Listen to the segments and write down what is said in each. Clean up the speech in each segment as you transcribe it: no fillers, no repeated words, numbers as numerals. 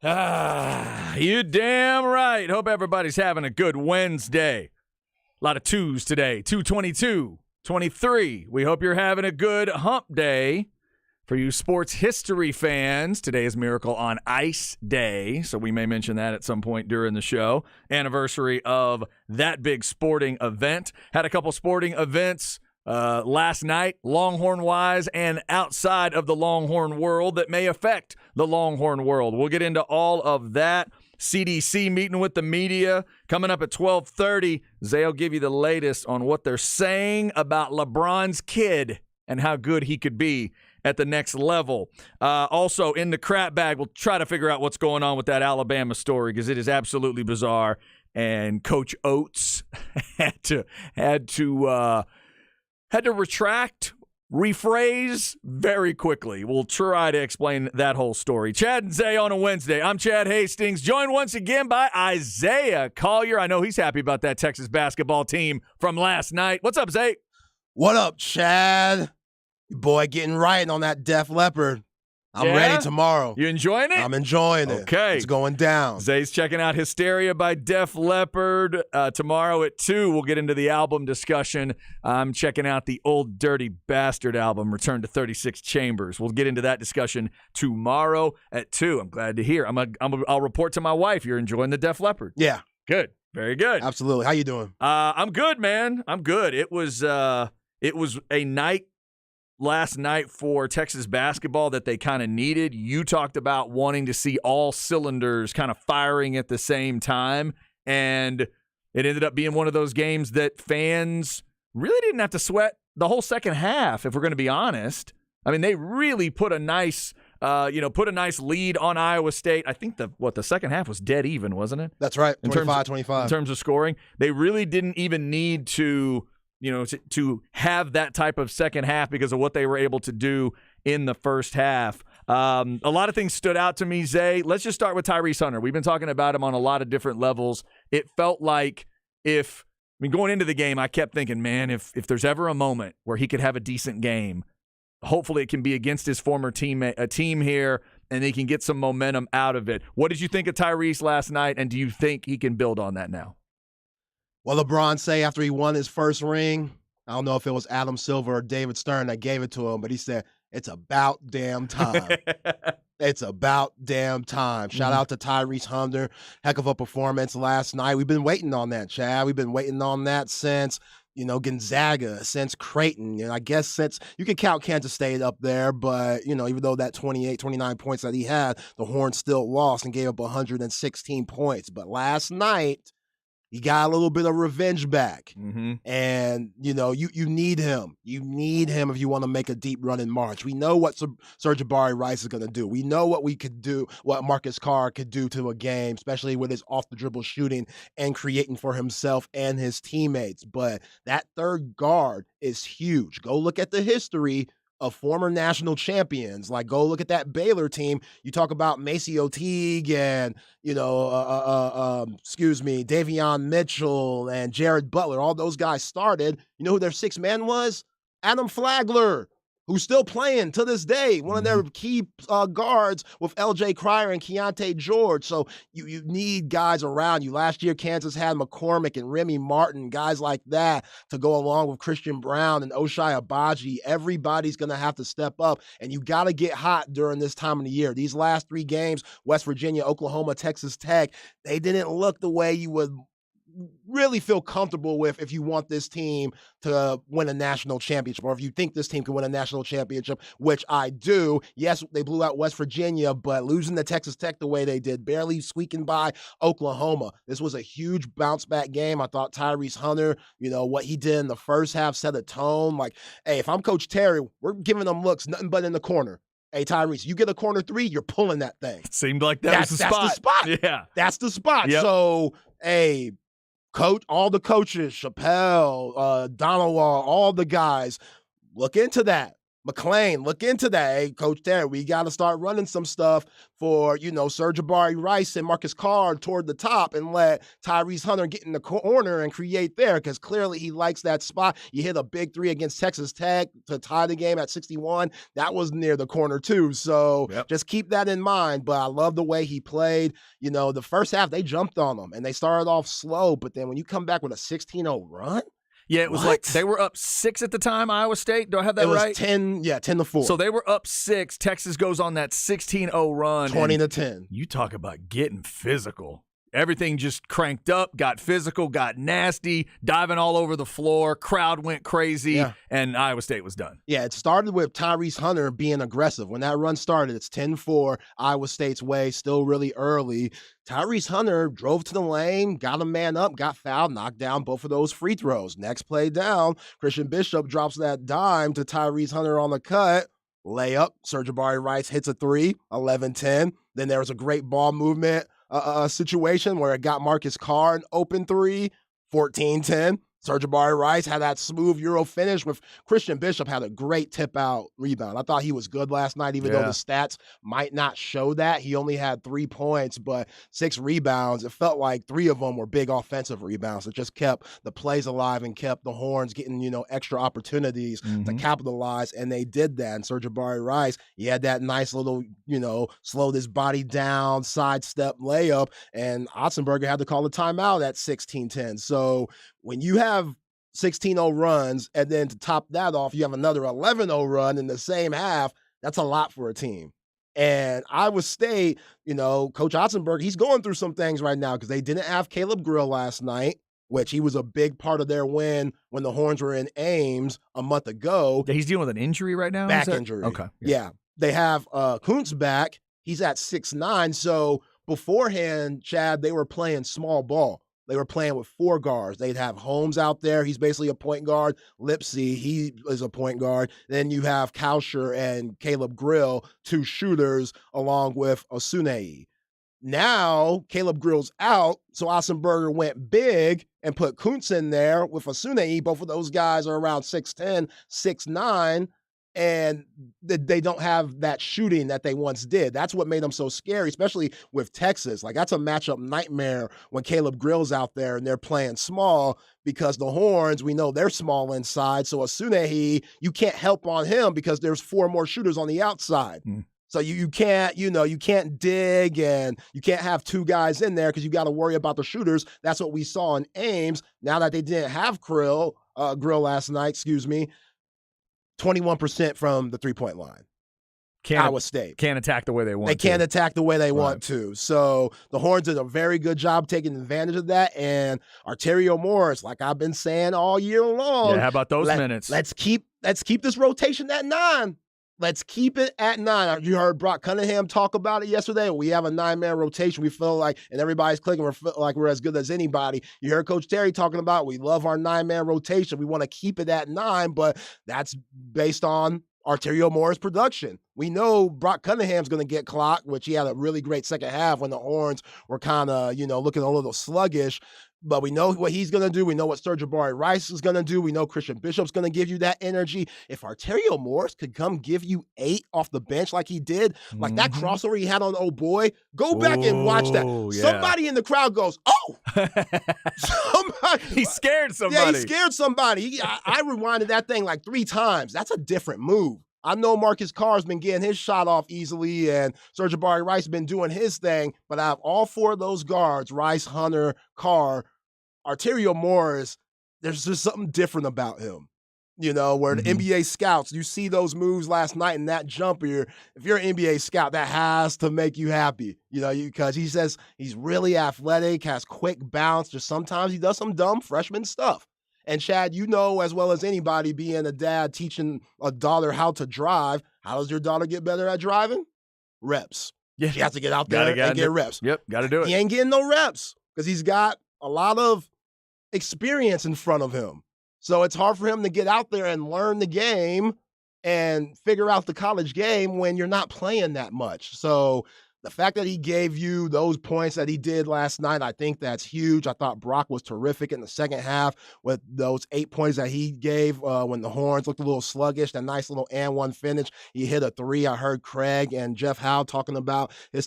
You damn right. Hope everybody's having a good Wednesday. A lot of twos today. 222, 23. We hope you're having a good hump day. For you sports history fans, today is Miracle on Ice Day, so we may mention that at some point during the show. Anniversary of that big sporting event. Had a couple sporting events last night, Longhorn-wise and outside of the Longhorn world that may affect the Longhorn world. We'll get into all of that. CDC meeting with the media coming up at 12:30. Zay will give you the latest on what they're saying about LeBron's kid and how good he could be at the next level. Also, in the crap bag, we'll try to figure out what's going on with that Alabama story because it is absolutely bizarre. And Coach Oates had to retract, rephrase very quickly. We'll try to explain that whole story. Chad and Zay on a Wednesday. I'm Chad Hastings, joined once again by Isaiah Collier. I know he's happy about that Texas basketball team from last night. What's up, Zay? What up, Chad? Your boy getting right on that Def Leppard. I'm ready tomorrow. You enjoying it? I'm enjoying it. Okay. It's going down. Zay's checking out Hysteria by Def Leppard. Tomorrow at 2, we'll get into the album discussion. I'm checking out the Old Dirty Bastard album, Return to 36 Chambers. We'll get into that discussion tomorrow at 2. I'm glad to hear. I'll report to my wife you're enjoying the Def Leppard. Yeah. Good. Very good. Absolutely. How you doing? I'm good, man. I'm good. It was a night last night for Texas basketball that they kind of needed. You talked about wanting to see all cylinders kind of firing at the same time, and it ended up being one of those games that fans really didn't have to sweat the whole second half, if we're going to be honest. I mean, they really put a nice lead on Iowa State. I think the second half was dead even, wasn't it? That's right, 25-25. In terms of scoring, they really didn't even need to have that type of second half because of what they were able to do in the first half. A lot of things stood out to me, Zay. Let's just start with Tyrese Hunter. We've been talking about him on a lot of different levels. It felt like going into the game, I kept thinking, man, if there's ever a moment where he could have a decent game, hopefully it can be against his former team here, and they can get some momentum out of it. What did you think of Tyrese last night, and do you think he can build on that now? Well, LeBron say after he won his first ring, I don't know if it was Adam Silver or David Stern that gave it to him, but he said, it's about damn time. It's about damn time. Shout out to Tyrese Hunter. Heck of a performance last night. We've been waiting on that, Chad. We've been waiting on that since, Gonzaga, since Creighton. I guess since you can count Kansas State up there, but, even though that 28, 29 points that he had, the Horns still lost and gave up 116 points. But last night, he got a little bit of revenge back. Mm-hmm. And, you need him. You need him if you want to make a deep run in March. We know what Serge Jabari Rice is going to do. We know what what Marcus Carr could do to a game, especially with his off-the-dribble shooting and creating for himself and his teammates. But that third guard is huge. Go look at the history of former national champions. Like, go look at that Baylor team. You talk about Maceo Teague and, Davion Mitchell and Jared Butler. All those guys started. You know who their sixth man was? Adam Flagler, who's still playing to this day, one of their key guards with L.J. Cryer and Keontae George. So you need guys around you. Last year, Kansas had McCormick and Remy Martin, guys like that, to go along with Christian Brown and Ochai Agbaji. Everybody's going to have to step up, and you got to get hot during this time of the year. These last 3 games, West Virginia, Oklahoma, Texas Tech, they didn't look the way you would really feel comfortable with if you want this team to win a national championship, or if you think this team can win a national championship, which I do. Yes, they blew out West Virginia, but losing to Texas Tech the way they did, barely squeaking by Oklahoma. This was a huge bounce back game. I thought Tyrese Hunter, what he did in the first half set a tone. Like, hey, if I'm Coach Terry, we're giving them looks, nothing but in the corner. Hey, Tyrese, you get a corner 3, you're pulling that thing. Seemed like that's the spot. That's the spot. Yeah. That's the spot. Yep. So, hey, coach, all the coaches, Chappelle, Donald, all the guys, look into that. McLean, look into that. Hey, Coach Terry, we got to start running some stuff for, Sir'Jabari Rice and Marcus Carr toward the top and let Tyrese Hunter get in the corner and create there because clearly he likes that spot. You hit a big three against Texas Tech to tie the game at 61. That was near the corner too. So Just keep that in mind. But I love the way he played. The first half, they jumped on him and they started off slow. But then when you come back with a 16-0 run, yeah, it was like they were up 6 at the time, Iowa State. Do I have that right? It was 10-4. So they were up 6. Texas goes on that 16-0 run. 20-10. You talk about getting physical. Everything just cranked up, got physical, got nasty, diving all over the floor. Crowd went crazy, and Iowa State was done. Yeah, it started with Tyrese Hunter being aggressive. When that run started, it's 10-4, Iowa State's way, still really early. Tyrese Hunter drove to the lane, got a man up, got fouled, knocked down both of those free throws. Next play down, Christian Bishop drops that dime to Tyrese Hunter on the cut. Layup, Sir'Jabari Rice hits a three, 11-10. Then there was a great ball movement situation where it got Marcus Carr an open three, 14-10. Sir'Jabari Rice had that smooth Euro finish with Christian Bishop had a great tip-out rebound. I thought he was good last night, even though the stats might not show that. He only had 3 points, but 6 rebounds. It felt like 3 of them were big offensive rebounds. It just kept the plays alive and kept the Horns getting, extra opportunities to capitalize, and they did that. And Sir'Jabari Rice, he had that nice little, slowed his body down, sidestep layup, and Otzenberger had to call a timeout at 16-10. So when you have 16-0 runs and then to top that off, you have another 11-0 run in the same half, that's a lot for a team. And Iowa State, Coach Otzenberger, he's going through some things right now because they didn't have Caleb Grill last night, which he was a big part of their win when the Horns were in Ames a month ago. He's dealing with an injury right now? Back injury. Okay. Yeah. They have Kuntz back. He's at 6'9". So beforehand, Chad, they were playing small ball. They were playing with 4 guards. They'd have Holmes out there. He's basically a point guard. Lipsy, he is a point guard. Then you have Kauscher and Caleb Grill, 2 shooters, along with Osunniyi. Now, Caleb Grill's out, so Otzenberger went big and put Kuntz in there with Osunniyi. Both of those guys are around 6'10", 6'9", and they don't have that shooting that they once did. That's what made them so scary, especially with Texas. Like, that's a matchup nightmare when Caleb Grill's out there and they're playing small because the Horns, we know they're small inside. So Osunniyi, you can't help on him because there's 4 more shooters on the outside. So you can't, you can't dig and you can't have 2 guys in there because you got to worry about the shooters. That's what we saw in Ames. Now that they didn't have Grill last night, 21% from the 3-point line. Iowa State can't attack the way they want. They can't attack the way they want to. So the Horns did a very good job taking advantage of that. And Arterio Morris, like I've been saying all year long. Yeah, how about those minutes? Let's keep this rotation at 9. Let's keep it at 9. You heard Brock Cunningham talk about it yesterday. We have a 9-man rotation. We feel like, and everybody's clicking, we feel like we're as good as anybody. You heard Coach Terry talking about we love our 9-man rotation. We want to keep it at 9, but that's based on Arterio Morris production. We know Brock Cunningham's going to get clocked, which he had a really great second half when the Horns were kind of, looking a little sluggish. But we know what he's going to do. We know what Sir'Jabari Rice is going to do. We know Christian Bishop's going to give you that energy. If Arterio Morris could come give you 8 off the bench like he did, like that crossover he had on Oh Boy, go back and watch that. Yeah. Somebody in the crowd goes, oh! He scared somebody. Yeah, he scared somebody. I rewinded that thing like 3 times. That's a different move. I know Marcus Carr's been getting his shot off easily, and Sir'Jabari Rice been doing his thing, but out of all 4 of those guards, Rice, Hunter, Carr, Arterio Morris, there's just something different about him. Where the NBA scouts, you see those moves last night and that jumper, if you're an NBA scout, that has to make you happy, because he says he's really athletic, has quick bounce, just sometimes he does some dumb freshman stuff. And Chad, as well as anybody, being a dad teaching a daughter how to drive, how does your daughter get better at driving? Reps. Yeah. She has to get out there and get reps. Yep, got to do it. He ain't getting no reps because he's got a lot of experience in front of him. So it's hard for him to get out there and learn the game and figure out the college game when you're not playing that much. So the fact that he gave you those points that he did last night, I think that's huge. I thought Brock was terrific in the second half with those 8 points that he gave when the Horns looked a little sluggish, that nice little and one finish. He hit a 3. I heard Craig and Jeff Howe talking about his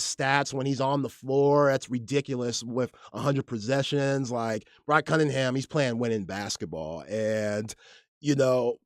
stats when he's on the floor. That's ridiculous with 100 possessions. Like, Brock Cunningham, he's playing winning basketball. And,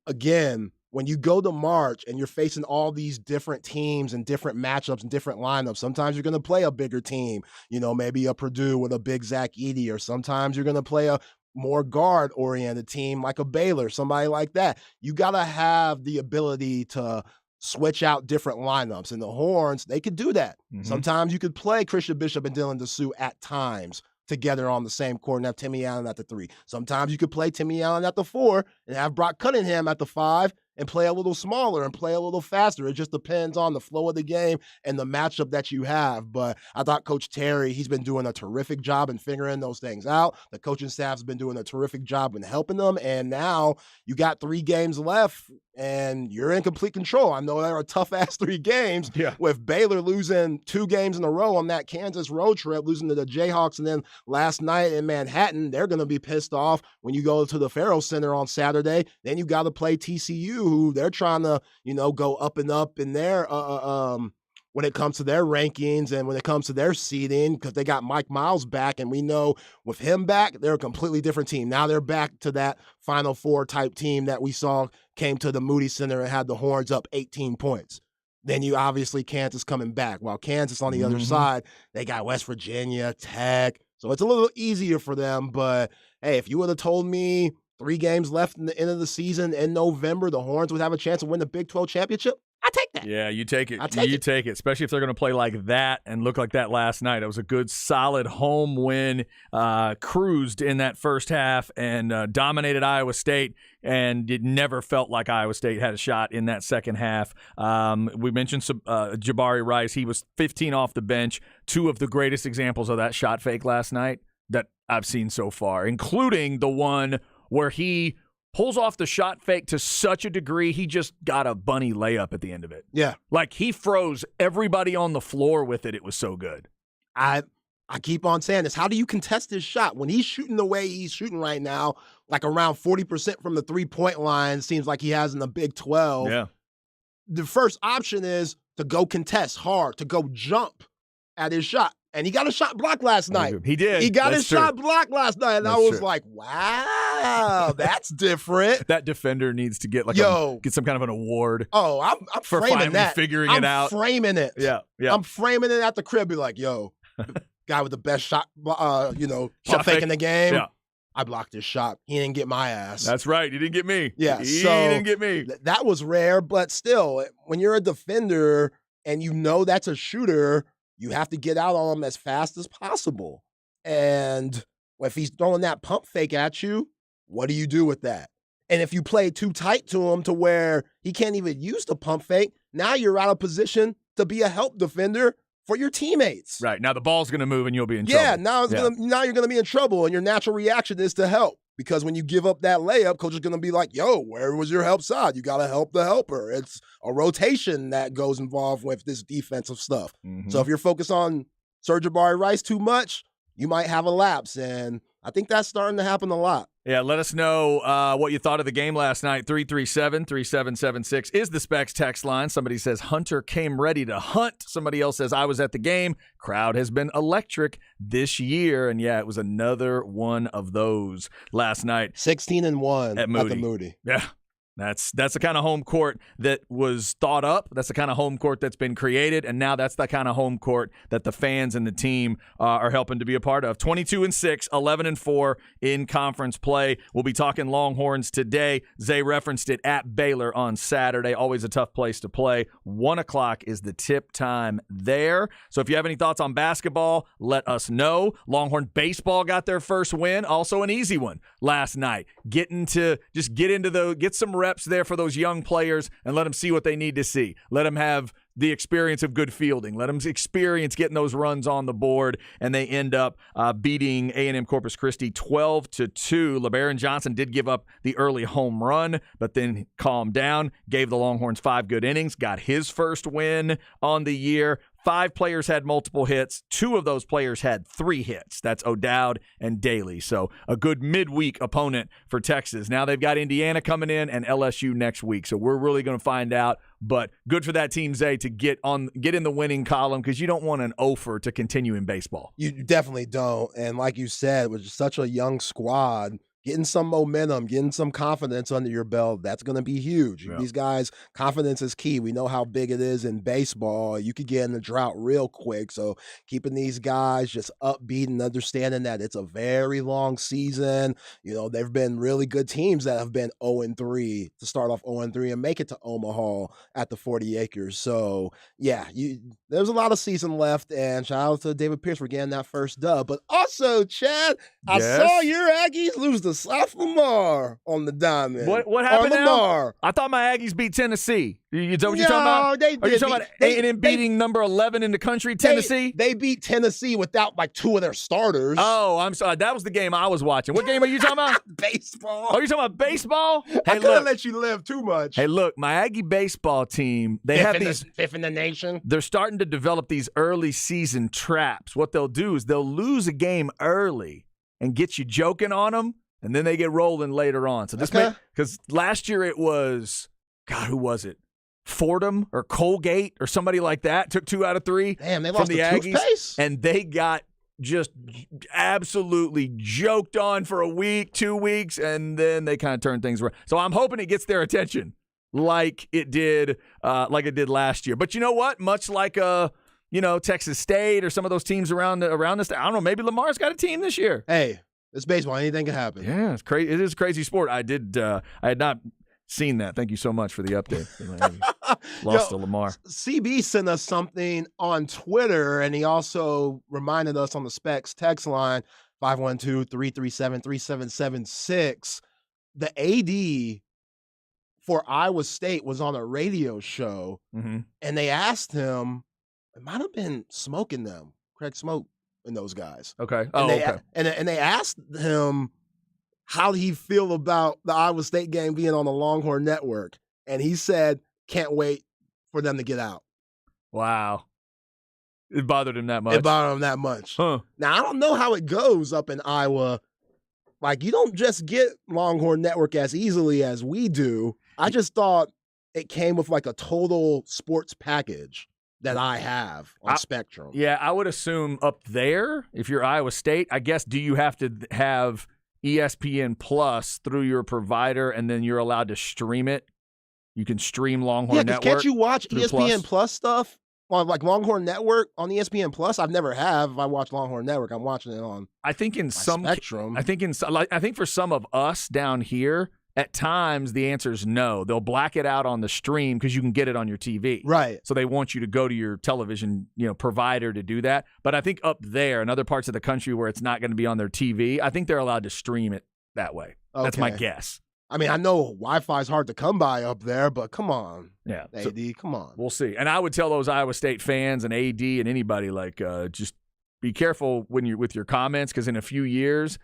again, when you go to March and you're facing all these different teams and different matchups and different lineups, sometimes you're going to play a bigger team, maybe a Purdue with a big Zach Edey, or sometimes you're going to play a more guard-oriented team like a Baylor, somebody like that. You got to have the ability to switch out different lineups. And the Horns, they could do that. Mm-hmm. Sometimes you could play Christian Bishop and Dylan Dessou at times together on the same court and have Timmy Allen at the 3. Sometimes you could play Timmy Allen at the 4 and have Brock Cunningham at the 5 and play a little smaller and play a little faster. It just depends on the flow of the game and the matchup that you have. But I thought Coach Terry, he's been doing a terrific job in figuring those things out. The coaching staff's been doing a terrific job in helping them. And now you got 3 games left and you're in complete control. I know there are tough-ass 3 games with Baylor losing 2 games in a row on that Kansas road trip, losing to the Jayhawks, and then last night in Manhattan, they're going to be pissed off when you go to the Farrell Center on Saturday. Then you got to play TCU, who they're trying to, go up and up in their when it comes to their rankings and when it comes to their seeding, because they got Mike Miles back, and we know with him back, they're a completely different team. Now they're back to that Final Four type team that we saw came to the Moody Center and had the Horns up 18 points. Then you obviously Kansas coming back. While Kansas on the other side, they got West Virginia, Tech. So it's a little easier for them. But, hey, if you would have told me 3 games left in the end of the season in November, the Horns would have a chance to win the Big 12 championship, I take that. Yeah, you take it. You take it, especially if they're going to play like that and look like that last night. It was a good, solid home win, cruised in that first half and dominated Iowa State, and it never felt like Iowa State had a shot in that second half. We mentioned Jabari Rice. He was 15 off the bench, 2 of the greatest examples of that shot fake last night that I've seen so far, including the one where he pulls off the shot fake to such a degree, he just got a bunny layup at the end of it. Yeah. Like, he froze everybody on the floor with it. It was so good. I keep on saying this. How do you contest his shot? When he's shooting the way he's shooting right now, like around 40% from the three-point line, seems like he has in the Big 12. Yeah. The first option is to go contest hard, to go jump at his shot. And he got a shot blocked last night. He did. He got his shot blocked last night. And I was like, wow, that's different. That defender needs to get get some kind of an award. Oh, I'm for framing finally that. figuring it out. I'm framing it. Yeah. I'm framing it at the crib. Be like, yo, the guy with the best shot, shot fake in the game. Yeah. I blocked his shot. He didn't get my ass. That's right. He didn't get me. Yeah. He didn't get me. That was rare, but still, when you're a defender and you know that's a shooter, you have to get out on him as fast as possible. And if he's throwing that pump fake at you, what do you do with that? And if you play too tight to him to where he can't even use the pump fake, now you're out of position to be a help defender for your teammates. Right. Now the ball's going to move and you'll be in trouble. Yeah, now you're going to be in trouble, and your natural reaction is to help. Because when you give up that layup, coach is going to be like, yo, where was your help side? You got to help the helper. It's a rotation that goes involved with this defensive stuff. Mm-hmm. So if you're focused on Jabari Rice too much, you might have a lapse. And I think that's starting to happen a lot. Yeah, let us know what you thought of the game last night. 337-3776 is the Specs text line. Somebody says Hunter came ready to hunt. Somebody else says I was at the game. Crowd has been electric this year. And, yeah, it was another one of those last night. 16-1 at the Moody. Yeah. That's the kind of home court that was thought up. That's the kind of home court that's been created, and now that's the kind of home court that the fans and the team are helping to be a part of. 22-6, 11-4 in conference play. We'll be talking Longhorns today. Zay referenced it at Baylor on Saturday. Always a tough place to play. 1 o'clock is the tip time there. So if you have any thoughts on basketball, let us know. Longhorn baseball got their first win, also an easy one last night. Get some reps there for those young players and let them see what they need to see. Let them have the experience of good fielding. Let them experience getting those runs on the board, and they end up beating A&M Corpus Christi 12-2. LeBaron Johnson did give up the early home run, but then calmed down, gave the Longhorns 5 good innings, got his first win on the year. 5 players had multiple hits. 2 of those players had 3 hits. That's O'Dowd and Daly. So a good midweek opponent for Texas. Now they've got Indiana coming in and LSU next week. So we're really going to find out. But good for that team, Zay, to get in the winning column, because you don't want an offer to continue in baseball. You definitely don't. And like you said, with such a young squad, getting some momentum, getting some confidence under your belt, that's going to be huge. Yeah. These guys, confidence is key. We know how big it is in baseball. You could get in the drought real quick. So keeping these guys just upbeat and understanding that it's a very long season. You know, there've been really good teams that have been 0-3 to start off 0-3 and make it to Omaha at the 40 acres. So, yeah, there's a lot of season left, and shout out to David Pierce for getting that first dub. But also, Chad, I saw your Aggies lose to South Lamar on the diamond. What happened now? I thought my Aggies beat Tennessee. You know what you're talking about? They did. Are you talking about A&M beating number 11 in the country, Tennessee? They beat Tennessee without like 2 of their starters. Oh, I'm sorry. That was the game I was watching. What game are you talking about? Baseball. Oh, you talking about baseball? Hey, I couldn't let you live too much. Hey, look, my Aggie baseball team, they have these fifth in the nation. They're starting to develop these early season traps. What they'll do is they'll lose a game early and get you joking on them, and then they get rolling later on. So this because last year it was, God, who was it? Fordham or Colgate or somebody like that took 2 out of 3. Damn, they from lost the the Aggies, toothpaste? and they got just absolutely joked on for a week, 2 weeks, and then they kind of turned things around. So I'm hoping it gets their attention like it did last year. But you know what? Much like Texas State or some of those teams around this, I don't know, maybe Lamar's got a team this year. Hey, it's baseball. Anything can happen. Yeah, it's crazy. It is a crazy sport. I had not seen that. Thank you so much for the update. Lost to Lamar. CB sent us something on Twitter, and he also reminded us on the Specs text line, 512-337-3776. The AD for Iowa State was on a radio show, and they asked him, it might have been Smoking them, Craig Smoke and those guys. Okay. Okay. And they asked him how he feel about the Iowa State game being on the Longhorn Network. And he said, can't wait for them to get out. Wow. It bothered him that much? It bothered him that much. Huh. Now, I don't know how it goes up in Iowa. Like, you don't just get Longhorn Network as easily as we do. I just thought it came with like a total sports package that I have on Spectrum. Yeah, I would assume up there, if you're Iowa State, I guess, do you have to have ESPN Plus through your provider, and then you're allowed to stream it? You can stream Longhorn Network. Can't you watch ESPN Plus stuff on like Longhorn Network on ESPN Plus? I've never have. If I watch Longhorn Network, I'm watching it on Spectrum. I think for some of us down here, at times the answer is no. They'll black it out on the stream because you can get it on your TV. Right. So they want you to go to your television, provider to do that. But I think up there in other parts of the country where it's not going to be on their TV, I think they're allowed to stream it that way. Okay. That's my guess. I mean, I know Wi-Fi is hard to come by up there, but come on. Yeah. AD, come on. We'll see. And I would tell those Iowa State fans and AD and anybody, just be careful when you're with your comments, because in a few years,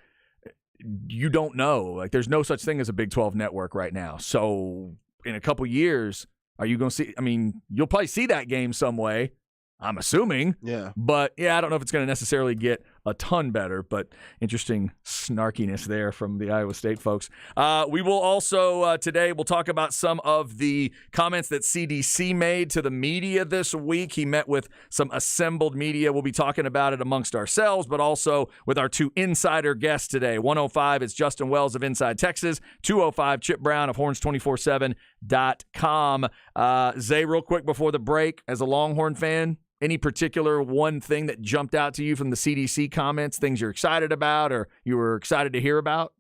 you don't know. Like, there's no such thing as a Big 12 network right now. So in a couple years, are you going to see? I mean, you'll probably see that game some way, I'm assuming. Yeah. But, I don't know if it's going to necessarily get a ton better, but interesting snarkiness there from the Iowa State folks. We will also, today, we'll talk about some of the comments that CDC made to the media this week. He met with some assembled media. We'll be talking about it amongst ourselves, but also with our 2 insider guests today. 105 is Justin Wells of Inside Texas. 205, Chip Brown of Horns247.com. Zay, real quick before the break, as a Longhorn fan, any particular one thing that jumped out to you from the CDC comments, things you're excited about or you were excited to hear about?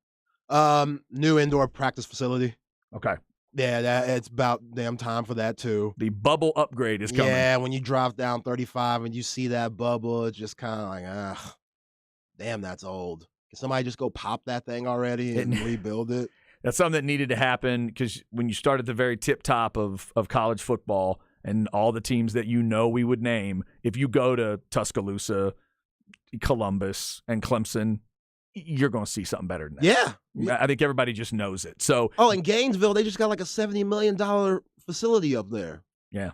New indoor practice facility. Okay. Yeah, it's about damn time for that too. The bubble upgrade is coming. Yeah, when you drive down 35 and you see that bubble, it's just kind of like, damn, that's old. Can somebody just go pop that thing already and rebuild it? That's something that needed to happen, because when you start at the very tip top of college football, and all the teams that we would name, if you go to Tuscaloosa, Columbus, and Clemson, you're going to see something better than that. Yeah. I think everybody just knows it. So, in Gainesville, they just got like a $70 million facility up there. yeah,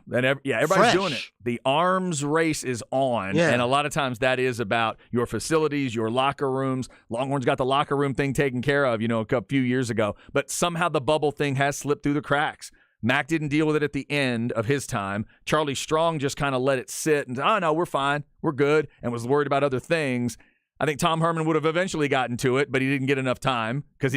everybody's doing it. The arms race is on, and a lot of times that is about your facilities, your locker rooms. Longhorns got the locker room thing taken care of, a few years ago, but somehow the bubble thing has slipped through the cracks. Mac didn't deal with it at the end of his time. Charlie Strong just kind of let it sit and, no, we're fine, we're good, and was worried about other things. I think Tom Herman would have eventually gotten to it, but he didn't get enough time because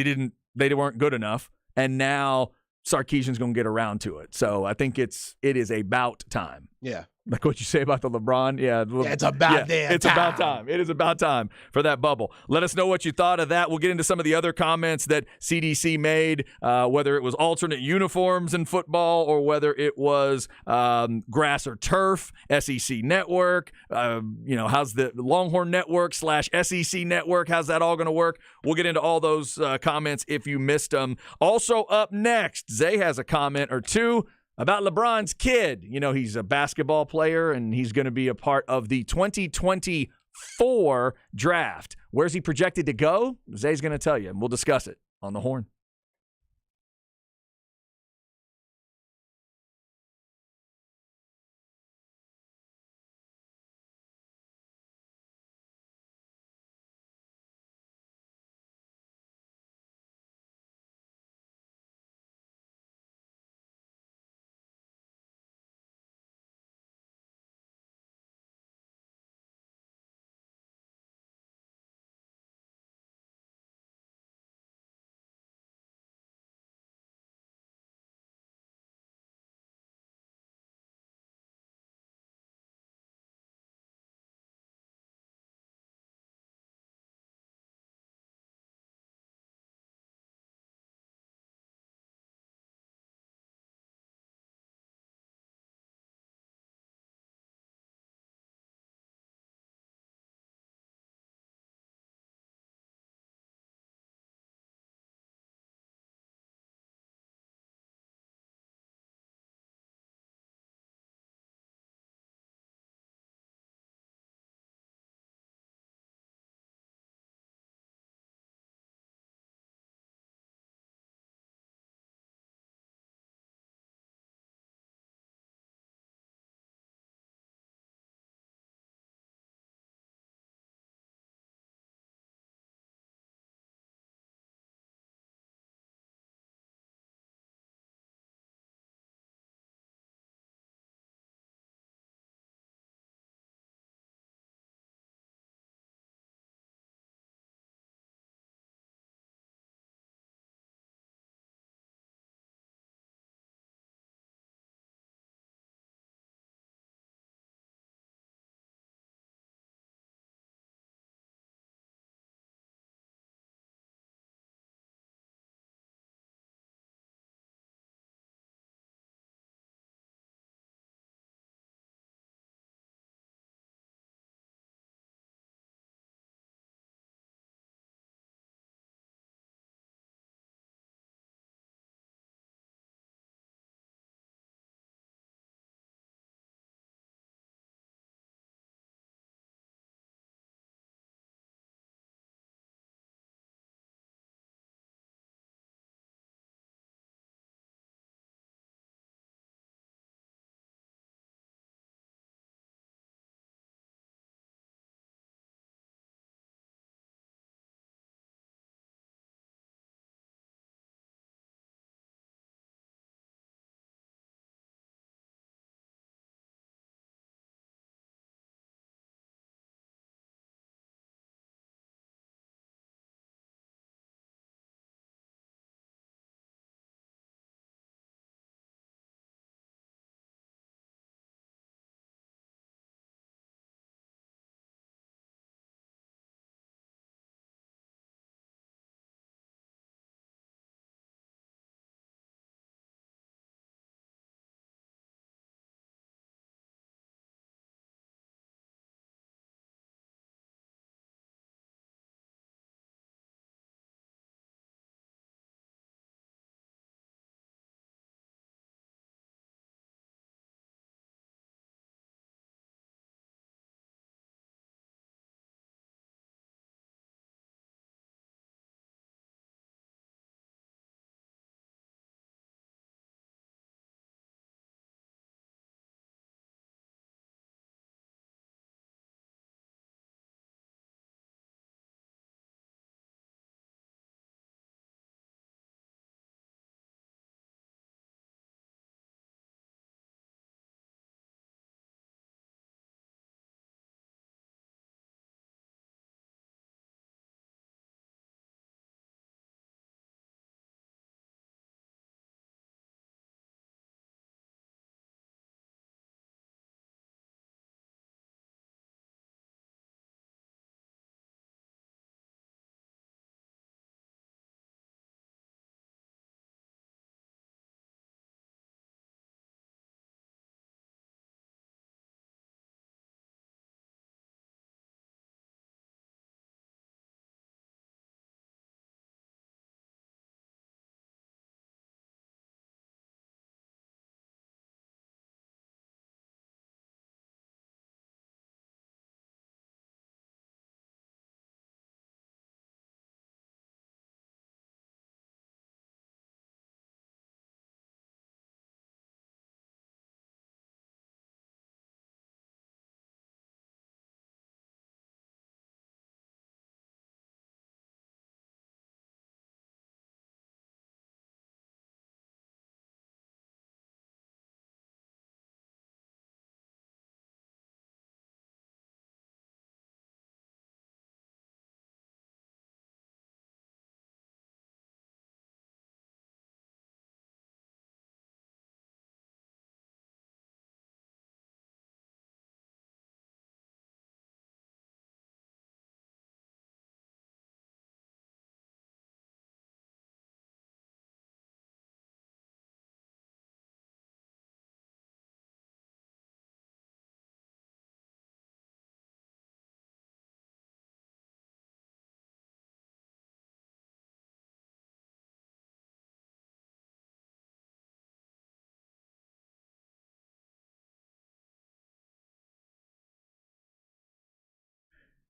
they weren't good enough. And now Sarkisian's going to get around to it. So I think it is about time. Yeah. Like what you say about the LeBron. Yeah, it's about It's about time. It is about time for that bubble. Let us know what you thought of that. We'll get into some of the other comments that CDC made, whether it was alternate uniforms in football or whether it was grass or turf, SEC Network, how's the Longhorn Network / SEC Network, how's that all going to work? We'll get into all those comments if you missed them. Also up next, Zay has a comment or two about LeBron's kid. He's a basketball player, and he's going to be a part of the 2024 draft. Where's he projected to go? Zay's going to tell you, and we'll discuss it on The Horn.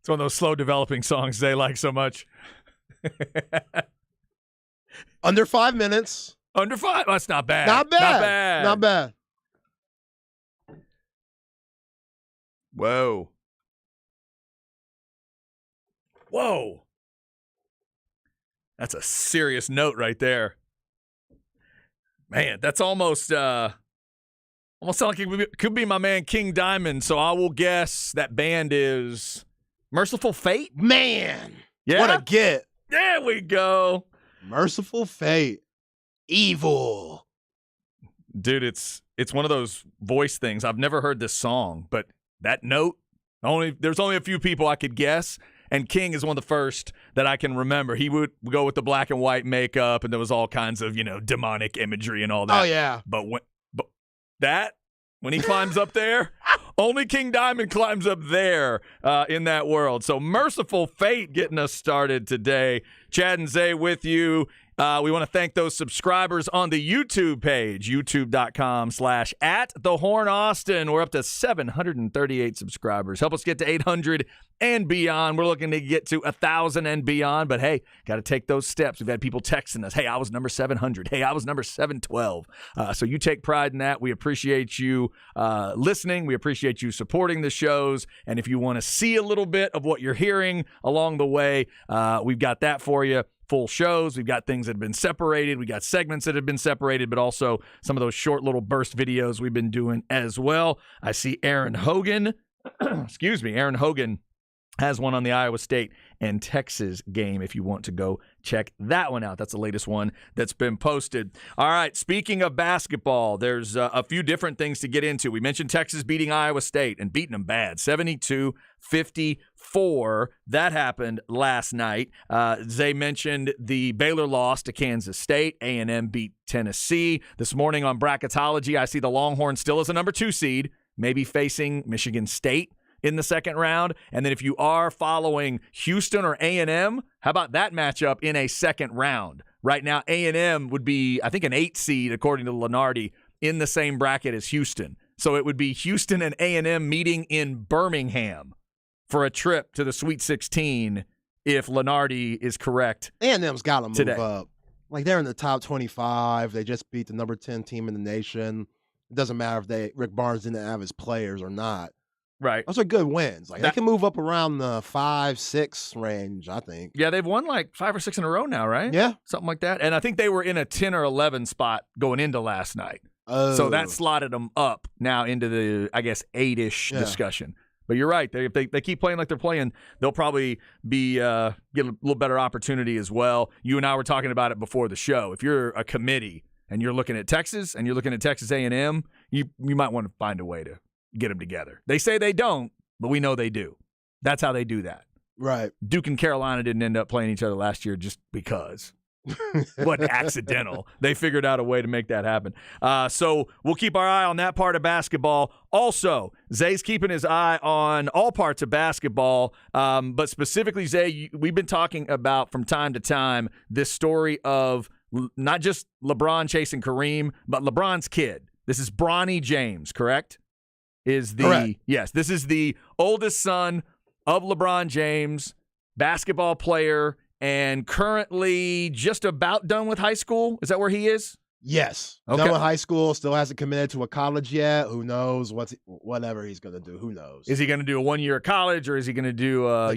It's one of those slow developing songs they like so much. Under 5 minutes. Under 5? That's not bad. Not bad. Not bad. Not bad. Whoa. Whoa. That's a serious note right there. Man, that's almost sound like it could be my man King Diamond, so I will guess that band is Merciful Fate? Man. Yeah? What a get. There we go. Merciful Fate. Evil. Dude, it's one of those voice things. I've never heard this song, but that note, there's only a few people I could guess, and King is one of the first that I can remember. He would go with the black and white makeup, and there was all kinds of, demonic imagery and all that. Oh, yeah. But when he climbs up there, only King Diamond climbs up there in that world. So Merciful Fate getting us started today. Chad and Zay with you. We want to thank those subscribers on the YouTube page, youtube.com/@thehornaustin. We're up to 738 subscribers. Help us get to 800 and beyond. We're looking to get to 1,000 and beyond. But, hey, got to take those steps. We've had people texting us, hey, I was number 700. Hey, I was number 712. So you take pride in that. We appreciate you listening. We appreciate you supporting the shows. And if you want to see a little bit of what you're hearing along the way, we've got that for you. Full shows. We've got things that have been separated. We got segments that have been separated, but also some of those short little burst videos we've been doing as well. I see Aaron Hogan. Aaron Hogan has one on the Iowa State and Texas game if you want to go check that one out. That's the latest one that's been posted. All right, speaking of basketball, there's a few different things to get into. We mentioned Texas beating Iowa State and beating them bad, 72-54. That happened last night. Zay mentioned the Baylor loss to Kansas State. A&M beat Tennessee. This morning on Bracketology, I see the Longhorns still as a number 2 seed, maybe facing Michigan State in the second round. And then if you are following Houston or A&M, how about that matchup in a second round? Right now, A&M would be, I think, an 8 seed, according to Lenardi, in the same bracket as Houston. So it would be Houston and A&M meeting in Birmingham for a trip to the Sweet 16 if Lenardi is correct. A&M's got to move today. up. Like, they're in the top 25. They just beat the number 10 team in the nation. It doesn't matter if Rick Barnes didn't have his players or not. Right. Those are good wins. Like, they can move up around the 5-6 range, I think. Yeah, they've won like 5 or 6 in a row now, right? Yeah. Something like that. And I think they were in a 10 or 11 spot going into last night. Oh. So that slotted them up now into the, I guess, 8-ish discussion. But you're right. If they keep playing like they're playing, they'll probably be get a little better opportunity as well. You and I were talking about it before the show. If you're a committee and you're looking at Texas and you're looking at Texas A&M, you might want to find a way to get them together. They say they don't, but we know they do. That's how they do that. Right. Duke and Carolina didn't end up playing each other last year just because. Wasn't accidental. They figured out a way to make that happen. So we'll keep our eye on that part of basketball. Also, Zay's keeping his eye on all parts of basketball, but specifically, Zay, we've been talking about from time to time this story of not just LeBron chasing Kareem, but LeBron's kid. This is Bronny James, correct? Correct. Yes, this is the oldest son of LeBron James, basketball player, and currently just about done with high school. Is that where he is? Yes. Okay. Done with high school, still hasn't committed to a college yet. Who knows whatever he's going to do. Who knows? Is he going to do a 1 year of college, or is he going to do a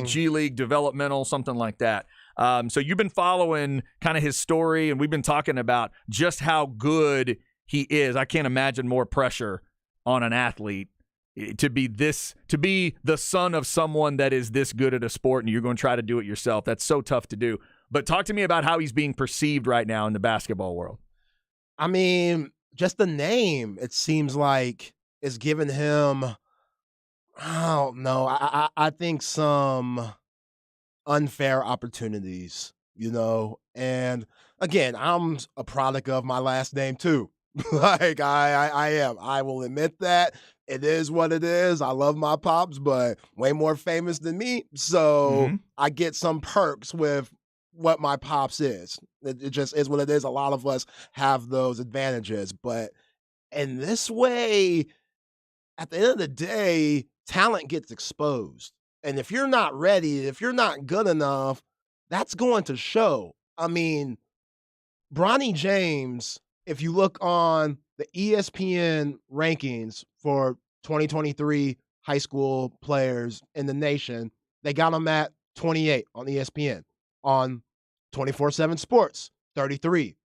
G League developmental, something like that? So you've been following kind of his story, and we've been talking about just how good he is. I can't imagine more pressure on an athlete to be the son of someone that is this good at a sport, and you're going to try to do it yourself. That's so tough to do. But talk to me about how he's being perceived right now in the basketball world. I mean, just the name, it seems like is giving him, I don't know, I think some unfair opportunities, and again, I'm a product of my last name too. Like I am. I will admit that. It is what it is. I love my pops, but way more famous than me. So I get some perks with what my pops is. It just is what it is. A lot of us have those advantages. But in this way, at the end of the day, talent gets exposed. And if you're not ready, if you're not good enough, that's going to show. I mean, Bronny James, if you look on the ESPN rankings for 2023 high school players in the nation, they got him at 28 on ESPN. On 24/7 Sports, 33.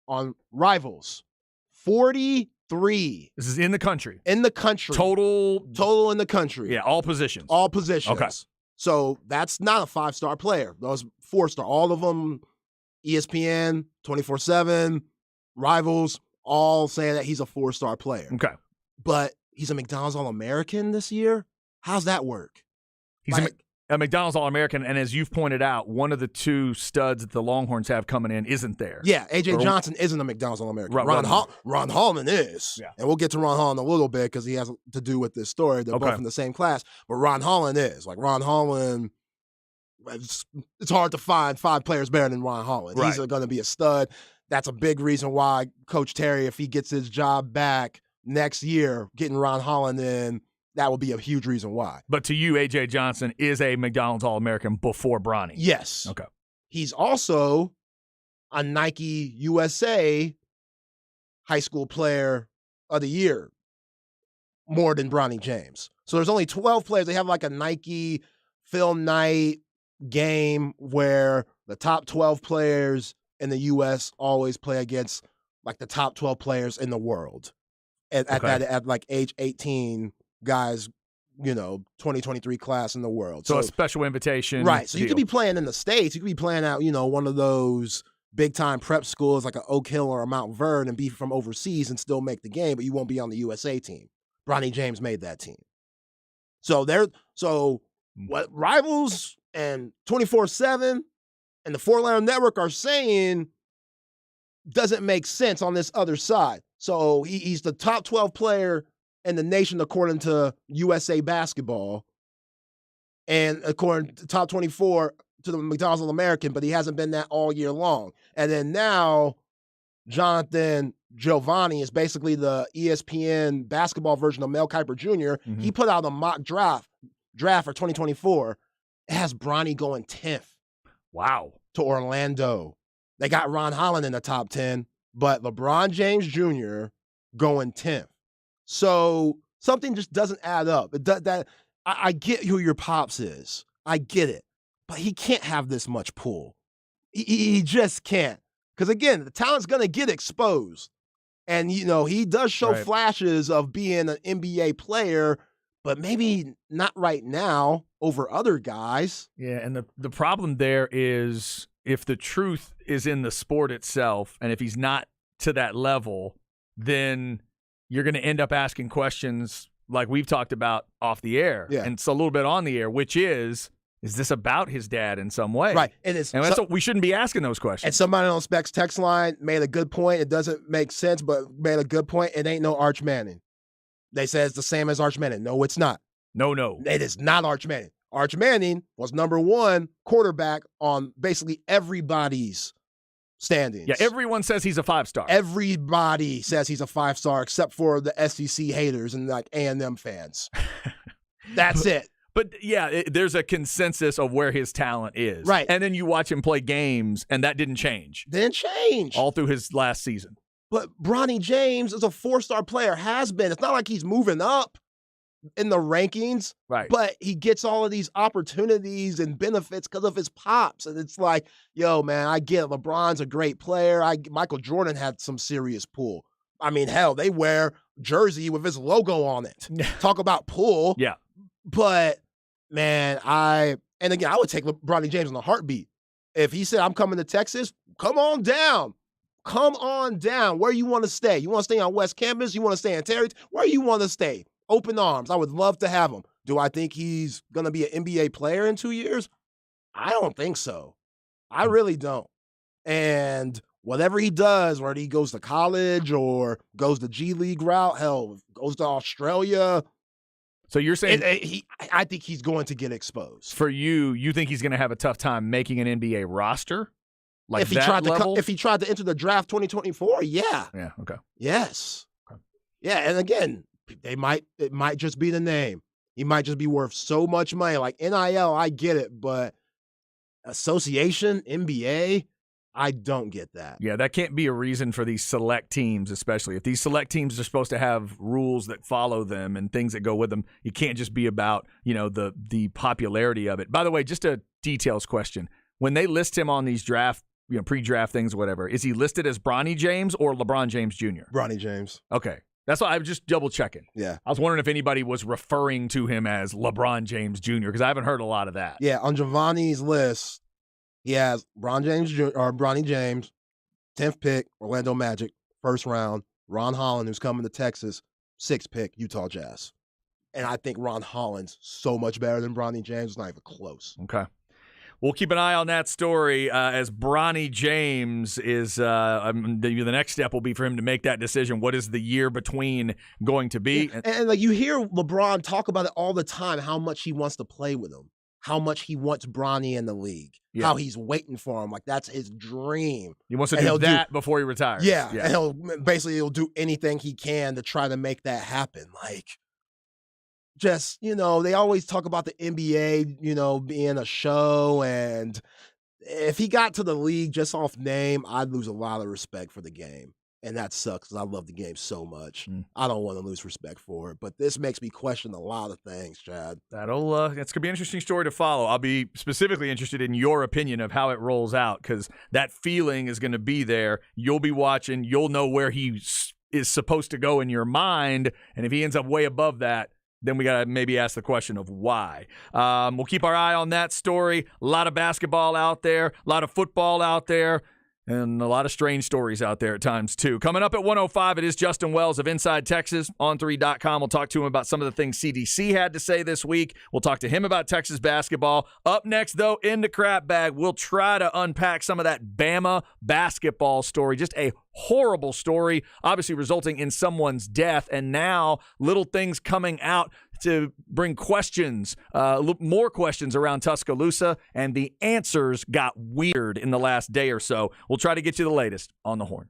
On Rivals, 43. This is in the country. In the country. Total in the country. Yeah, all positions. All positions. Okay. So that's not a 5-star player. Those 4-star. All of them, ESPN, 24/7, Rivals, all saying that he's a 4-star player. Okay. But he's a McDonald's All-American this year? How's that work? He's a McDonald's All-American, and as you've pointed out, one of the 2 studs that the Longhorns have coming in isn't there. Yeah, A.J. Johnson isn't a McDonald's All-American. Right, Ron Holman is. Yeah. And we'll get to Ron Holman in a little bit because he has to do with this story. They're both in the same class. But Ron Holman is. Like, Ron Holman, it's hard to find 5 players better than Ron Holman. Right. He's going to be a stud. That's a big reason why Coach Terry, if he gets his job back next year, getting Ron Holland in, that will be a huge reason why. But to you, A.J. Johnson is a McDonald's All-American before Bronny. Yes. Okay. He's also a Nike USA High School Player of the Year, more than Bronny James. So there's only 12 players. They have like a Nike film night game where the top 12 players in the U.S. always play against like the top 12 players in the world at like age 18 guys, 2023 class in the world. So a special invitation. Right. So you could be playing in the States. You could be playing out, one of those big-time prep schools like an Oak Hill or a Mount Vernon and be from overseas and still make the game, but you won't be on the USA team. Bronny James made that team. So what Rivals and 24/7 and the 4Letter Network are saying doesn't make sense on this other side. So he's the top 12 player in the nation according to USA Basketball, and according to top 24 to the McDonald's All-American, but he hasn't been that all year long. And then now Jonathan Giovanni is basically the ESPN basketball version of Mel Kiper Jr. Mm-hmm. He put out a mock draft for 2024. It has Bronny going 10th. Wow. To Orlando. They got Ron Holland in the top 10, but LeBron James Jr. going 10th. So something just doesn't add up. I get who your pops is. I get it. But he can't have this much pull. He just can't. Because, again, the talent's going to get exposed. And, he does show flashes of being an NBA player, but maybe not right now over other guys. Yeah, and the problem there is if the truth is in the sport itself, and if he's not to that level, then you're going to end up asking questions like we've talked about off the air. Yeah. And it's a little bit on the air, which is this about his dad in some way? Right. It is. And we shouldn't be asking those questions. And somebody on Specs text line made a good point. It doesn't make sense, but made a good point. It ain't no Arch Manning. They say it's the same as Arch Manning. No, it's not. No. It is not Arch Manning. Arch Manning was number 1 quarterback on basically everybody's standings. Yeah, everyone says he's a 5-star. Everybody says he's a 5-star except for the SEC haters and like A&M fans. That's it. But yeah, there's a consensus of where his talent is. Right. And then you watch him play games, and that didn't change. Didn't change. All through his last season. But Bronny James is a 4-star player, has been. It's not like he's moving up in the rankings. Right. But he gets all of these opportunities and benefits because of his pops. And it's like, yo, man, I get it. LeBron's a great player. Michael Jordan had some serious pull. I mean, hell, they wear jersey with his logo on it. Talk about pull. Yeah. But, man, I would take Bronny James in a heartbeat. If he said, I'm coming to Texas, come on down. Come on down. Where you want to stay? You want to stay on West Campus? You want to stay in Terry? Where you want to stay? Open arms. I would love to have him. Do I think he's going to be an NBA player in 2 years? I don't think so. I really don't. And whatever he does, whether he goes to college or goes the G League route, hell, goes to Australia. So you're saying I think he's going to get exposed. For you think he's going to have a tough time making an NBA roster? Like if he tried to enter the draft 2024, yeah. Yeah, okay. Yes. Okay. Yeah, and again, it might just be the name. He might just be worth so much money. Like NIL, I get it, but association, NBA, I don't get that. Yeah, that can't be a reason for these select teams, especially. If these select teams are supposed to have rules that follow them and things that go with them, you can't just be about, the popularity of it. By the way, just a details question. When they list him on these draft, pre-draft things or whatever, is he listed as Bronny James or LeBron James Jr.? Bronny James. Okay. That's why I was just double checking. Yeah. I was wondering if anybody was referring to him as LeBron James Jr. because I haven't heard a lot of that. Yeah, on Giovanni's list, he has Bronny James, 10th pick, Orlando Magic, first round. Ron Holland, who's coming to Texas, 6th pick, Utah Jazz. And I think Ron Holland's so much better than Bronny James. It's not even close. Okay. We'll keep an eye on that story as Bronny James is the next step will be for him to make that decision. What is the year between going to be? And like you hear LeBron talk about it all the time, how much he wants to play with him, how much he wants Bronny in the league, how he's waiting for him. Like that's his dream. He wants to do that before he retires. Yeah. And he'll do anything he can to try to make that happen. Like, just, they always talk about the NBA, being a show. And if he got to the league just off name, I'd lose a lot of respect for the game. And that sucks because I love the game so much. I don't want to lose respect for it. But this makes me question a lot of things, Chad. That's going to be an interesting story to follow. I'll be specifically interested in your opinion of how it rolls out because that feeling is going to be there. You'll be watching. You'll know where he is supposed to go in your mind. And if he ends up way above that, then we got to maybe ask the question of why. We'll keep our eye on that story. A lot of basketball out there, a lot of football out there, and a lot of strange stories out there at times, too. Coming up at 1:05, it is Justin Wells of Inside Texas, on3.com. We'll talk to him about some of the things CDC had to say this week. We'll talk to him about Texas basketball. Up next, though, in the crap bag, we'll try to unpack some of that Bama basketball story. Just a horrible story, obviously resulting in someone's death, and now little things coming out to bring questions, more questions around Tuscaloosa, and the answers got weird in the last day or so. We'll try to get you the latest on the Horn.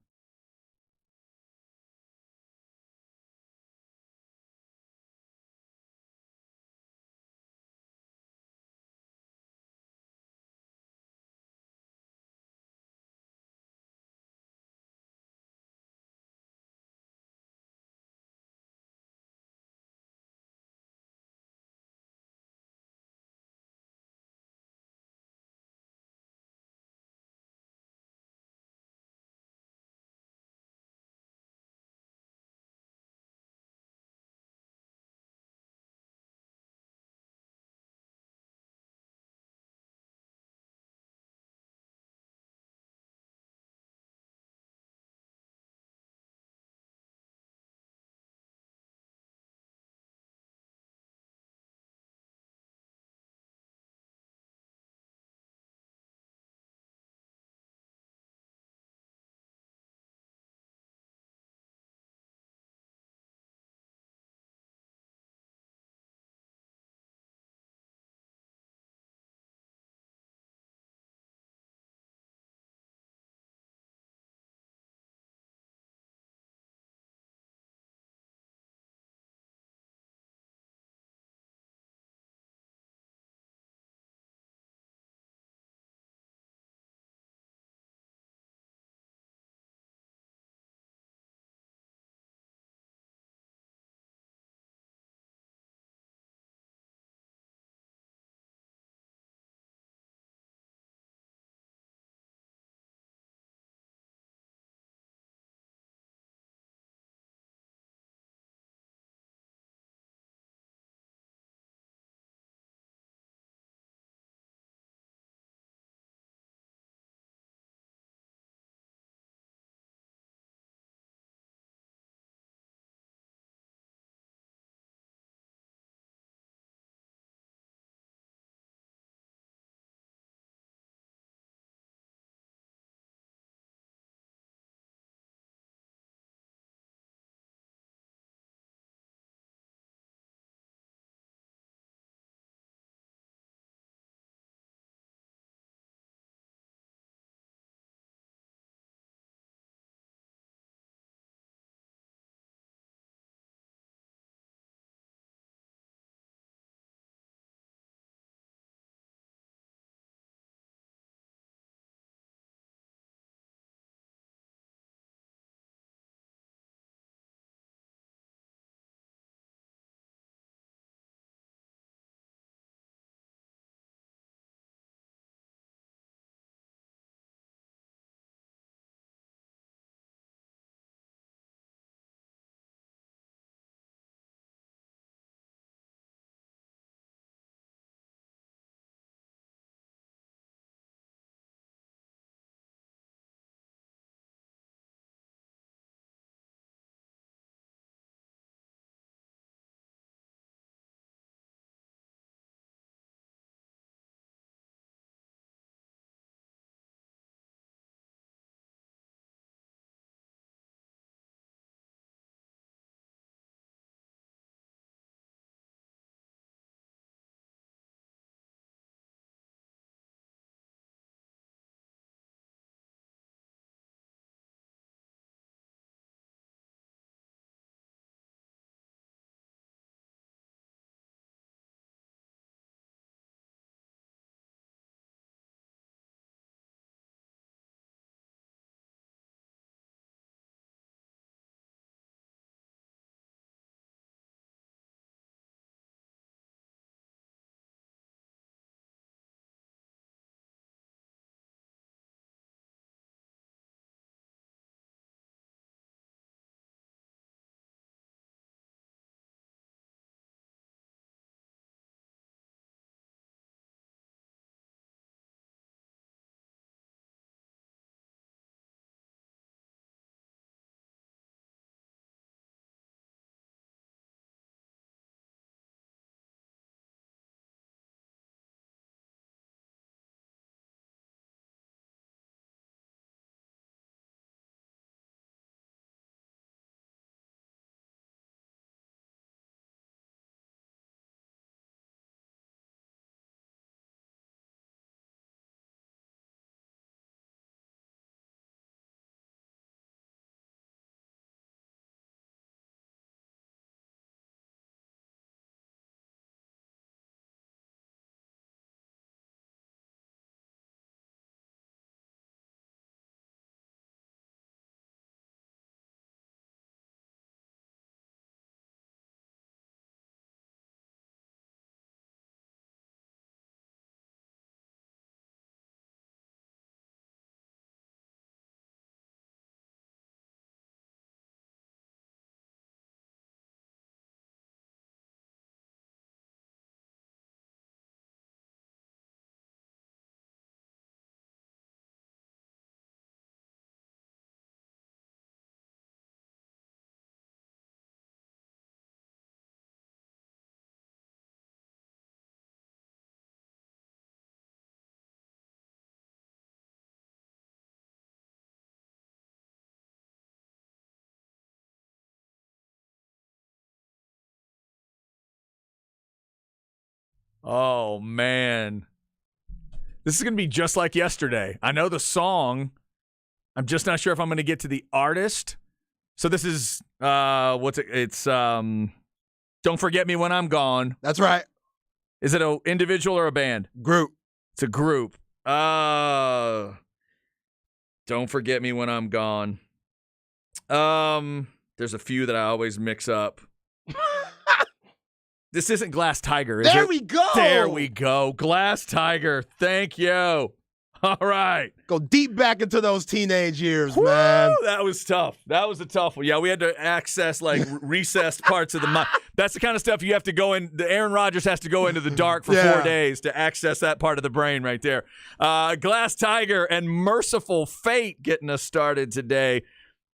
Oh, man. This is going to be just like yesterday. I know the song. I'm just not sure if I'm going to get to the artist. So this is, It's Don't Forget Me When I'm Gone. That's right. Is it an individual or a band? Group. It's a group. Don't Forget Me When I'm Gone. There's a few that I always mix up. This isn't Glass Tiger, is it? There we go. There we go. Glass Tiger. Thank you. All right. Go deep back into those teenage years, Woo, man. that was tough. That was a tough one. Yeah, we had to access like recessed parts of the mind. That's the kind of stuff you have to go in. Aaron Rodgers has to go into the dark for 4 days to access that part of the brain right there. Glass Tiger and Merciful Fate getting us started today.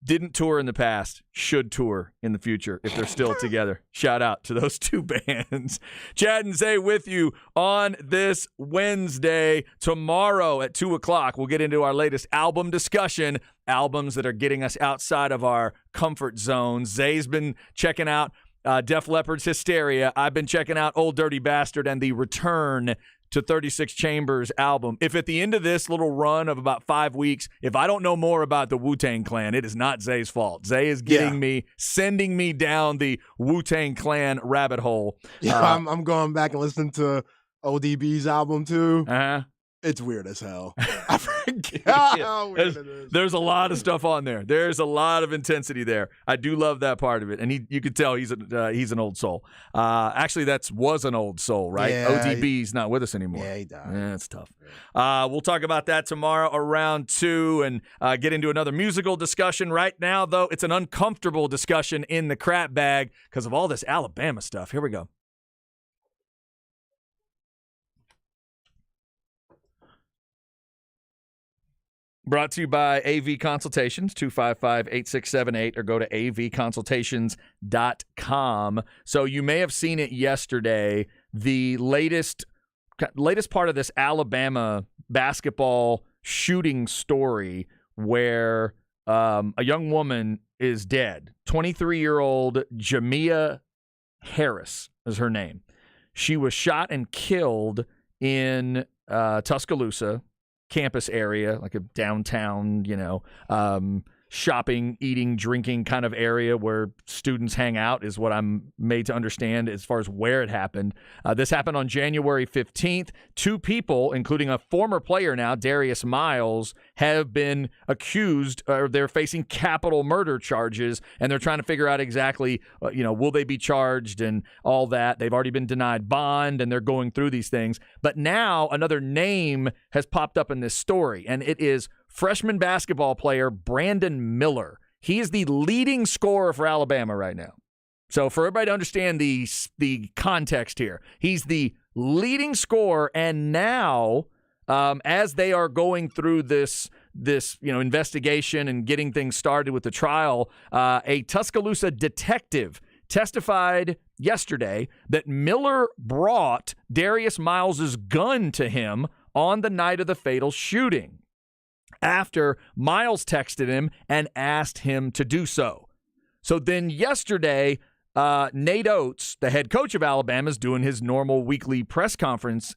Didn't tour in the past, should tour in the future if they're still together. Shout out to those two bands. Chad and Zay with you on this Wednesday. Tomorrow at 2 o'clock, we'll get into our latest album discussion, albums that are getting us outside of our comfort zone. Zay's been checking out Def Leppard's Hysteria. I've been checking out Old Dirty Bastard and the Return to 36 Chambers album. If at the end of this little run of about 5 weeks, if I don't know more about the Wu-Tang Clan, it is not Zay's fault. Zay is sending me down the Wu-Tang Clan rabbit hole. Yeah, I'm going back and listening to ODB's album too. Uh-huh. It's weird as hell. I forgot how weird it is. There's a lot of stuff on there. There's a lot of intensity there. I do love that part of it, and you could tell he's an old soul. Actually, was an old soul, right? Yeah, ODB's not with us anymore. Yeah, he died. Yeah, it's tough. We'll talk about that tomorrow around 2 and get into another musical discussion. Right now, though, it's an uncomfortable discussion in the crap bag because of all this Alabama stuff. Here we go. Brought to you by AV Consultations, 255-8678, or go to avconsultations.com. So you may have seen it yesterday, the latest part of this Alabama basketball shooting story where a young woman is dead. 23-year-old Jamia Harris is her name. She was shot and killed in Tuscaloosa campus area, like a downtown, shopping, eating, drinking kind of area where students hang out is what I'm made to understand as far as where it happened. This happened on January 15th. 2 people, including a former player now, Darius Miles, have been accused, or they're facing capital murder charges, and they're trying to figure out exactly, will they be charged and all that. They've already been denied bond, and they're going through these things. But now another name has popped up in this story, and it is freshman basketball player Brandon Miller. He is the leading scorer for Alabama right now. So for everybody to understand the context here, he's the leading scorer, and now as they are going through this investigation and getting things started with the trial, a Tuscaloosa detective testified yesterday that Miller brought Darius Miles' gun to him on the night of the fatal shooting, after Miles texted him and asked him to do so. So then yesterday, Nate Oates, the head coach of Alabama, is doing his normal weekly press conference,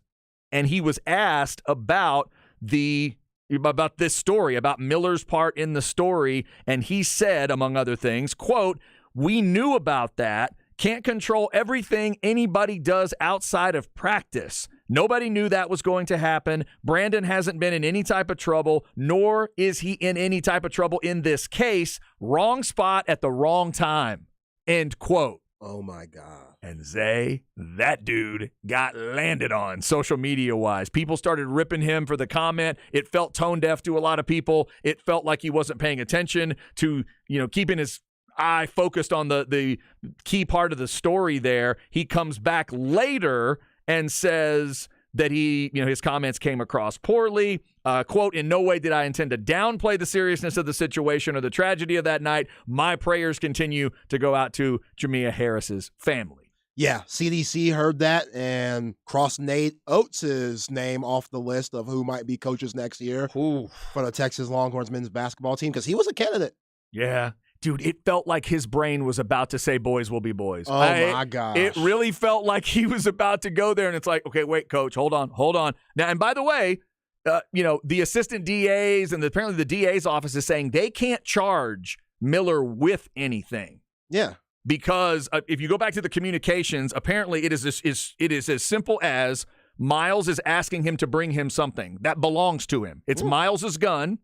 and he was asked about this story, about Miller's part in the story, and he said, among other things, quote, "We knew about that. Can't control everything anybody does outside of practice. Nobody knew that was going to happen. Brandon hasn't been in any type of trouble, nor is he in any type of trouble in this case. Wrong spot at the wrong time." End quote. Oh, my God. And Zay, that dude got landed on social media-wise. People started ripping him for the comment. It felt tone-deaf to a lot of people. It felt like he wasn't paying attention to, keeping his eye focused on the key part of the story there. He comes back later and says that his comments came across poorly. Quote, "In no way did I intend to downplay the seriousness of the situation or the tragedy of that night. My prayers continue to go out to Jamia Harris's family." Yeah, CDC heard that and crossed Nate Oates' name off the list of who might be coaches next year for the Texas Longhorns men's basketball team, because he was a candidate. Yeah. Dude, it felt like his brain was about to say boys will be boys. Oh, my gosh. It really felt like he was about to go there, and it's like, okay, wait, coach, hold on. Now, and by the way, the assistant DAs and apparently the DA's office is saying they can't charge Miller with anything. Yeah. Because if you go back to the communications, apparently it is as simple as Miles is asking him to bring him something that belongs to him. It's Miles's gun,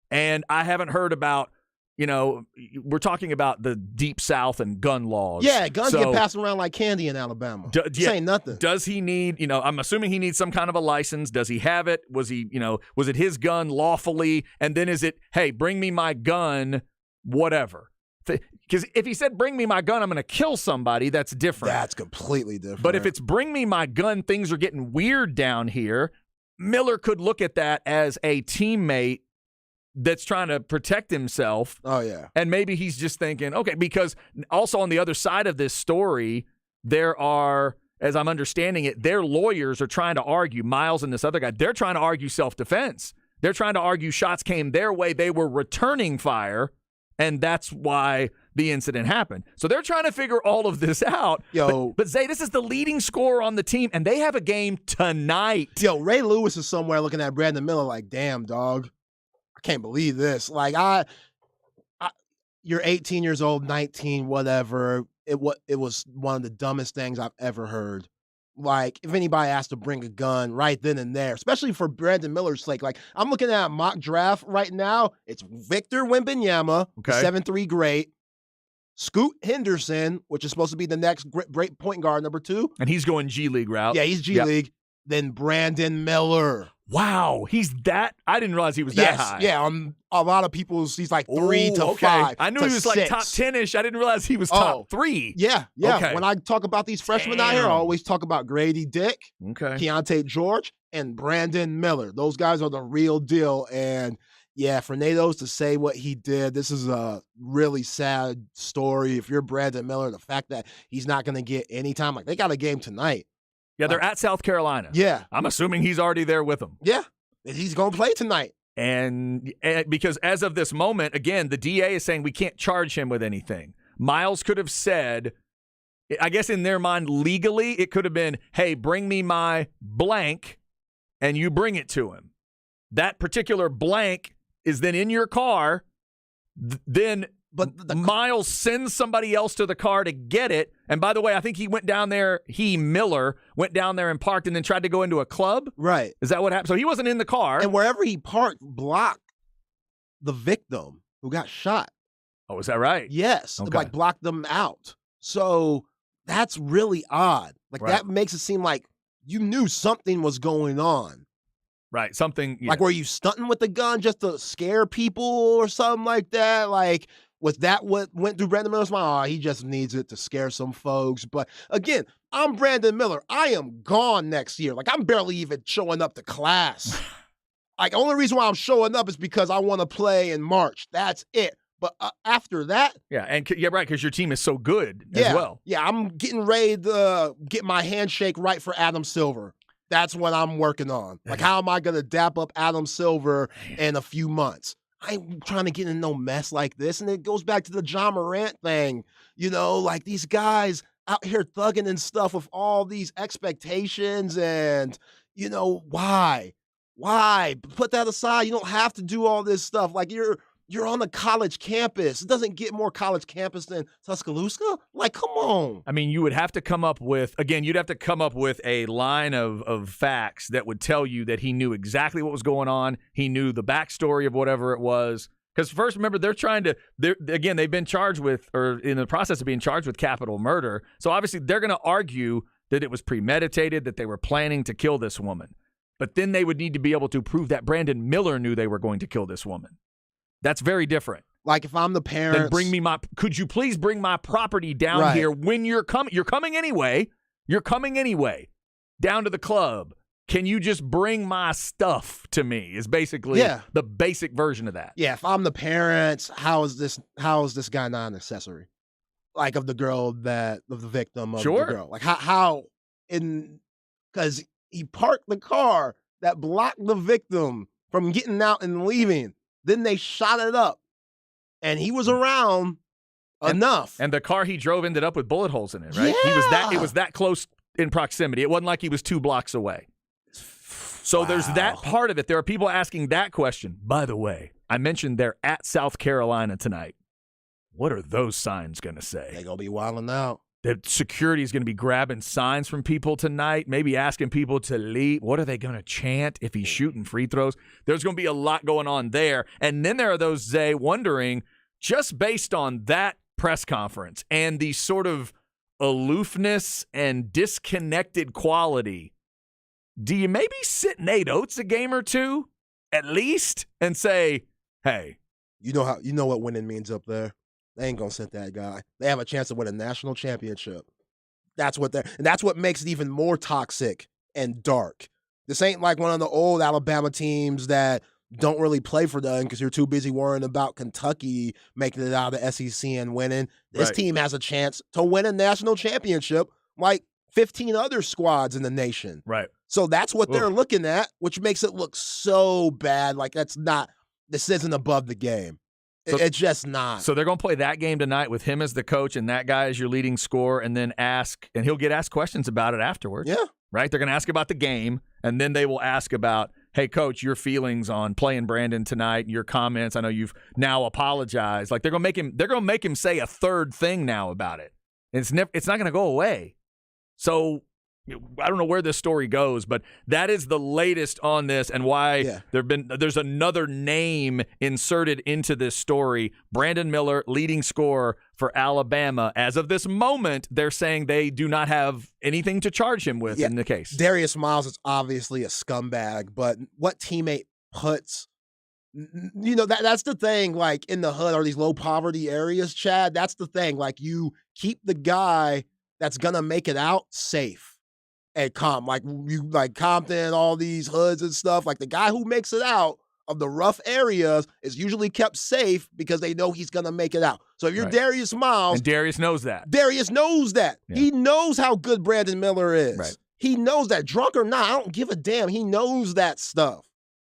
and I haven't heard about, we're talking about the Deep South and gun laws. Yeah, guns get passed around like candy in Alabama. This ain't nothing. Does he need, I'm assuming he needs some kind of a license. Does he have it? Was it his gun lawfully? And then is it, hey, bring me my gun, whatever? Because if he said, bring me my gun, I'm going to kill somebody, that's different. That's completely different. But if it's bring me my gun, things are getting weird down here. Miller could look at that as a teammate that's trying to protect himself. Oh, yeah. And maybe he's just thinking, okay, because also on the other side of this story, there are, as I'm understanding it, their lawyers are trying to argue, Miles and this other guy, they're trying to argue self-defense. They're trying to argue shots came their way. They were returning fire, and that's why the incident happened. So they're trying to figure all of this out. But Zay, this is the leading scorer on the team, and they have a game tonight. Yo, Ray Lewis is somewhere looking at Brandon Miller like, damn, dog. Can't believe this. Like you're 18 years old, 19, whatever. It was one of the dumbest things I've ever heard. Like, if anybody has to bring a gun right then and there, especially for Brandon Miller's sake. Like, I'm looking at a mock draft right now. It's Victor Wembanyama, the 7'3" great. Scoot Henderson, which is supposed to be the next great point guard, number 2. And he's going G League route. Yeah, he's G League. Then Brandon Miller. Wow, he's that. I didn't realize he was that high. Yeah, a lot of people's, he's like 3 to 5. I knew he was 6. like top 10-ish. I didn't realize he was top 3. Yeah. Okay. When I talk about these freshmen out here, I always talk about Grady Dick, Keontae George, and Brandon Miller. Those guys are the real deal. And yeah, for Nados to say what he did, this is a really sad story. If you're Brandon Miller, the fact that he's not going to get any time, like they got a game tonight. Yeah, they're at South Carolina. Yeah. I'm assuming he's already there with them. Yeah. He's going to play tonight. And because as of this moment, again, the DA is saying we can't charge him with anything. Miles could have said, I guess in their mind, legally, it could have been, hey, bring me my blank, and you bring it to him. That particular blank is then in your car. Then Miles sends somebody else to the car to get it. And by the way, I think he went down there, Miller, went down there and parked and then tried to go into a club. Right. Is that what happened? So he wasn't in the car. And wherever he parked blocked the victim who got shot. Oh, is that right? Yes. Okay. Like blocked them out. So that's really odd. Like that makes it seem like you knew something was going on. Right. Something. Yeah. Like, were you stunting with the gun just to scare people or something like that? Like, was that what went through Brandon Miller's mind? Oh, he just needs it to scare some folks. But again, I'm Brandon Miller. I am gone next year. Like, I'm barely even showing up to class. Like, the only reason why I'm showing up is because I want to play in March. That's it. But after that. Yeah, and right, because your team is so good as well. Yeah, I'm getting ready to get my handshake right for Adam Silver. That's what I'm working on. Like, how am I going to dap up Adam Silver in a few months? I ain't trying to get in no mess like this. And it goes back to the John Morant thing. You know, like these guys out here thugging and stuff with all these expectations and, you know, why? Why? Put that aside. You don't have to do all this stuff. Like you're on a college campus. It doesn't get more college campus than Tuscaloosa. Like, come on. I mean, you would have to come up with, again, you'd have to come up with a line of facts that would tell you that he knew exactly what was going on. He knew the backstory of whatever it was. Because first, remember, they've been charged with, or in the process of being charged with capital murder. So obviously they're going to argue that it was premeditated, that they were planning to kill this woman. But then they would need to be able to prove that Brandon Miller knew they were going to kill this woman. That's very different. Like if I'm the parents. Then could you please bring my property down here when you're coming? You're coming anyway. Down to the club. Can you just bring my stuff to me is basically the basic version of that. Yeah, if I'm the parents, how is this guy not an accessory? Like of the victim of the girl. Like because he parked the car that blocked the victim from getting out and leaving. Then they shot it up. And he was around enough. And the car he drove ended up with bullet holes in it, right? It Yeah. was that close in proximity. It wasn't like he was 2 blocks away. So there's that part of it. There are people asking that question. By the way, I mentioned they're at South Carolina tonight. What are those signs going to say? They're going to be wilding out. The security is going to be grabbing signs from people tonight, maybe asking people to leave. What are they going to chant if he's shooting free throws? There's going to be a lot going on there. And then there are those, Zay, wondering, just based on that press conference and the sort of aloofness and disconnected quality, do you maybe sit Nate Oates a game or two at least and say, hey. You know what winning means up there. They ain't gonna sit that guy. They have a chance to win a national championship. That's what that's what makes it even more toxic and dark. This ain't like one of the old Alabama teams that don't really play for them because you're too busy worrying about Kentucky making it out of the SEC and winning. This team has a chance to win a national championship like 15 other squads in the nation. Right. So that's what they're looking at, which makes it look so bad. Like this isn't above the game. It's just not. So they're going to play that game tonight with him as the coach and that guy as your leading scorer, and then he'll get asked questions about it afterwards. Yeah. Right? They're going to ask about the game, and then they will ask about, hey, coach, your feelings on playing Brandon tonight, your comments. I know you've now apologized. Like they're going to make him say a third thing now about it. It's not going to go away. So I don't know where this story goes, but that is the latest on this and why there's another name inserted into this story. Brandon Miller, leading scorer for Alabama. As of this moment, they're saying they do not have anything to charge him with in the case. Darius Miles is obviously a scumbag, but what teammate puts that's the thing, like in the hood or these low poverty areas, Chad, that's the thing. Like you keep the guy that's gonna make it out safe. At Compton, all these hoods and stuff. Like the guy who makes it out of the rough areas is usually kept safe because they know he's gonna make it out. So if you're Darius Miles, and Darius knows that. Yeah. He knows how good Brandon Miller is. Right. He knows that, drunk or not. I don't give a damn. He knows that stuff.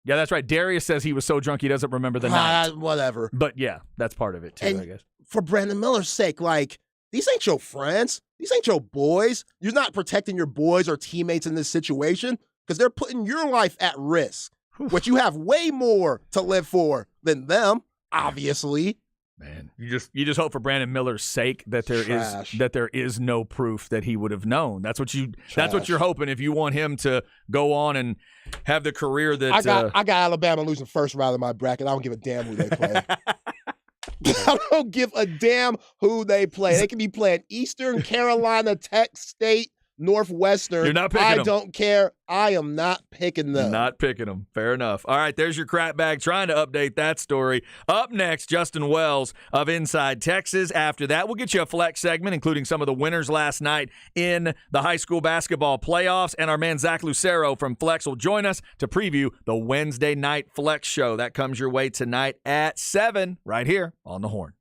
Yeah, that's right. Darius says he was so drunk he doesn't remember the night. Whatever. But yeah, that's part of it too, I guess. For Brandon Miller's sake, like, these ain't your friends. These ain't your boys. You're not protecting your boys or teammates in this situation because they're putting your life at risk, which you have way more to live for than them, obviously. Man, you just hope for Brandon Miller's sake that there is no proof that he would have known. That's what you're hoping if you want him to go on and have the career that I got Alabama losing first round in my bracket. I don't give a damn who they play. I don't give a damn who they play. They can be playing Eastern Carolina, Tech State, Northwestern. You're not picking them. I don't care. I am not picking them. Not picking them. Fair enough. All right, there's your crap bag trying to update that story. Up next, Justin Wells of Inside Texas. After that, we'll get you a flex segment, including some of the winners last night in the high school basketball playoffs. And our man Zach Lucero from Flex will join us to preview the Wednesday night Flex show. That comes your way tonight at 7 right here on The Horn.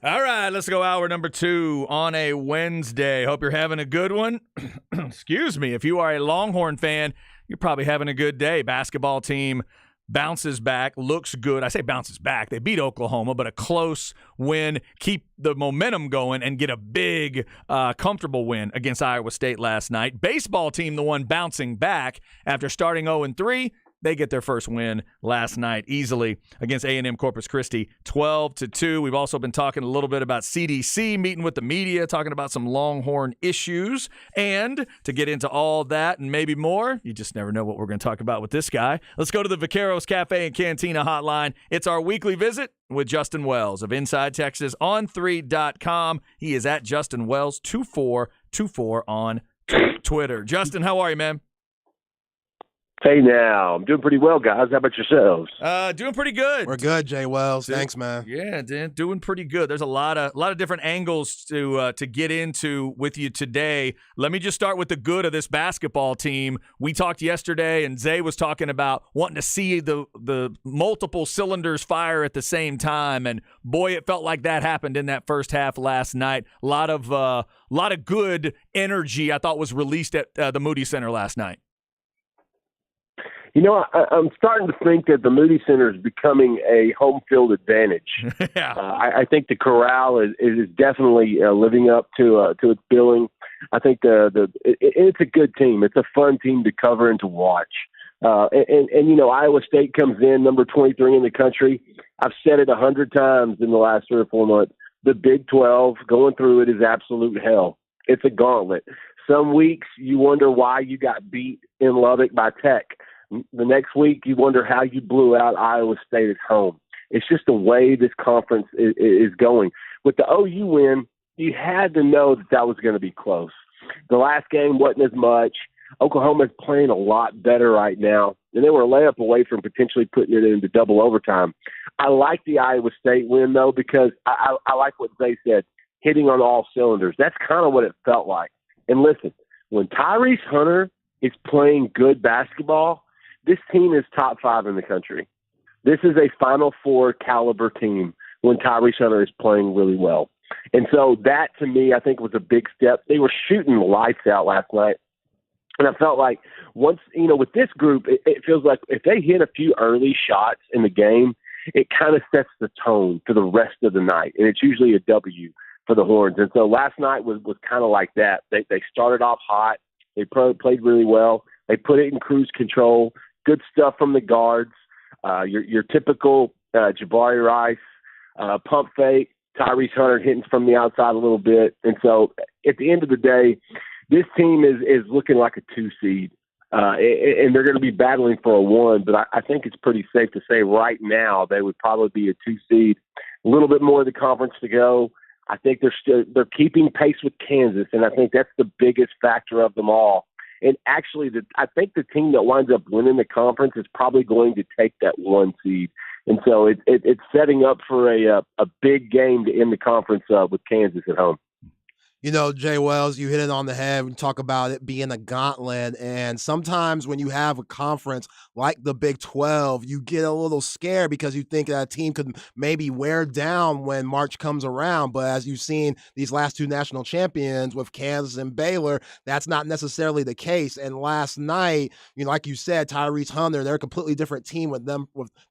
All right, let's go hour number 2 on a Wednesday. Hope you're having a good one. Excuse me. If you are a Longhorn fan, you're probably having a good day. Basketball team bounces back, looks good. I say bounces back. They beat Oklahoma, but a close win. Keep the momentum going and get a big, comfortable win against Iowa State last night. Baseball team, the one bouncing back after starting 0-3. They get their first win last night easily against A&M Corpus Christi, 12-2. We've also been talking a little bit about CDC, meeting with the media, talking about some Longhorn issues. And to get into all that and maybe more, you just never know what we're going to talk about with this guy. Let's go to the Vaqueros Cafe and Cantina hotline. It's our weekly visit with Justin Wells of Inside Texas on 3.com. He is at Justin Wells 2424 on Twitter. Justin, how are you, man? Hey now, I'm doing pretty well, guys. How about yourselves? Doing pretty good. We're good, Jay Wells. Thanks, man. Yeah, doing pretty good. There's a lot of different angles to get into with you today. Let me just start with the good of this basketball team. We talked yesterday, and Zay was talking about wanting to see the multiple cylinders fire at the same time, and boy, it felt like that happened in that first half last night. A lot of good energy I thought was released at the Moody Center last night. You know, I'm starting to think that the Moody Center is becoming a home field advantage. Yeah. I think the Corral is definitely living up to its billing. I think it's a good team. It's a fun team to cover and to watch. And you know, Iowa State comes in number 23 in the country. I've said it 100 times in the last 3 or 4 months. The Big 12, going through it is absolute hell. It's a gauntlet. Some weeks you wonder why you got beat in Lubbock by Tech. The next week, you wonder how you blew out Iowa State at home. It's just the way this conference is going. With the OU win, you had to know that was going to be close. The last game wasn't as much. Oklahoma's playing a lot better right now, and they were a layup away from potentially putting it into double overtime. I like the Iowa State win, though, because I like what they said, hitting on all cylinders. That's kind of what it felt like. And listen, when Tyrese Hunter is playing good basketball, this team is top 5 in the country. This is a Final Four caliber team when Tyrese Hunter is playing really well. And so that, to me, I think was a big step. They were shooting lights out last night. And I felt like once, you know, with this group, it feels like if they hit a few early shots in the game, it kind of sets the tone for the rest of the night. And it's usually a W for the Horns. And so last night was kind of like that. They started off hot. They played really well. They put it in cruise control. Good stuff from the guards. Your typical Jabari Rice, pump fake, Tyrese Hunter hitting from the outside a little bit. And so at the end of the day, this team is looking like a 2 seed. And they're going to be battling for a 1. But I think it's pretty safe to say right now they would probably be a 2 seed. A little bit more of the conference to go. I think they're keeping pace with Kansas, and I think that's the biggest factor of them all. And actually, I think the team that winds up winning the conference is probably going to take that 1 seed. And so it's setting up for a big game to end the conference with Kansas at home. You know, Jay Wells, you hit it on the head when you talk about it being a gauntlet. And sometimes when you have a conference like the Big 12, you get a little scared because you think that a team could maybe wear down when March comes around. But as you've seen these last 2 national champions with Kansas and Baylor, that's not necessarily the case. And last night, you know, like you said, Tyrese Hunter, they're a completely different team with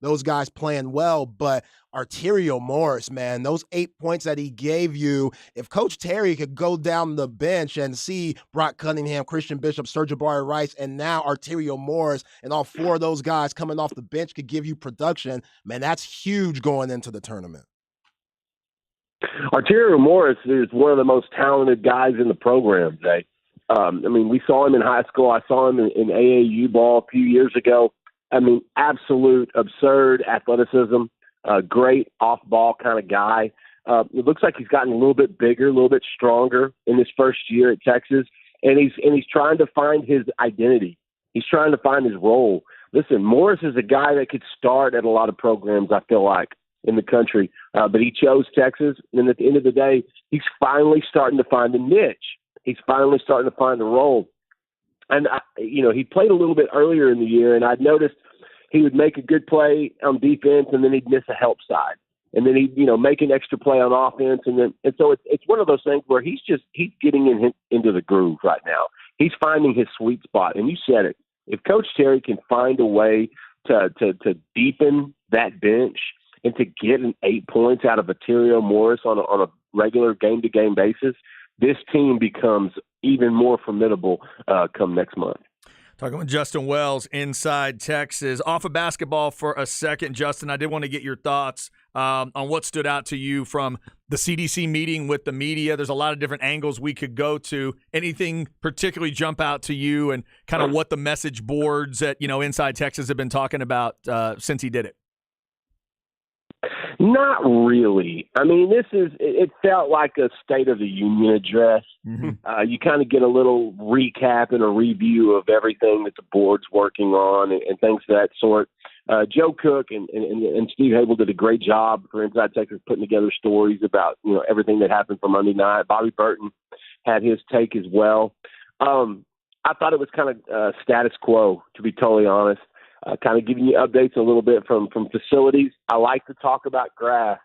those guys playing well. But Arterio Morris, man, those 8 points that he gave you, if Coach Terry could go down the bench and see Brock Cunningham, Christian Bishop, Jabari Rice, and now Arterio Morris, and all 4 of those guys coming off the bench could give you production, man, that's huge going into the tournament. Arterio Morris is one of the most talented guys in the program, Jay. I mean, we saw him in high school. I saw him in AAU ball a few years ago. I mean, absolute absurd athleticism. Great off-ball kind of guy. It looks like he's gotten a little bit bigger, a little bit stronger in his first year at Texas, and he's trying to find his identity. He's trying to find his role. Listen, Morris is a guy that could start at a lot of programs, I feel like, in the country, but he chose Texas, and at the end of the day, he's finally starting to find a niche. He's finally starting to find a role. And, you know, he played a little bit earlier in the year, and I'd noticed he would make a good play on defense, and then he'd miss a help side. and then he, make an extra play on offense, and so it's one of those things where he's getting into the groove right now. He's finding his sweet spot, and you said it. If Coach Terry can find a way to deepen that bench and to get 8 points out of Aterio Morris on a regular game-to-game basis, this team becomes even more formidable come next month. Talking with Justin Wells, Inside Texas. Off of basketball for a second, Justin, I did want to get your thoughts on what stood out to you from the CDC meeting with the media. There's a lot of different angles we could go to. Anything particularly jump out to you, and kind of what the message boards at Inside Texas have been talking about since he did it? Not really. I mean, it felt like a State of the Union address. Mm-hmm. You kind of get a little recap and a review of everything that the board's working on and things of that sort. Joe Cook and Steve Hable did a great job for Inside Texas putting together stories about, everything that happened for Monday night. Bobby Burton had his take as well. I thought it was kind of status quo, to be totally honest. Kind of giving you updates a little bit from facilities. I like to talk about grass.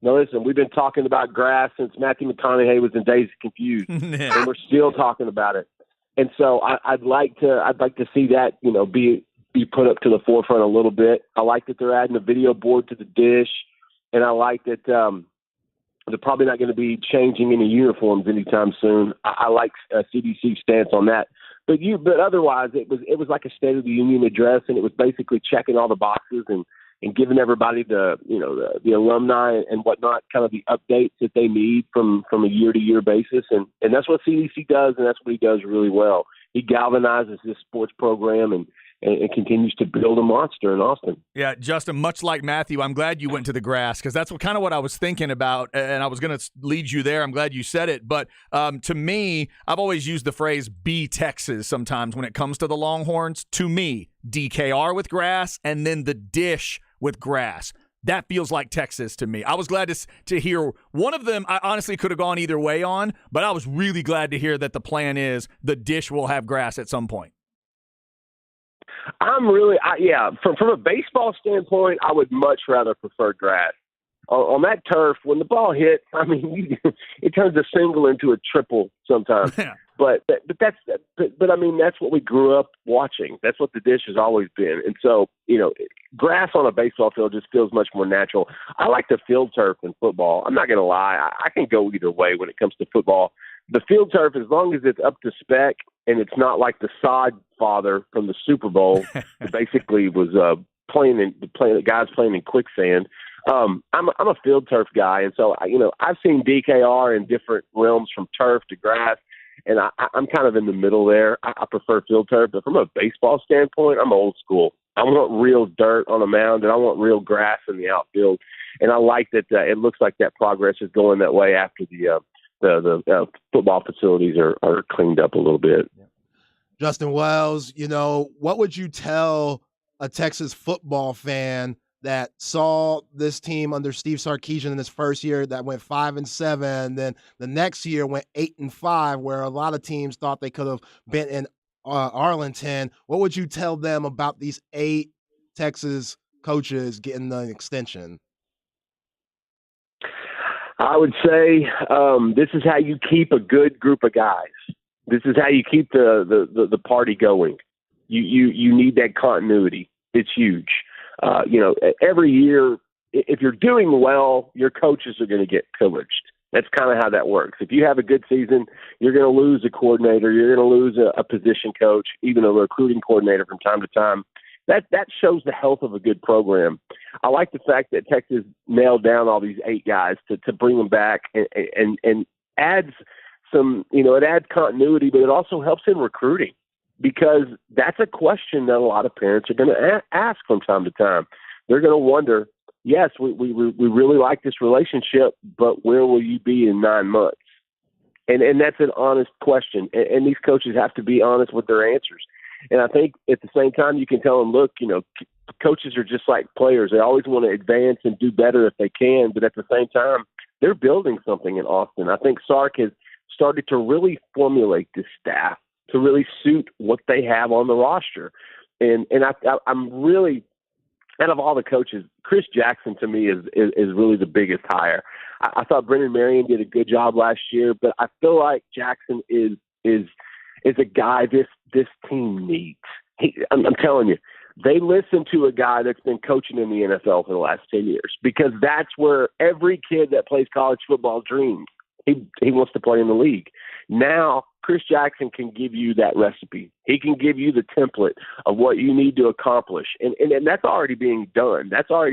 Now, listen, we've been talking about grass since Matthew McConaughey was in Dazed and Confused, and we're still talking about it. And so I'd like to see that be put up to the forefront a little bit. I like that they're adding a video board to the dish, and I like that they're probably not going to be changing any uniforms anytime soon. I like CDC's stance on that. But otherwise, it was like a State of the Union address, and it was basically checking all the boxes and giving everybody the alumni and whatnot kind of the updates that they need from a year-to-year basis, and that's what CDC does, and that's what he does really well. He galvanizes this sports program and continues to build a monster in Austin. Yeah, Justin, much like Matthew, I'm glad you went to the grass, because that's kind of what I was thinking about, and I was going to lead you there. I'm glad you said it. But to me, I've always used the phrase "be Texas" sometimes when it comes to the Longhorns. To me, DKR with grass and then the dish with grass. That feels like Texas to me. I was glad to hear one of them. I honestly could have gone either way on, but I was really glad to hear that the plan is the dish will have grass at some point. From a baseball standpoint, I would much rather prefer grass. On that turf, when the ball hits, I mean, it turns a single into a triple sometimes. Yeah. But I mean, that's what we grew up watching. That's what the dish has always been. And so, grass on a baseball field just feels much more natural. I like the field turf in football. I'm not going to lie. I can go either way when it comes to football. The field turf, as long as it's up to spec and it's not like the sod father from the Super Bowl that basically was guys playing in quicksand. I'm a field turf guy, and so I've seen DKR in different realms from turf to grass, and I'm kind of in the middle there. I prefer field turf, but from a baseball standpoint, I'm old school. I want real dirt on a mound, and I want real grass in the outfield, and I like that. It looks like that progress is going that way after the football facilities are cleaned up a little bit. Justin Wells, what would you tell a Texas football fan that saw this team under Steve Sarkisian in his first year that went 5-7, then the next year went 8-5, where a lot of teams thought they could have been in Arlington? What would you tell them about these 8 Texas coaches getting the extension? I would say this is how you keep a good group of guys. This is how you keep the party going. You need that continuity. It's huge. Every year, if you're doing well, your coaches are going to get pillaged. That's kind of how that works. If you have a good season, you're going to lose a coordinator. You're going to lose a position coach, even a recruiting coordinator from time to time. That shows the health of a good program. I like the fact that Texas nailed down all these 8 guys to bring them back and adds some, it adds continuity, but it also helps in recruiting, because that's a question that a lot of parents are going to ask from time to time. They're going to wonder, yes, we really like this relationship, but where will you be in 9 months? And that's an honest question. And these coaches have to be honest with their answers. And I think at the same time, you can tell them, look, coaches are just like players. They always want to advance and do better if they can. But at the same time, they're building something in Austin. I think Sark has started to really formulate this staff to really suit what they have on the roster. And I'm really out of all the coaches, Chris Jackson to me is really the biggest hire. I thought Brendan Marion did a good job last year, but I feel like Jackson is a guy this team needs. I'm telling you, they listen to a guy that's been coaching in the NFL for the last 10 years because that's where every kid that plays college football dreams. He wants to play in the league. Now, Chris Jackson can give you that recipe. He can give you the template of what you need to accomplish. And that's already being done.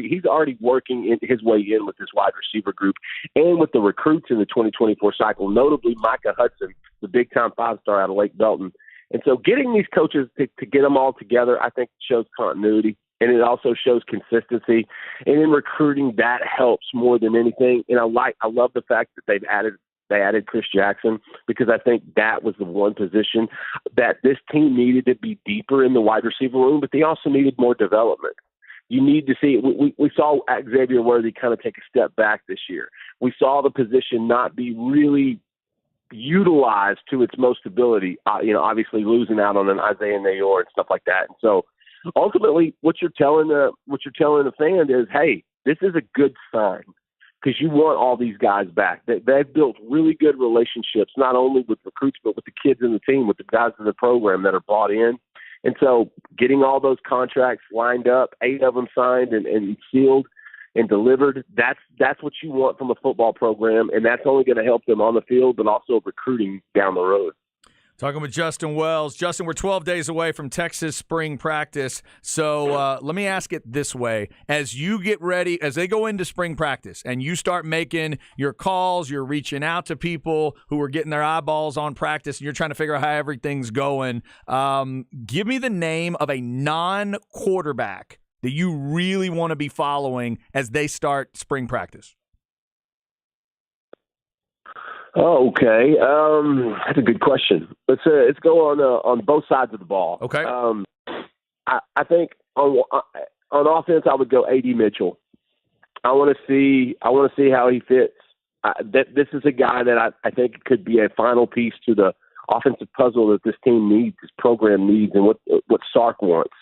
He's already working his way in with this wide receiver group and with the recruits in the 2024 cycle, notably Micah Hudson, the big-time five-star out of Lake Belton. And so getting these coaches to get them all together, I think shows continuity. And it also shows consistency. And in recruiting, that helps more than anything. And I love the fact that they added Chris Jackson because I think that was the one position that this team needed to be deeper in the wide receiver room, but they also needed more development. You need to see we saw Xavier Worthy kind of take a step back this year. We saw the position not be really utilized to its most ability, obviously losing out on an Isaiah Nayor and stuff like that. And so ultimately what you're telling the fan is, hey, this is a good sign because you want all these guys back. They've built really good relationships, not only with recruits, but with the kids in the team, with the guys in the program that are bought in. And so getting all those contracts lined up, 8 of them signed and sealed and delivered, that's what you want from a football program, and that's only going to help them on the field, but also recruiting down the road. Talking with Justin Wells. Justin, we're 12 days away from Texas spring practice. So let me ask it this way. As you get ready, as they go into spring practice and you start making your calls, you're reaching out to people who are getting their eyeballs on practice, and you're trying to figure out how everything's going, give me the name of a non-quarterback that you really want to be following as they start spring practice. Oh, okay. That's a good question. Let's go on both sides of the ball. Okay. I think on offense, I would go A.D. Mitchell. I want to see how he fits. This is a guy that I think could be a final piece to the offensive puzzle that this team needs, this program needs, and what Sark wants.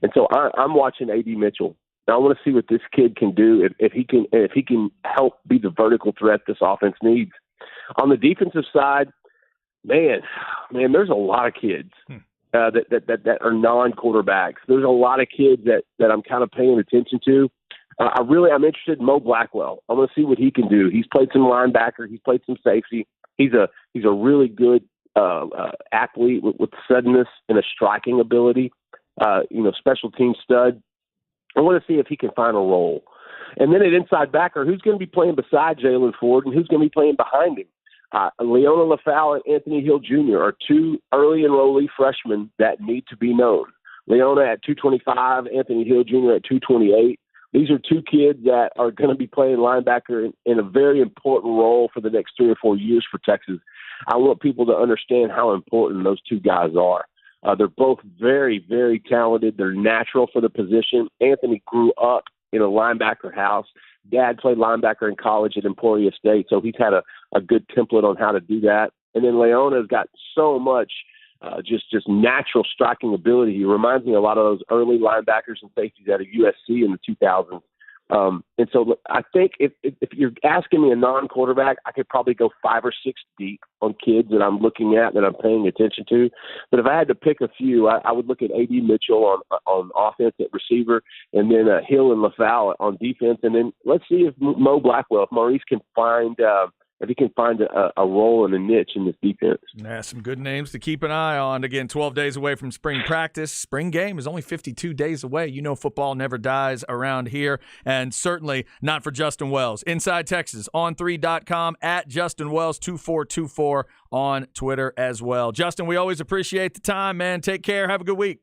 And so I'm watching A.D. Mitchell. Now I want to see what this kid can do if he can help be the vertical threat this offense needs. On the defensive side, man, there's a lot of kids that are non-quarterbacks. There's a lot of kids that I'm kind of paying attention to. I'm interested in Mo Blackwell. I want to see what he can do. He's played some linebacker. He's played some safety. He's a really good athlete with suddenness and a striking ability. Special team stud. I want to see if he can find a role. And then at inside backer, who's going to be playing beside Jalen Ford and who's going to be playing behind him? Leona LaFau and Anthony Hill Jr. are 2 early enrollee freshmen that need to be known. Leona at 225, Anthony Hill Jr. at 228. These are 2 kids that are going to be playing linebacker in a very important role for the next 3 or 4 years for Texas. I want people to understand how important those 2 guys are. They're both very, very talented. They're natural for the position. Anthony grew up in a linebacker house. Dad played linebacker in college at Emporia State, so he's had a good template on how to do that. And then Leona's got so much just natural striking ability. He reminds me a lot of those early linebackers and safeties out of USC in the 2000s. And so I think if you're asking me a non-quarterback, I could probably go 5 or 6 deep on kids that I'm looking at, that I'm paying attention to. But if I had to pick a few, I would look at A.D. Mitchell on offense at receiver, and then Hill and LaFau on defense. And then let's see if Mo Blackwell, if Maurice can find if he can find a role and a niche in this defense. Yeah, some good names to keep an eye on. Again, 12 days away from spring practice. Spring game is only 52 days away. You know football never dies around here, and certainly not for Justin Wells. Inside Texas, on3.com, at Justin Wells 2424 on Twitter as well. Justin, we always appreciate the time, man. Take care. Have a good week.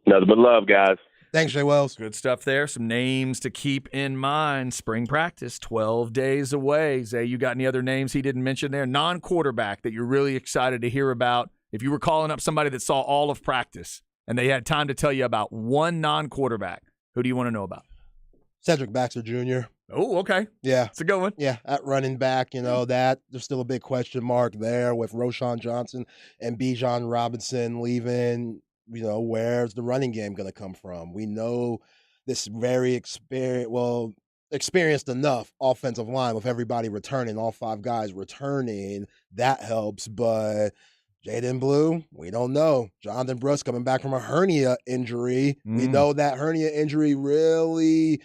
Nothing but love, guys. Thanks, Jay Wells. Good stuff there. Some names to keep in mind. Spring practice, 12 days away. Zay, you got any other names he didn't mention there? Non-quarterback that you're really excited to hear about. If you were calling up somebody that saw all of practice and they had time to tell you about one non-quarterback, who do you want to know about? Cedric Baxter Jr. Oh, okay. Yeah. It's a good one. Yeah, at running back, that there's still a big question mark there with Roschon Johnson and Bijan Robinson leaving. where's the running game going to come from? We know this very experienced enough offensive line with everybody returning, all 5 guys returning. That helps, but Jaden Blue, we don't know. Jonathan Brooks coming back from a hernia injury. We know that hernia injury really,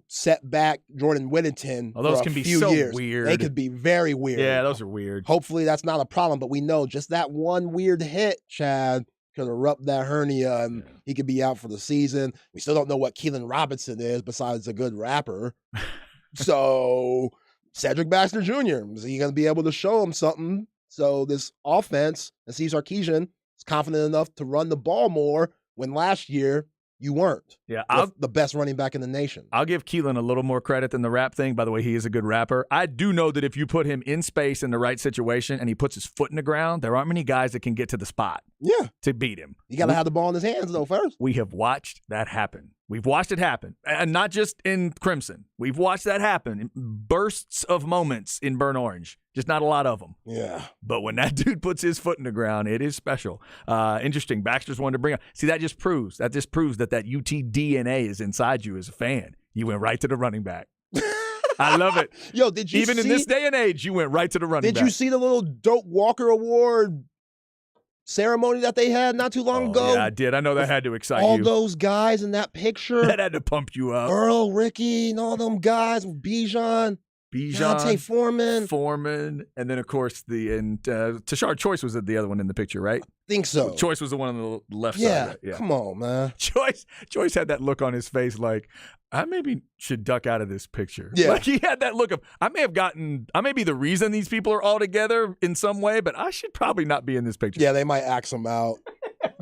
set back Jordan Whittington those for a can be few so years. weird. They could be very weird. Yeah, those are weird. Hopefully that's not a problem, but we know just that one weird hit, Chad, could erupt that hernia and he could be out for the season. We still don't know what Keelan Robinson is besides a good rapper. So Cedric Baxter Jr., is he going to be able to show him something? So this offense, and Steve Sarkisian is confident enough to run the ball more when last year you weren't. Yeah, the best running back in the nation. I'll give Keelan a little more credit than the rap thing. By the way, he is a good rapper. I do know that if you put him in space in the right situation and he puts his foot in the ground, there aren't many guys that can get to the spot to beat him. You got to have the ball in his hands, though, first. We have watched that happen. We've watched it happen. And not just in Crimson. We've watched that happen in bursts of moments in Burnt Orange. Just not a lot of them. Yeah. But when that dude puts his foot in the ground, it is special. Interesting. Baxter's one to bring up. See, that just proves that UT DNA is inside you as a fan. You went right to the running back. I love it. Yo, did you in this day and age, you went right to the running back. Did you see the little Doak Walker Award ceremony that they had not too long ago? Yeah, I did. I know that had to excite all you. All those guys in that picture. That had to pump you up. Earl, Ricky, and all them guys. Bijan, Dante Foreman, and then, of course, Tashard Choice was the other one in the picture, right? Think so. Choice was the one on the left side. Right? Yeah, come on, man. Choice had that look on his face like, I maybe should duck out of this picture. Yeah. Like he had that look of, I may be the reason these people are all together in some way, but I should probably not be in this picture. Yeah, they might axe him out.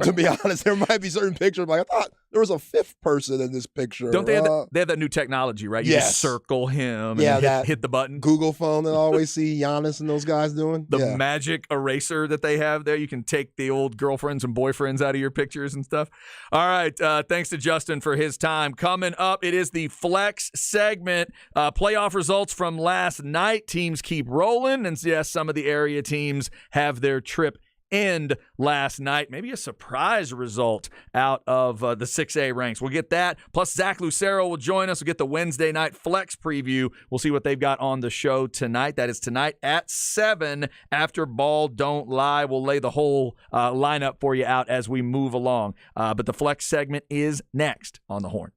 To be honest, there might be certain pictures like, I thought there was a 5th person in this picture. Don't they have that new technology, right? You just circle him and hit the button. Google phone that I always see Giannis and those guys doing. The magic eraser that they have there. You can take the old girlfriends and boyfriends out of your pictures and stuff. All right. Thanks to Justin for his time. Coming up, it is the Flex segment. Playoff results from last night. Teams keep rolling. And yes, some of the area teams have their trip end last night. Maybe a surprise result out of the 6A ranks. We'll get that. Plus, Zach Lucero will join us. We'll get the Wednesday night Flex preview. We'll see what they've got on the show tonight. That is tonight at 7 after Ball Don't Lie. We'll lay the whole lineup for you out as we move along. But the Flex segment is next on the Horn.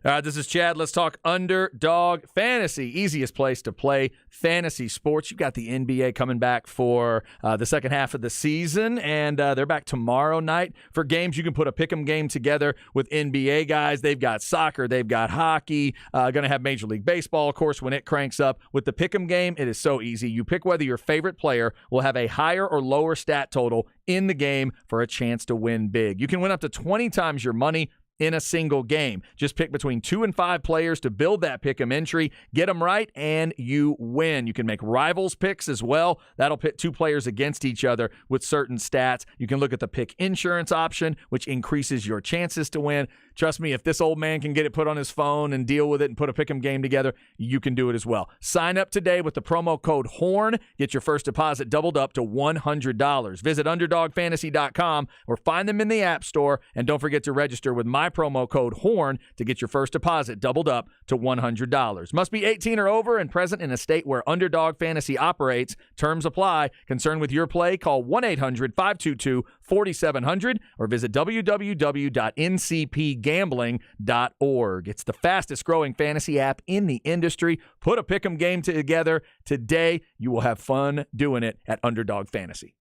This is Chad. Let's talk Underdog Fantasy. Easiest place to play fantasy sports. You've got the NBA coming back for the second half of the season, and they're back tomorrow night for games. You can put a pick'em game together with NBA guys. They've got soccer. They've got hockey. Going to have Major League Baseball, of course, when it cranks up. With the pick'em game, it is so easy. You pick whether your favorite player will have a higher or lower stat total in the game for a chance to win big. You can win up to 20 times your money in a single game. Just pick between 2 and 5 players to build that pick'em entry. Get them right, and you win. You can make rivals picks as well. That'll pit 2 players against each other with certain stats. You can look at the pick insurance option, which increases your chances to win. Trust me, if this old man can get it put on his phone and deal with it and put a pick'em game together, you can do it as well. Sign up today with the promo code HORN. Get your first deposit doubled up to $100. Visit UnderdogFantasy.com or find them in the App Store. And don't forget to register with my promo code HORN to get your first deposit doubled up to $100. Must be 18 or over and present in a state where Underdog Fantasy operates. Terms apply. Concerned with your play? Call 1-800-522-4700 or visit www.ncpgambling.org. It's the fastest growing fantasy app in the industry. Put a pick'em game together today. You will have fun doing it at Underdog Fantasy.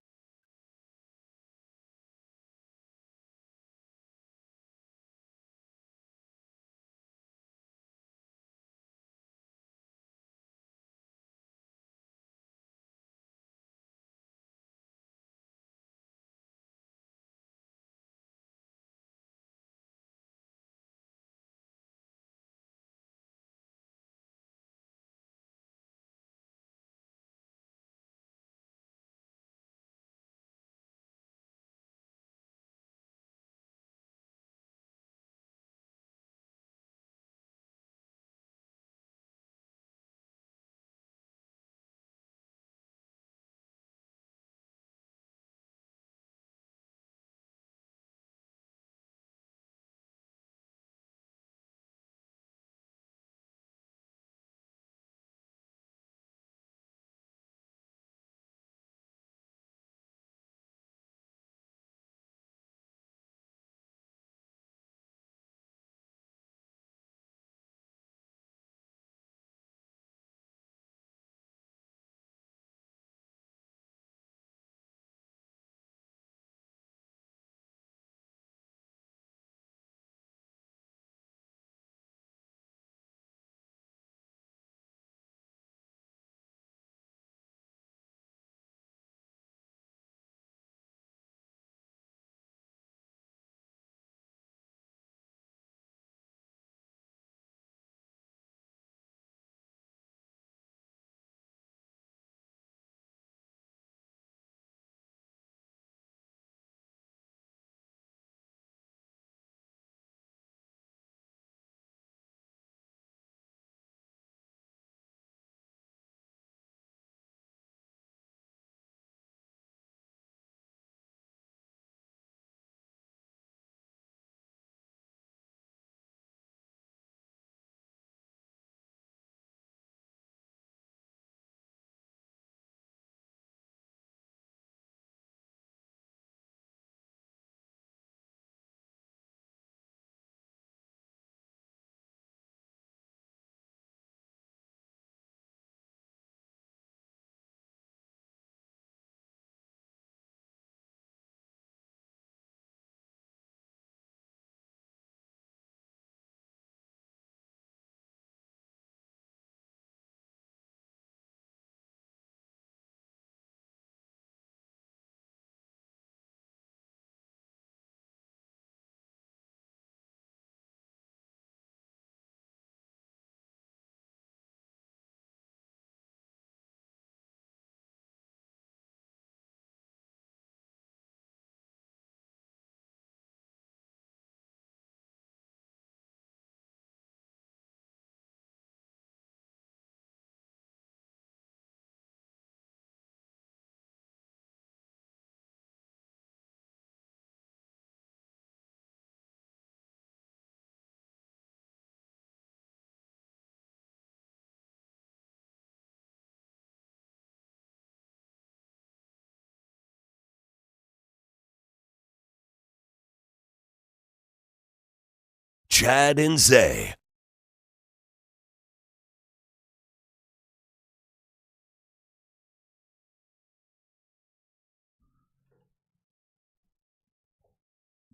Chad and Zay.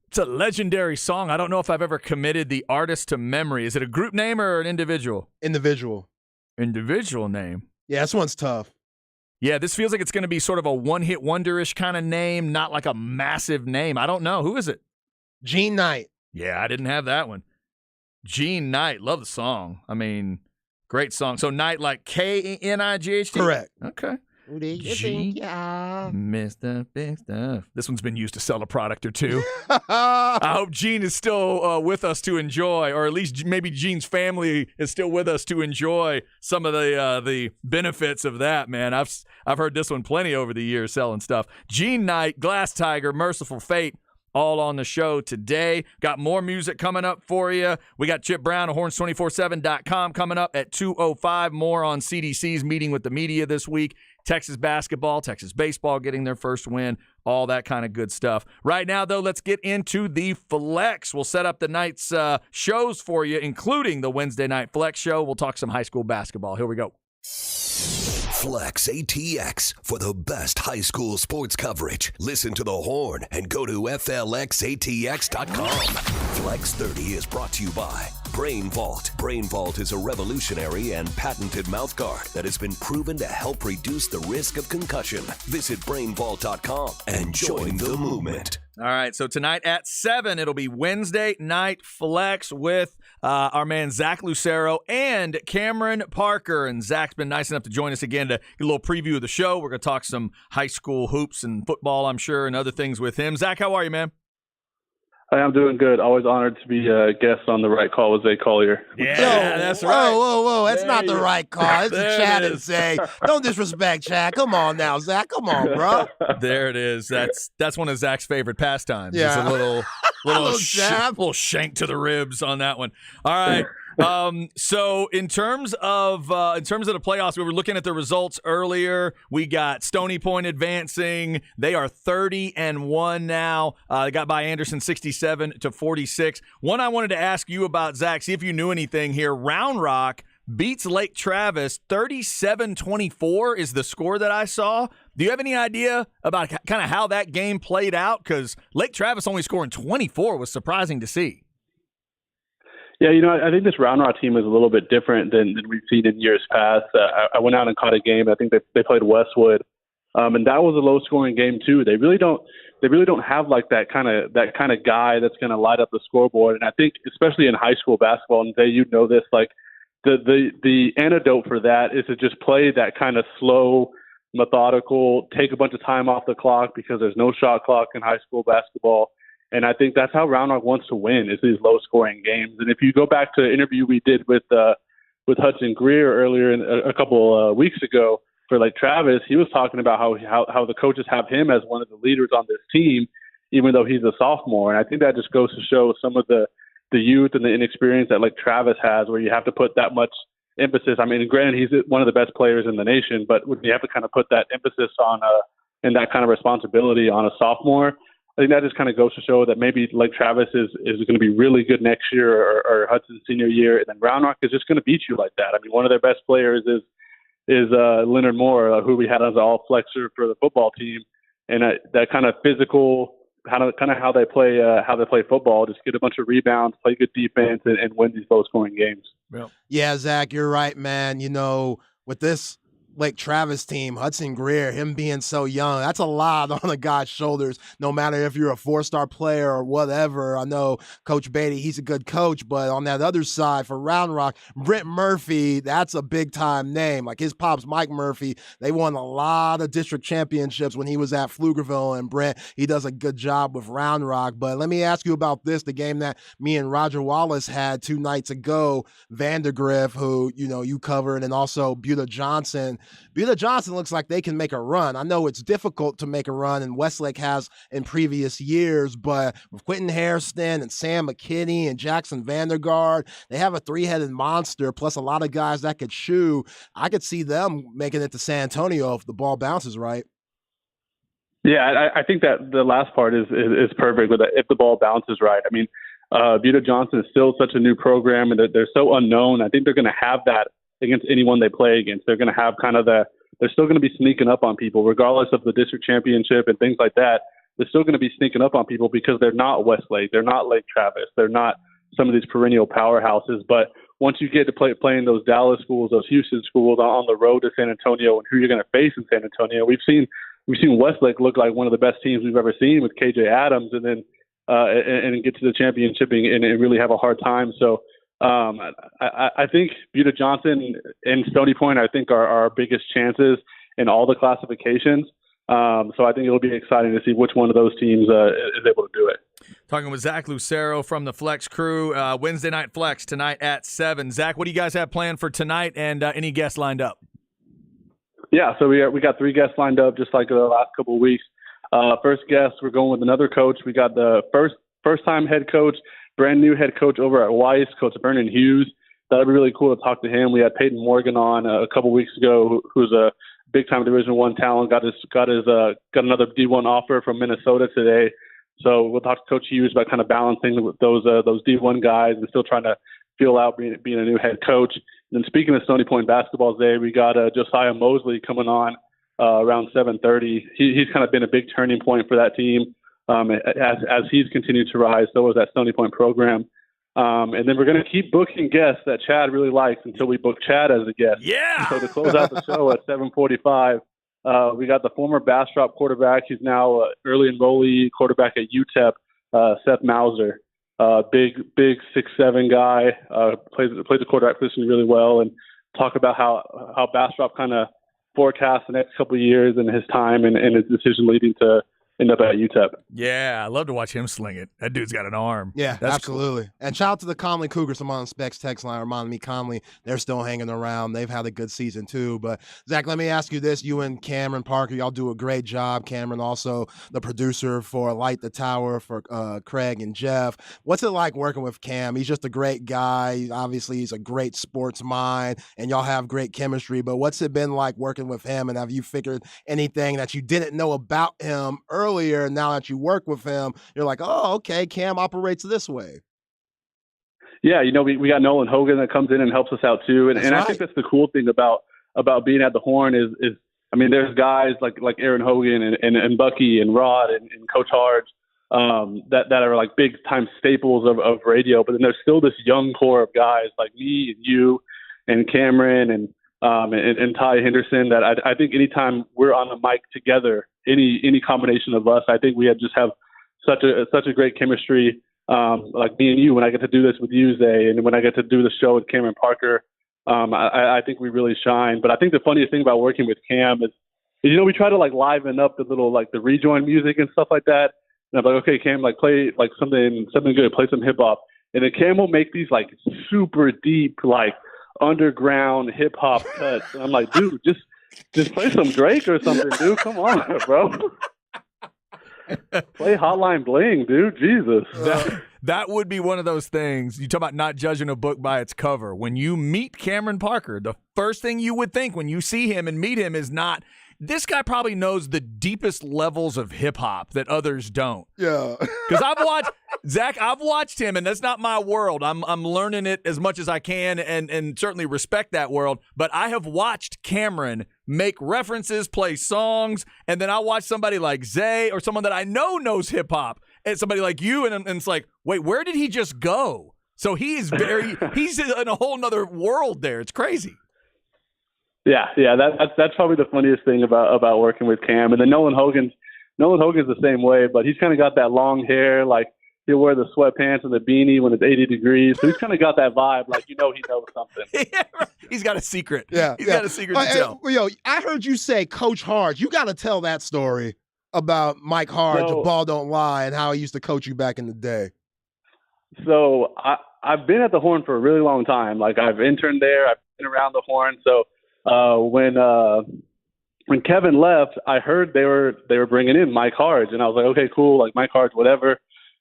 It's a legendary song. I don't know if I've ever committed the artist to memory. Is it a group name or an individual? Individual. Individual name. Yeah, this one's tough. Yeah, this feels like it's going to be sort of a one-hit wonder-ish kind of name, not like a massive name. I don't know. Who is it? Gene Knight. Yeah, I didn't have that one. Gene Knight. Love the song. I mean, great song. So Knight like K-N-I-G-H-T? Correct. Okay. Who do you G- think you are? Mr. Big Stuff. This one's been used to sell a product or two. I hope Gene is still with us to enjoy, or at least maybe Gene's family is still with us to enjoy some of the benefits of that, man. I've heard this one plenty over the years selling stuff. Gene Knight, Glass Tiger, Merciful Fate, all on the show today. Got more music coming up for you. We got Chip Brown of horns247.com coming up at 2:05. More on CDC's meeting with the media this week. Texas basketball, Texas baseball getting their first win, all that kind of good stuff. Right now, though, let's get into the Flex. We'll set up the night's shows for you, including the Wednesday night Flex show. We'll talk some high school basketball. Here we go. Flex ATX for the best high school sports coverage. Listen to The Horn and go to FLXATX.com. Flex 30 is brought to you by Brain Vault. Brain Vault is a revolutionary and patented mouthguard that has been proven to help reduce the risk of concussion. Visit BrainVault.com and join the movement. All right, so tonight at 7, it'll be Wednesday night Flex with our man Zach Lucero and Cameron Parker. And Zach's been nice enough to join us again to get a little preview of the show. We're going to talk some high school hoops and football, I'm sure, and other things with him. Zach, how are you, man? Hi, I'm doing good. Always honored to be a guest on The Right Call with Zay Collier. Yeah, that's right. Whoa. That's not the right call. It's There a it Chad and is. Zay. Don't disrespect Chad. Come on now, Zach. Come on, bro. There it is. That's one of Zach's favorite pastimes. Yeah. Just a little Little jab. little shank to the ribs on that one. All right. So in terms of the playoffs, we were looking at the results earlier. We got Stony Point advancing. They are 30-1 now. They got by Anderson 67-46. One I wanted to ask you about, Zach, see if you knew anything here. Round Rock beats Lake Travis 37-24 is the score that I saw. Do you have any idea about kind of how that game played out? Because Lake Travis only scoring 24 was surprising to see. Yeah, I think this Round Rock team is a little bit different than we've seen in years past. I went out and caught a game. I think they played Westwood, and that was a low-scoring game too. They really don't have like that kind of guy that's going to light up the scoreboard. And I think especially in high school basketball, and Zay, you know this, like the antidote for that is to just play that kind of slow, methodical, take a bunch of time off the clock because there's no shot clock in high school basketball. And I think that's how Round Rock wants to win, is these low-scoring games. And if you go back to the interview we did with Hudson Greer earlier a couple weeks ago for Lake Travis, he was talking about how the coaches have him as one of the leaders on this team, even though he's a sophomore. And I think that just goes to show some of the youth and the inexperience that Lake Travis has, where you have to put that much emphasis. I mean, granted, he's one of the best players in the nation, but you have to kind of put that emphasis on and that kind of responsibility on a sophomore. I think that just kind of goes to show that maybe Lake Travis is going to be really good next year, or Hudson's senior year, and then Round Rock is just going to beat you like that. I mean, one of their best players is Leonard Moore, who we had as an all flexor for the football team, and that kind of physical, how they play football, just get a bunch of rebounds, play good defense, and win these low scoring games. Yeah, Zach, you're right, man. With this Lake Travis team, Hudson Greer, him being so young, that's a lot on a guy's shoulders, no matter if you're a four-star player or whatever. I know Coach Beatty, he's a good coach, but on that other side for Round Rock, Brent Murphy, that's a big-time name. Like his pops, Mike Murphy, they won a lot of district championships when he was at Pflugerville, and Brent, he does a good job with Round Rock. But let me ask you about this, the game that me and Roger Wallace had 2 nights ago, Vandergrift, who, you covered, and also Buda Johnson. Buda Johnson looks like they can make a run. I know it's difficult to make a run, and Westlake has in previous years, but with Quentin Hairston and Sam McKinney and Jackson Vandergaard, they have a 3-headed monster, plus a lot of guys that could shoot. I could see them making it to San Antonio if the ball bounces right. Yeah, I think that the last part is perfect with if the ball bounces right. I mean, Buda Johnson is still such a new program, and they're so unknown. I think they're going to have that against anyone they play against. They're going to have kind of they're still going to be sneaking up on people, regardless of the district championship and things like that. They're still going to be sneaking up on people because they're not Westlake. They're not Lake Travis. They're not some of these perennial powerhouses. But once you get to playing those Dallas schools, those Houston schools on the road to San Antonio and who you're going to face in San Antonio, we've seen Westlake look like one of the best teams we've ever seen with KJ Adams, and then and get to the championship and really have a hard time. So I think Buda Johnson and Stony Point, I think, are our biggest chances in all the classifications. So I think it'll be exciting to see which one of those teams is able to do it. Talking with Zach Lucero from the Flex Crew. Wednesday Night Flex tonight at 7. Zach, what do you guys have planned for tonight, and any guests lined up? Yeah, so we got 3 guests lined up, just like the last couple of weeks. First guest, we're going with another coach. We got the first-time head coach, brand new head coach over at Weiss, Coach Vernon Hughes. That'd be really cool to talk to him. We had Peyton Morgan on a couple weeks ago, who's a big-time Division I talent. Got another D1 offer from Minnesota today. So we'll talk to Coach Hughes about kind of balancing with those D1 guys and still trying to feel out being a new head coach. And then speaking of Stony Point basketball today, we got Josiah Mosley coming on around 7:30. He's kind of been a big turning point for that team as he's continued to rise. So was that Stony Point program. And then we're going to keep booking guests that Chad really likes until we book Chad as a guest. Yeah. And so to close out the show at 7:45, we got the former Bastrop quarterback. He's now early enrollee quarterback at UTEP, Seth Mauser. Big 6'7" guy, plays the quarterback position really well, and talk about how Bastrop kind of forecasts the next couple of years and his time and his decision leading to end up at UTEP. Yeah, I love to watch him sling it. That dude's got an arm. Yeah, That's absolutely. Cool. And shout out to the Conley Cougars. I'm on Specs text line reminding me Conley, they're still hanging around. They've had a good season too. But Zach, let me ask you this. You and Cameron Parker, y'all do a great job. Cameron also the producer for Light the Tower for Craig and Jeff. What's it like working with Cam? He's just a great guy. Obviously, he's a great sports mind, and y'all have great chemistry. But what's it been like working with him? And have you figured anything that you didn't know about him earlier? Now that you work with him, you're like, oh, okay, Cam operates this way. Yeah, we got Nolan Hogan that comes in and helps us out too, and I think that's the cool thing about being at the Horn is I mean, there's guys like Aaron Hogan and Bucky and Rod and Coach Harge that are like big time staples of radio, but then there's still this young core of guys like me and you and Cameron and Ty Henderson that I think anytime we're on the mic together, any combination of us, I think we just have such a great chemistry. Like me and you, when I get to do this with you, Zay, and when I get to do the show with Cameron Parker, I think we really shine. But I think the funniest thing about working with Cam is we try to like liven up the little like the rejoin music and stuff like that. And I'm like, okay, Cam, like play like something good, play some hip hop. And then Cam will make these like super deep like underground hip hop cuts. And I'm like, dude, just play some Drake or something, dude. Come on, bro. Play Hotline Bling, dude. Jesus. That would be one of those things. You talk about not judging a book by its cover. When you meet Cameron Parker, the first thing you would think when you see him and meet him is not, this guy probably knows the deepest levels of hip-hop that others don't. Yeah. Because I've watched him, and that's not my world. I'm learning it as much as I can and certainly respect that world. But I have watched Cameron make references, play songs, and then I watch somebody like Zay or someone that I know knows hip-hop, and somebody like you, and it's like, wait, where did he just go? So he's in a whole nother world there. It's crazy. Yeah, that's probably the funniest thing about working with Cam. And then Nolan Hogan's the same way, but he's kind of got that long hair, like he'll wear the sweatpants and the beanie when it's 80 degrees. So he's kind of got that vibe, like he knows something. Yeah, right. He's got a secret. Yeah, he's got a secret to tell. Yo, I heard you say Coach Harge. You got to tell that story about Mike Harge, The Ball Don't Lie, and how he used to coach you back in the day. So I've been at the Horn for a really long time. Like I've interned there. I've been around the Horn. So when Kevin left, I heard they were bringing in Mike Harge, and I was like, okay, cool, like Mike Harge, whatever.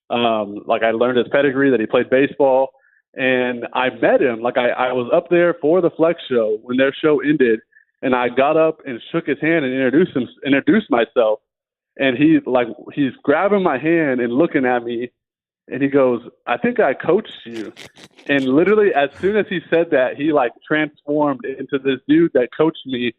Like I learned his pedigree that he played baseball, and I met him. Like I was up there for the Flex show when their show ended, and I got up and shook his hand and introduced myself, and he's grabbing my hand and looking at me, And he goes, I think I coached you. And literally, as soon as he said that, he like transformed into this dude that coached me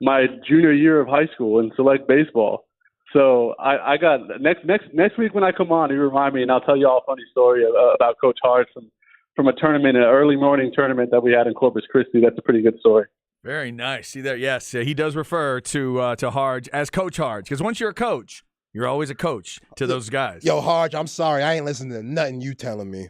my junior year of high school in select baseball. So I got next week when I come on, you remind me, and I'll tell you all a funny story about Coach Hart from a tournament, an early morning tournament that we had in Corpus Christi. That's a pretty good story. Very nice. See there? Yes, he does refer to Harge as Coach Harge, because once you're a coach, you're always a coach to those guys. Yo, Harge, I'm sorry. I ain't listening to nothing you telling me.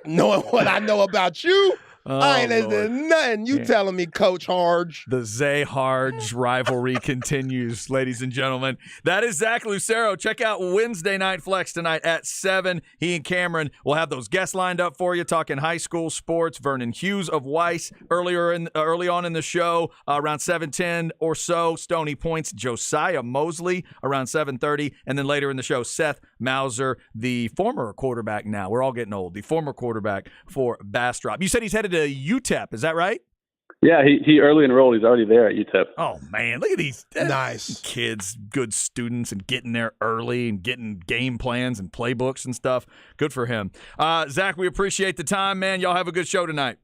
Knowing what I know about you, I ain't listening to nothing you telling me, Coach Harge. The Zay Harge rivalry continues, ladies and gentlemen. That is Zach Lucero. Check out Wednesday Night Flex tonight at 7. He and Cameron will have those guests lined up for you, talking high school sports. Vernon Hughes of Weiss early on in the show, around 7:10 or so. Stony Point's Josiah Mosley around 7:30. And then later in the show, Seth Mauser, the former quarterback now. We're all getting old. The former quarterback for Bastrop. You said he's headed to UTEP. Is that right? Yeah, he early enrolled. He's already there at UTEP. Oh, man. Look at these Nice kids, good students, and getting there early and getting game plans and playbooks and stuff. Good for him. Zach, we appreciate the time, man. Y'all have a good show tonight.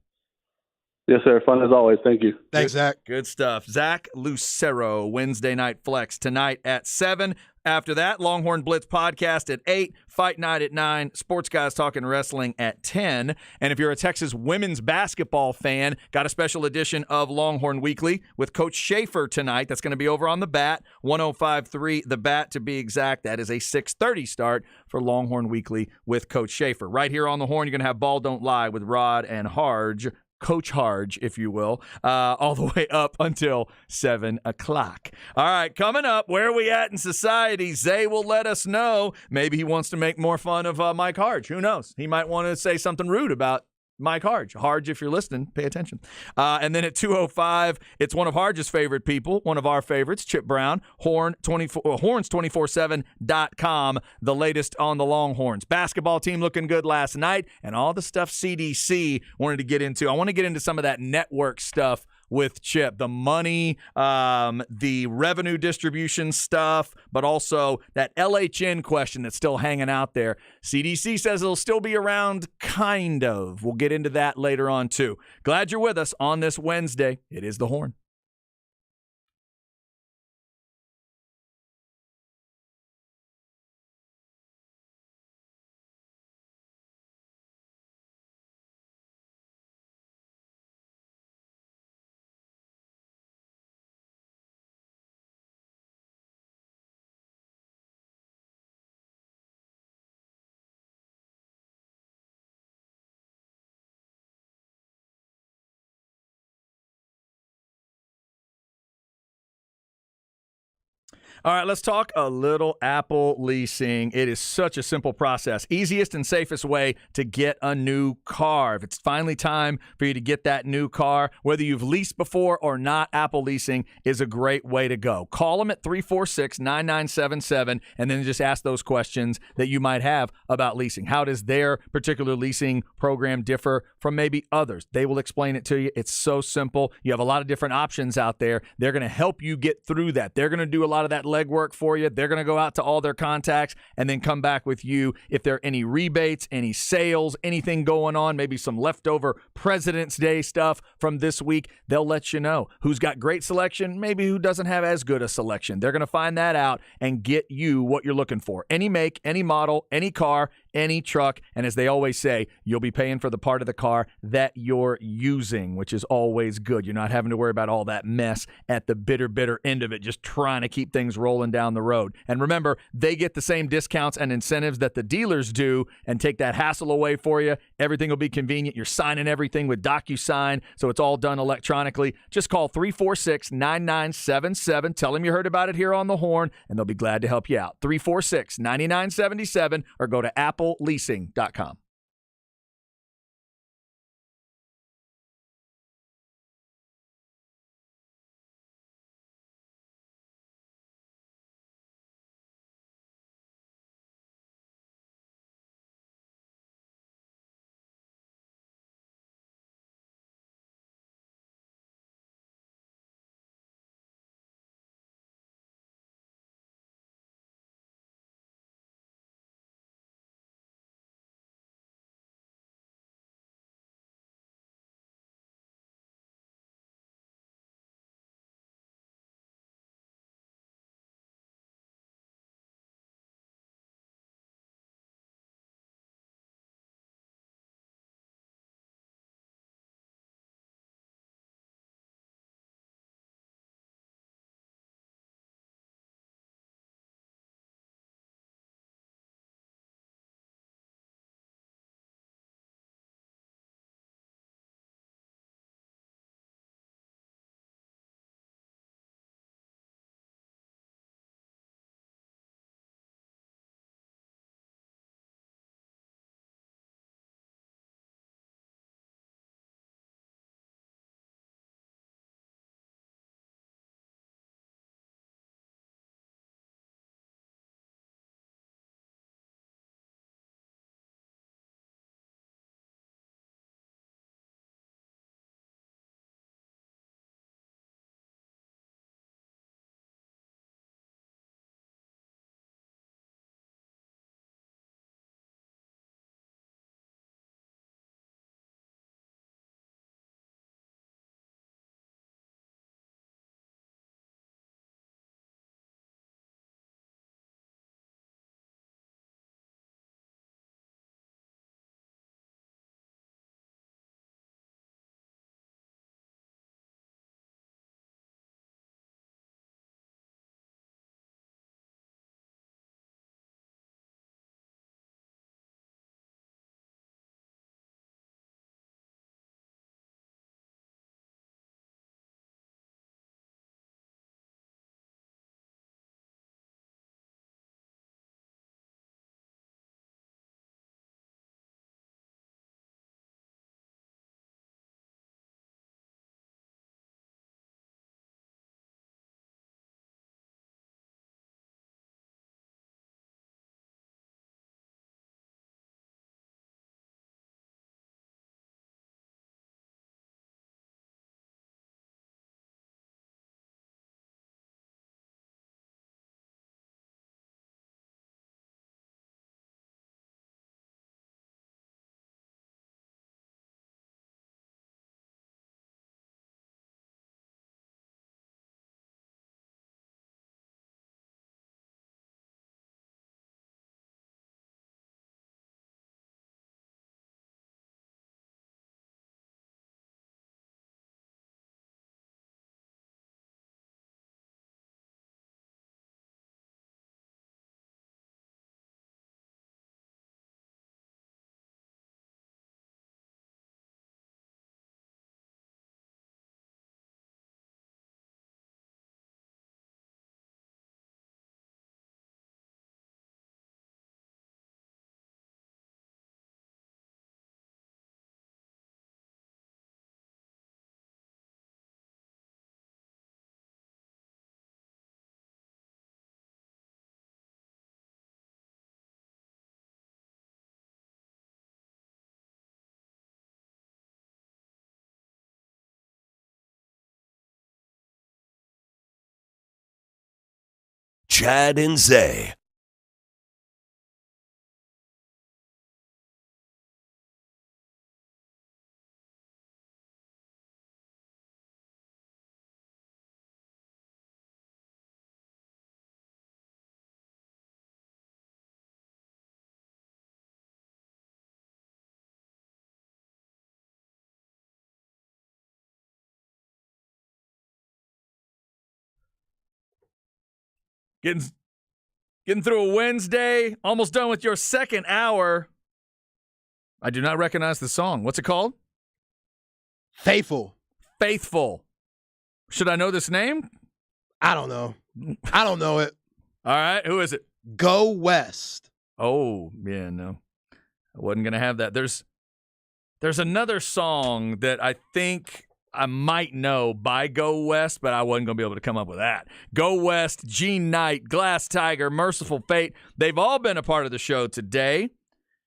Yes, sir. Fun as always. Thank you. Thanks, Zach. Good stuff. Zach Lucero, Wednesday Night Flex tonight at 7. After that, Longhorn Blitz podcast at 8, Fight Night at 9, Sports Guys Talking Wrestling at 10. And if you're a Texas women's basketball fan, got a special edition of Longhorn Weekly with Coach Schaefer tonight. That's going to be over on The Bat, 105.3 The Bat to be exact. That is a 6:30 start for Longhorn Weekly with Coach Schaefer. Right here on the Horn, you're going to have Ball Don't Lie with Rod and Harge. Coach Harge, if you will, all the way up until 7 o'clock. All right, coming up, where are we at in society? Zay will let us know. Maybe he wants to make more fun of Mike Harge. Who knows? He might want to say something rude about Mike Harge. Harge, if you're listening, pay attention. And then at 2:05, it's one of Harge's favorite people, one of our favorites, Chip Brown, horns247.com, the latest on the Longhorns. Basketball team looking good last night, and all the stuff CDC wanted to get into. I want to get into some of that network stuff with Chip, the money, the revenue distribution stuff, but also that LHN question that's still hanging out there. CDC says it'll still be around, kind of. We'll get into that later on, too. Glad you're with us on this Wednesday. It is The Horn. All right, let's talk a little Apple leasing. It is such a simple process. Easiest and safest way to get a new car. If it's finally time for you to get that new car, whether you've leased before or not, Apple leasing is a great way to go. Call them at 346-9977 and then just ask those questions that you might have about leasing. How does their particular leasing program differ from maybe others? They will explain it to you. It's so simple. You have a lot of different options out there. They're going to help you get through that. They're going to do a lot of that legwork for you. They're going to go out to all their contacts and then come back with you if there are any rebates, any sales, anything going on, maybe some leftover President's Day stuff from this week. They'll let you know who's got great selection, maybe who doesn't have as good a selection. They're going to find that out and get you what you're looking for. Any make, any model, any car, any truck, and as they always say, you'll be paying for the part of the car that you're using, which is always good. You're not having to worry about all that mess at the bitter end of it, just trying to keep things rolling down the road. And remember, they get the same discounts and incentives that the dealers do and take that hassle away for you. Everything will be convenient. You're signing everything with DocuSign, so it's all done electronically. Just call 346-9977. Tell them you heard about it here on The Horn, and they'll be glad to help you out. 346-9977 or go to appleleasing.com. Chad and Zay. Getting through a Wednesday, almost done with your second hour. I do not recognize the song. What's it called? Faithful. Faithful. Should I know this name? I don't know. I don't know it. All right, who is it? Go West. Oh, yeah, no. I wasn't going to have that. There's another song that I think I might know by Go West, but I wasn't going to be able to come up with that. Go West, Gene Knight, Glass Tiger, Merciful Fate. They've all been a part of the show today.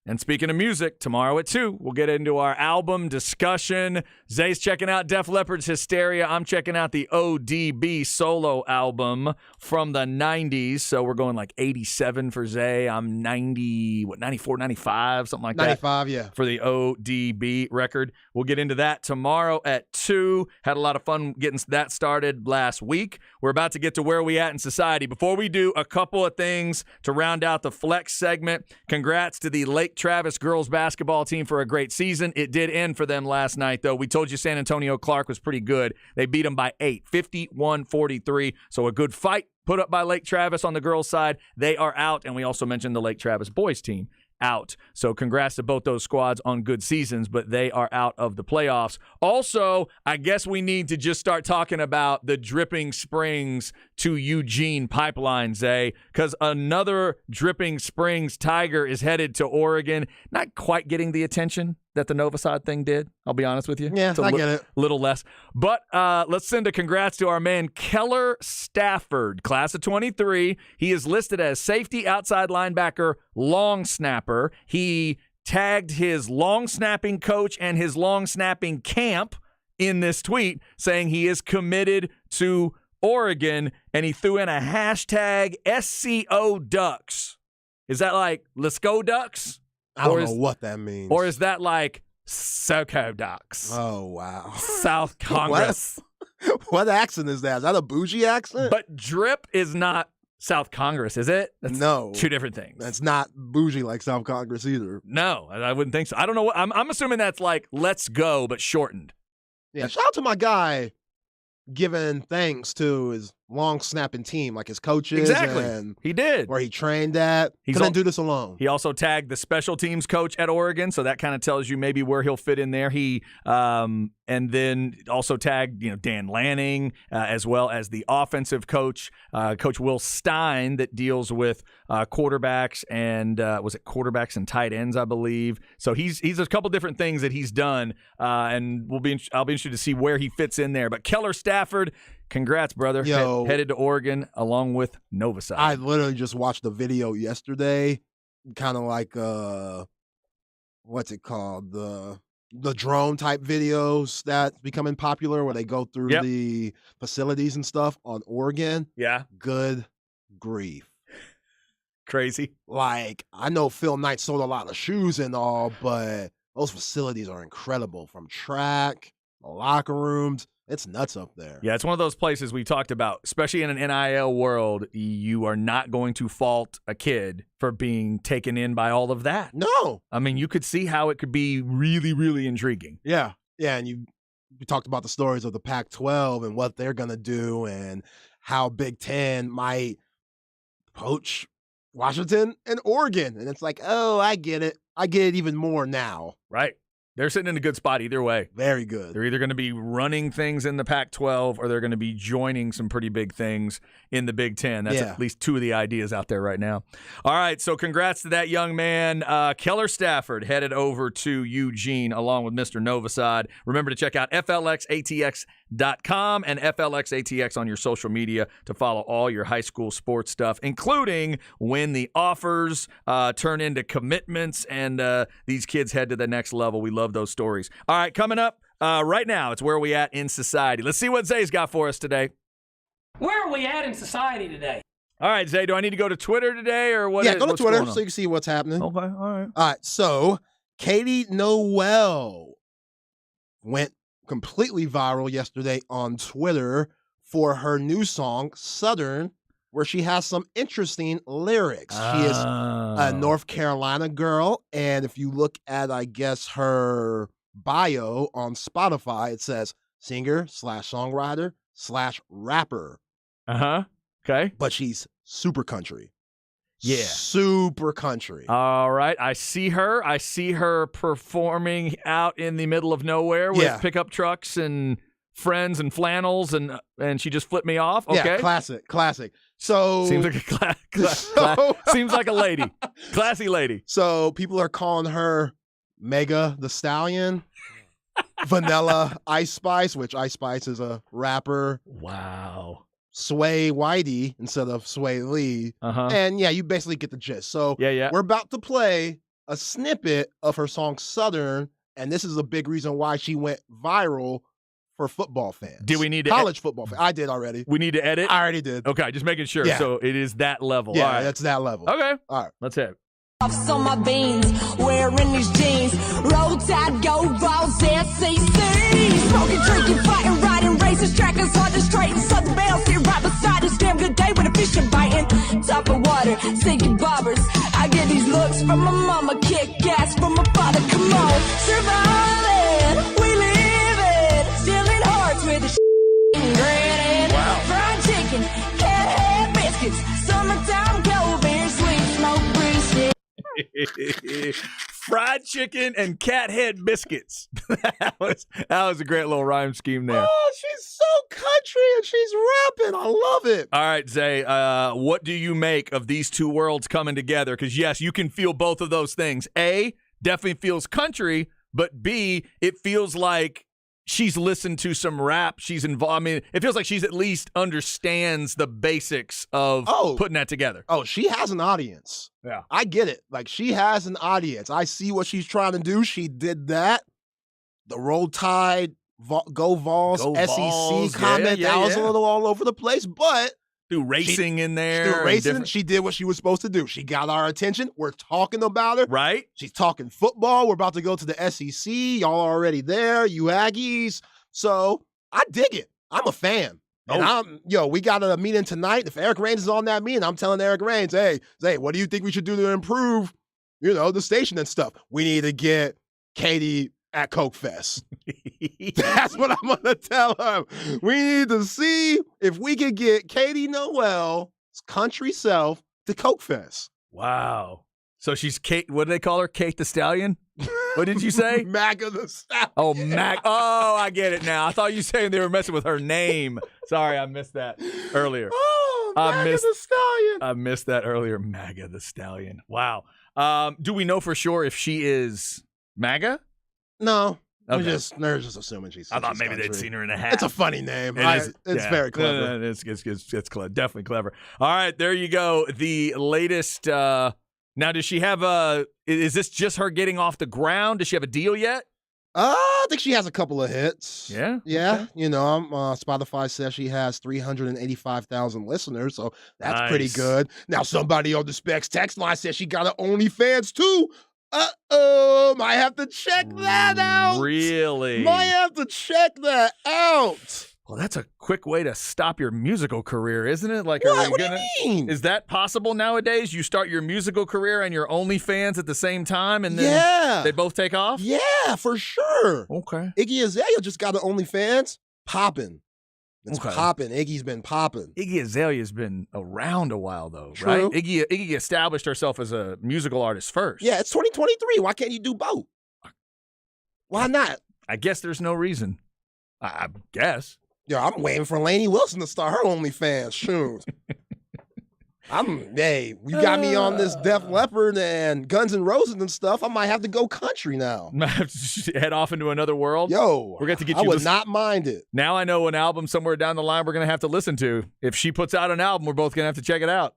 And speaking of music, tomorrow at 2, we'll get into our album discussion. Zay's checking out Def Leppard's Hysteria. I'm checking out the ODB solo album from the 90s. So we're going like 87 for Zay. I'm 94, 95, something like 95, that. yeah. For the ODB record. We'll get into that tomorrow at 2. Had a lot of fun getting that started last week. We're about to get to where we at in society. Before we do, a couple of things to round out the flex segment. Congrats to the Lake Travis girls basketball team for a great season. It did end for them last night, though. We told you San Antonio Clark was pretty good. They beat them by 8, 51-43. So a good fight put up by Lake Travis on the girls' side. They are out, and we also mentioned the Lake Travis boys team out. So congrats to both those squads on good seasons, but they are out of the playoffs. Also, I guess we need to just start talking about the Dripping Springs to Eugene pipeline, Zay, because another Dripping Springs Tiger is headed to Oregon. Not quite getting the attention that the Novosad thing did, I'll be honest with you. Yeah, I get it. Little less. But let's send a congrats to our man Keller Stafford, class of 23. He is listed as safety, outside linebacker, long snapper. He tagged his long snapping coach and his long snapping camp in this tweet, saying he is committed to Oregon, and he threw in a hashtag SCO Ducks. Is that like, let's go Ducks? I don't know what that means. Or is that like SoCo Ducks? Oh, wow. South Congress. What accent is that? Is that a bougie accent? But drip is not South Congress, is it? That's no. Two different things. That's not bougie like South Congress either. No, I wouldn't think so. I don't know. I'm assuming that's like let's go, but shortened. Yeah, shout out to my guy giving thanks to his long snapping team, like his coaches. Exactly. And he did. where he trained at. He couldn't do this alone. He also tagged the special teams coach at Oregon, so that kind of tells you maybe where he'll fit in there. He and then also tagged Dan Lanning as well as the offensive coach, Coach Will Stein, that deals with quarterbacks and was it quarterbacks and tight ends, I believe. So he's a couple different things that he's done, and I'll be interested to see where he fits in there. But Keller Stafford, congrats, brother. Yo, headed to Oregon along with Novosad. I literally just watched the video yesterday, kind of like what's it called? The drone type videos that's becoming popular where they go through the facilities and stuff on Oregon. Yeah. Good grief. Crazy. Like, I know Phil Knight sold a lot of shoes and all, but those facilities are incredible, from track, the locker rooms. It's nuts up there. Yeah, it's one of those places we talked about, especially in an NIL world. You are not going to fault a kid for being taken in by all of that. No. I mean, you could see how it could be really, really intriguing. Yeah. Yeah, and we talked about the stories of the Pac-12 and what they're going to do and how Big Ten might poach Washington and Oregon. And it's like, oh, I get it. I get it even more now. Right. They're sitting in a good spot either way. Very good. They're either going to be running things in the Pac-12 or they're going to be joining some pretty big things in the Big Ten. That's at least two of the ideas out there right now. All right, so congrats to that young man. Keller Stafford headed over to Eugene along with Mr. Novosad. Remember to check out FLXATX.com and FLXATX on your social media to follow all your high school sports stuff, including when the offers turn into commitments and these kids head to the next level. We love those stories. All right, coming up right now, it's Where We At in Society. Let's see what Zay's got for us today. Where are we at in society today? All right, Zay, do I need to go to Twitter today or what? Yeah, go to what's Twitter going on? so you can see what's happening. Okay, all right. All right, so Katie Noel went completely viral yesterday on Twitter for her new song, Southern, where she has some interesting lyrics. She is a North Carolina girl, and if you look at, I guess, her bio on Spotify, it says singer/songwriter/rapper. Uh-huh. Okay. But she's super country. Yeah. Super country. All right. I see her. I see her performing out in the middle of nowhere with pickup trucks and friends and flannels, and she just flipped me off. Okay. Yeah, classic. So seems like seems like a lady. Classy lady. So people are calling her Mega the Stallion. Vanilla Ice Spice, which Ice Spice is a rapper. Wow. Sway Whitey instead of Sway Lee. Uh-huh. And yeah, you basically get the gist. So yeah. We're about to play a snippet of her song Southern, and this is a big reason why she went viral for football fans. Do we need to college football fans? I did already. We need to edit? I already did. Okay, just making sure. Yeah. So it is that level. Yeah, all right. that's that level. Okay. All right. Let's hit it. On my beans, wearing these jeans, roll tide, go balls, SEC. Smoking, drinking, fighting, riding, races, trackers on the straight, and Southern Bells here right beside us. Damn good day when the fish are biting. Top of water, sinking bobbers. I get these looks from my mama, kick gas from my father. Come on, surviving, we living, stealing hearts with the granted. Wow. Fried chicken, cat head biscuits, summertime cold beer, sweet smoke brisket. Fried chicken and cat head biscuits. that was a great little rhyme scheme there. Oh, she's so country and she's rapping. I love it. All right, Zay, what do you make of these two worlds coming together? Because, yes, you can feel both of those things. A, definitely feels country, but B, it feels like she's listened to some rap. She's involved. I mean, it feels like she's at least understands the basics of putting that together. Oh, she has an audience. Yeah. I get it. Like, she has an audience. I see what she's trying to do. She did that. The Roll Tide, Go Vols, SEC comment, that was a little all over the place, but threw racing in there. Threw racing. She did what she was supposed to do. She got our attention. We're talking about her. Right. She's talking football. We're about to go to the SEC. Y'all are already there, you Aggies. So I dig it. I'm a fan. And we got a meeting tonight. If Eric Rains is on that meeting, I'm telling Eric Rains, hey, Zay, what do you think we should do to improve, the station and stuff? We need to get Katie at Coke Fest. That's what I'm going to tell her. We need to see if we can get Katie Noel's country self to Coke Fest. Wow. So she's Kate, what do they call her? Kate the Stallion? What did you say? Maga the Stallion. Oh, Oh, I get it now. I thought you were saying they were messing with her name. Sorry, I missed that earlier. Oh, Maga the Stallion. I missed that earlier. Maga the Stallion. Wow. Do we know for sure if she is MAGA? No. Okay. They're just assuming she's. I thought maybe country. They'd seen her in a hat. It's a funny name. It's very clever. It's clever. Definitely clever. All right, there you go. The latest. Now, does she have is this just her getting off the ground? Does she have a deal yet? I think she has a couple of hits. Yeah? Yeah. Okay. Spotify says she has 385,000 listeners, so that's pretty good. Now, somebody on the Specs text line says she got an OnlyFans too. Might have to check that out. Really? Might have to check that out. Well, that's a quick way to stop your musical career, isn't it? Like, what do you mean? Is that possible nowadays? You start your musical career and your OnlyFans at the same time, and then they both take off? Yeah, for sure. Okay. Iggy Azalea just got an OnlyFans. Popping. It's popping. Iggy's been popping. Iggy Azalea's been around a while, though, True. right? Iggy established herself as a musical artist first. Yeah, it's 2023. Why can't you do both? Why not? I guess there's no reason. I guess. Yeah, I'm waiting for Lainey Wilson to start her OnlyFans. Shoot. You got me on this Def Leppard and Guns N' Roses and stuff. I might have to go country now. Head off into another world? Yo, we're going to get I you would not mind it. Now I know an album somewhere down the line we're going to have to listen to. If she puts out an album, we're both going to have to check it out.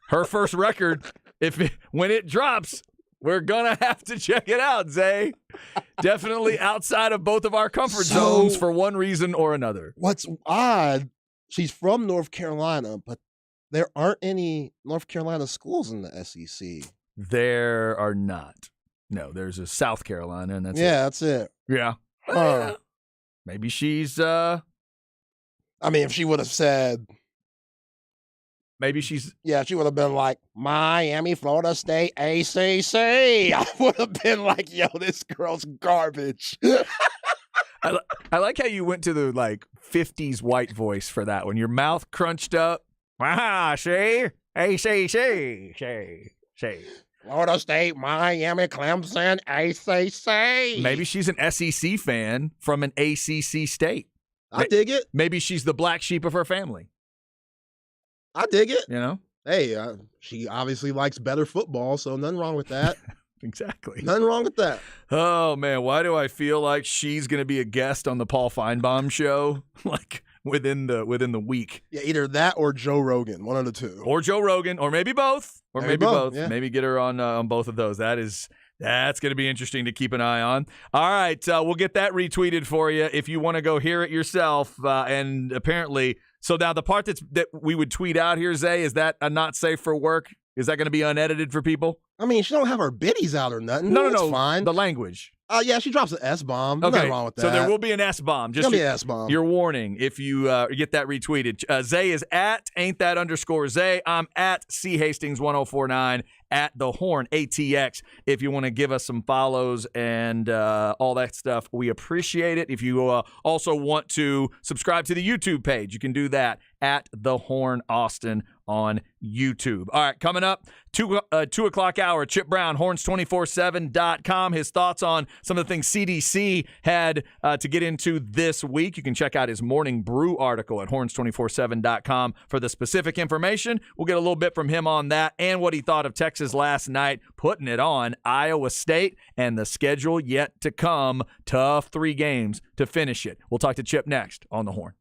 Her first record, when it drops, we're going to have to check it out, Zay. Definitely outside of both of our comfort zones for one reason or another. What's odd, she's from North Carolina, but There aren't any North Carolina schools in the SEC. There are not. No, there's a South Carolina, and that's Yeah, that's it. it. Yeah. Huh. Maybe she's I mean, if she would have said, yeah, she would have been like, Miami, Florida State, ACC. I would have been like, yo, this girl's garbage. I like how you went to the like 50s white voice for that one. Your mouth crunched up. Ah, see? ACC. See. Florida State, Miami, Clemson, ACC. Maybe she's an SEC fan from an ACC state. I dig it. Maybe she's the black sheep of her family. I dig it. You know? Hey, she obviously likes better football, so nothing wrong with that. Exactly. Nothing wrong with that. Oh, man. Why do I feel like she's going to be a guest on the Paul Feinbaum show? Like within the week. Yeah, either that or Joe Rogan, one of the two. Or Joe Rogan, or maybe both. Or maybe both. Yeah. Maybe get her on both of those. That's going to be interesting to keep an eye on. All right, we'll get that retweeted for you if you want to go hear it yourself. And apparently, so now the part that we would tweet out here, Zay, is that a not safe for work? Is that going to be unedited for people? I mean, she don't have her biddies out or nothing. No, It's fine. The language. Yeah, she drops an S-bomb. Okay, Nothing wrong with that. so there will be an S-bomb. Just There'll be an S-bomb. your warning if you get that retweeted. Zay is at ain't that underscore Zay. I'm at C Hastings 1049 at the Horn ATX. If you want to give us some follows and all that stuff, we appreciate it. If you also want to subscribe to the YouTube page, you can do that at the Horn Austin on YouTube. All right, coming up, 2 o'clock hour, Chip Brown, horns247.com. His thoughts on some of the things CDC had to get into this week. You can check out his Morning Brew article at horns247.com for the specific information. We'll get a little bit from him on that and what he thought of Texas last night, putting it on Iowa State and the schedule yet to come. Tough 3 games to finish it. We'll talk to Chip next on the Horn.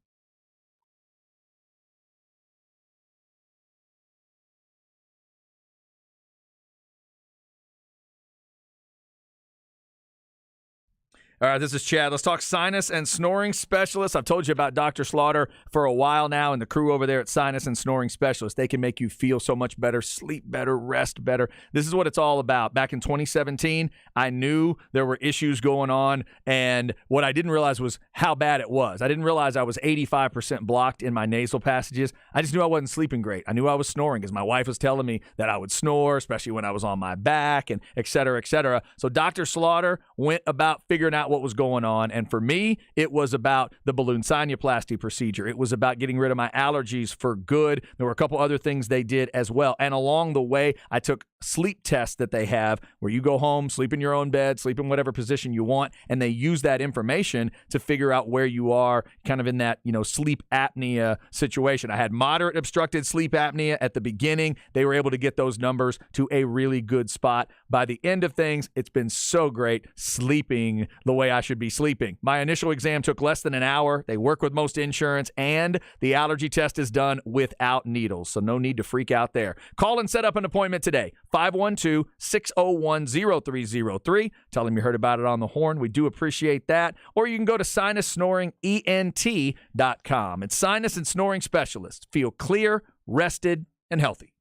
All right, this is Chad. Let's talk sinus and snoring specialists. I've told you about Dr. Slaughter for a while now and the crew over there at Sinus and Snoring Specialists. They can make you feel so much better, sleep better, rest better. This is what it's all about. Back in 2017, I knew there were issues going on, and what I didn't realize was how bad it was. I didn't realize I was 85% blocked in my nasal passages. I just knew I wasn't sleeping great. I knew I was snoring because my wife was telling me that I would snore, especially when I was on my back, and et cetera, et cetera. So Dr. Slaughter went about figuring out what was going on. And for me, it was about the balloon sinuplasty procedure. It was about getting rid of my allergies for good. There were a couple other things they did as well. And along the way, I took sleep tests that they have where you go home, sleep in your own bed, sleep in whatever position you want, and they use that information to figure out where you are kind of in that, sleep apnea situation. I had moderate obstructed sleep apnea at the beginning. They were able to get those numbers to a really good spot. By the end of things, it's been so great sleeping the way I should be sleeping. My initial exam took less than an hour. They work with most insurance, and the allergy test is done without needles, so no need to freak out there. Call and set up an appointment today. 512-601-0303. Tell them you heard about it on the Horn. We do appreciate that. Or you can go to sinussnoringent.com. It's Sinus and Snoring Specialists. Feel clear, rested, and healthy.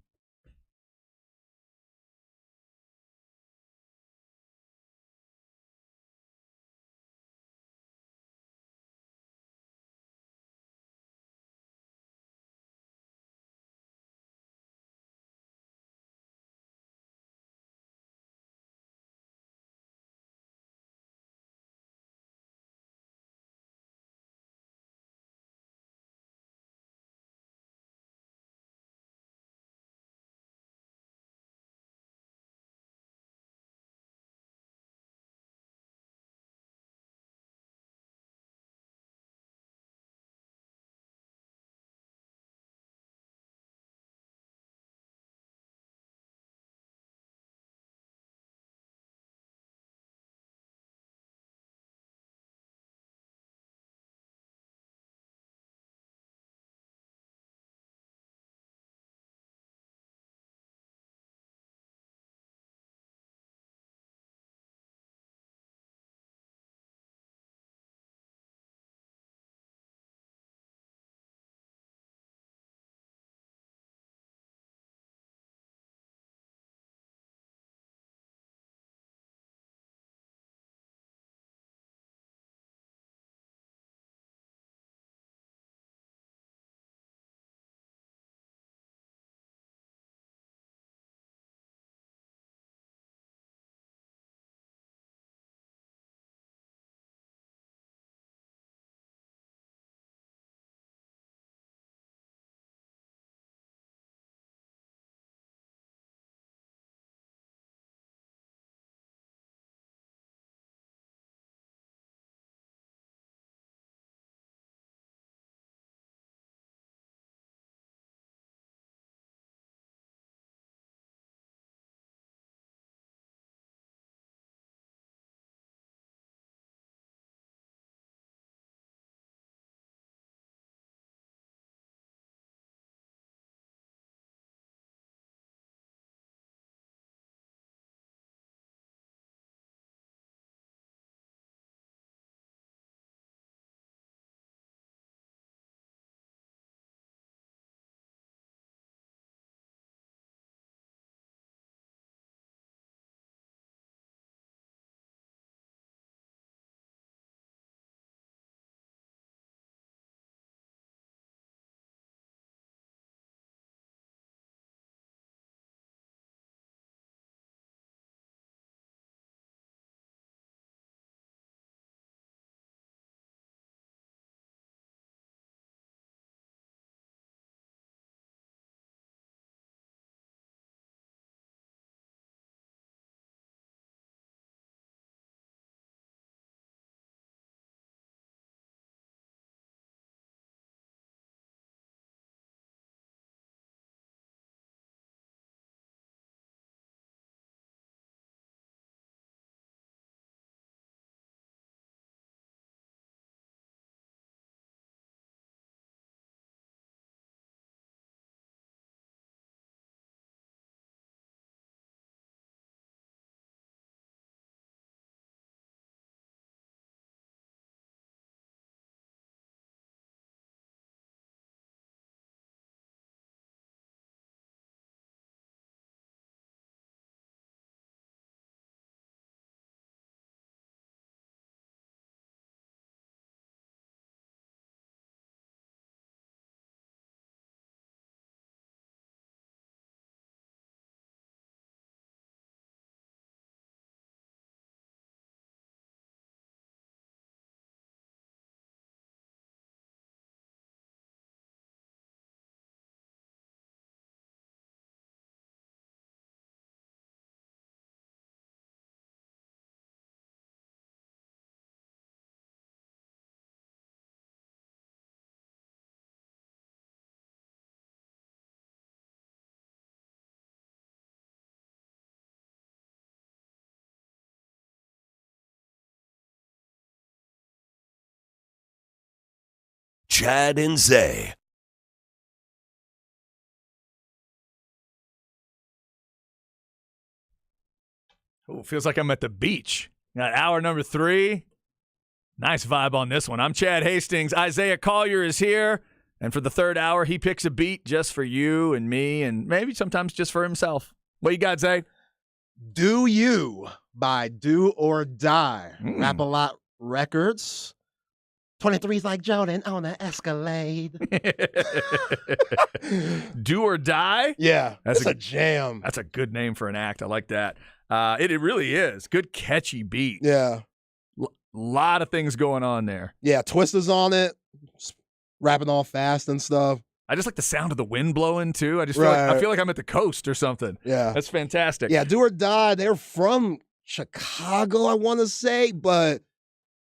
Chad and Zay. Ooh, feels like I'm at the beach. Got hour number 3. Nice vibe on this one. I'm Chad Hastings. Isaiah Collier is here. And for the third hour, he picks a beat just for you and me and maybe sometimes just for himself. What you got, Zay? Do You by Do or Die. Rap-A-Lot Records. 23's like Jordan on an Escalade. Do or Die? Yeah, That's that's a jam. That's a good name for an act. I like that. It really is. Good, catchy beat. Yeah. Lot of things going on there. Yeah, Twista's on it. Rapping all fast and stuff. I just like the sound of the wind blowing, too. I just feel like I'm at the coast or something. Yeah. That's fantastic. Yeah, Do or Die, they're from Chicago, I want to say, but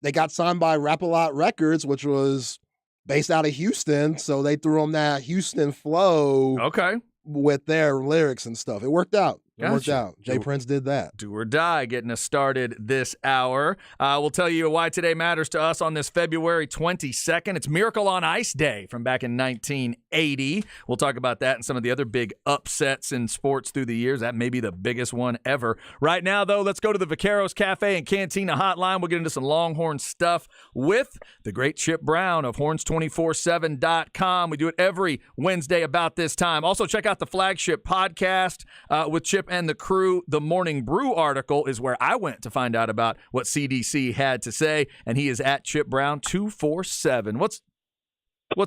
they got signed by Rap-A-Lot Records, which was based out of Houston, so they threw on that Houston flow Okay. with their lyrics and stuff. It worked out. It worked Gotcha. out. Jay Prince did that. Do or Die getting us started this hour. We'll tell you why today matters to us on this February 22nd. It's Miracle on Ice Day from back in 1980. We'll talk about that and some of the other big upsets in sports through the years. That may be the biggest one ever. Right now, though, let's go to the Vaqueros Cafe and Cantina hotline. We'll get into some Longhorn stuff with the great Chip Brown of horns247.com. We do it every Wednesday about this time. Also, check out the flagship podcast with Chip and the crew. The Morning Brew article is where I went to find out about what CDC had to say, and he is at Chip Brown 247. What's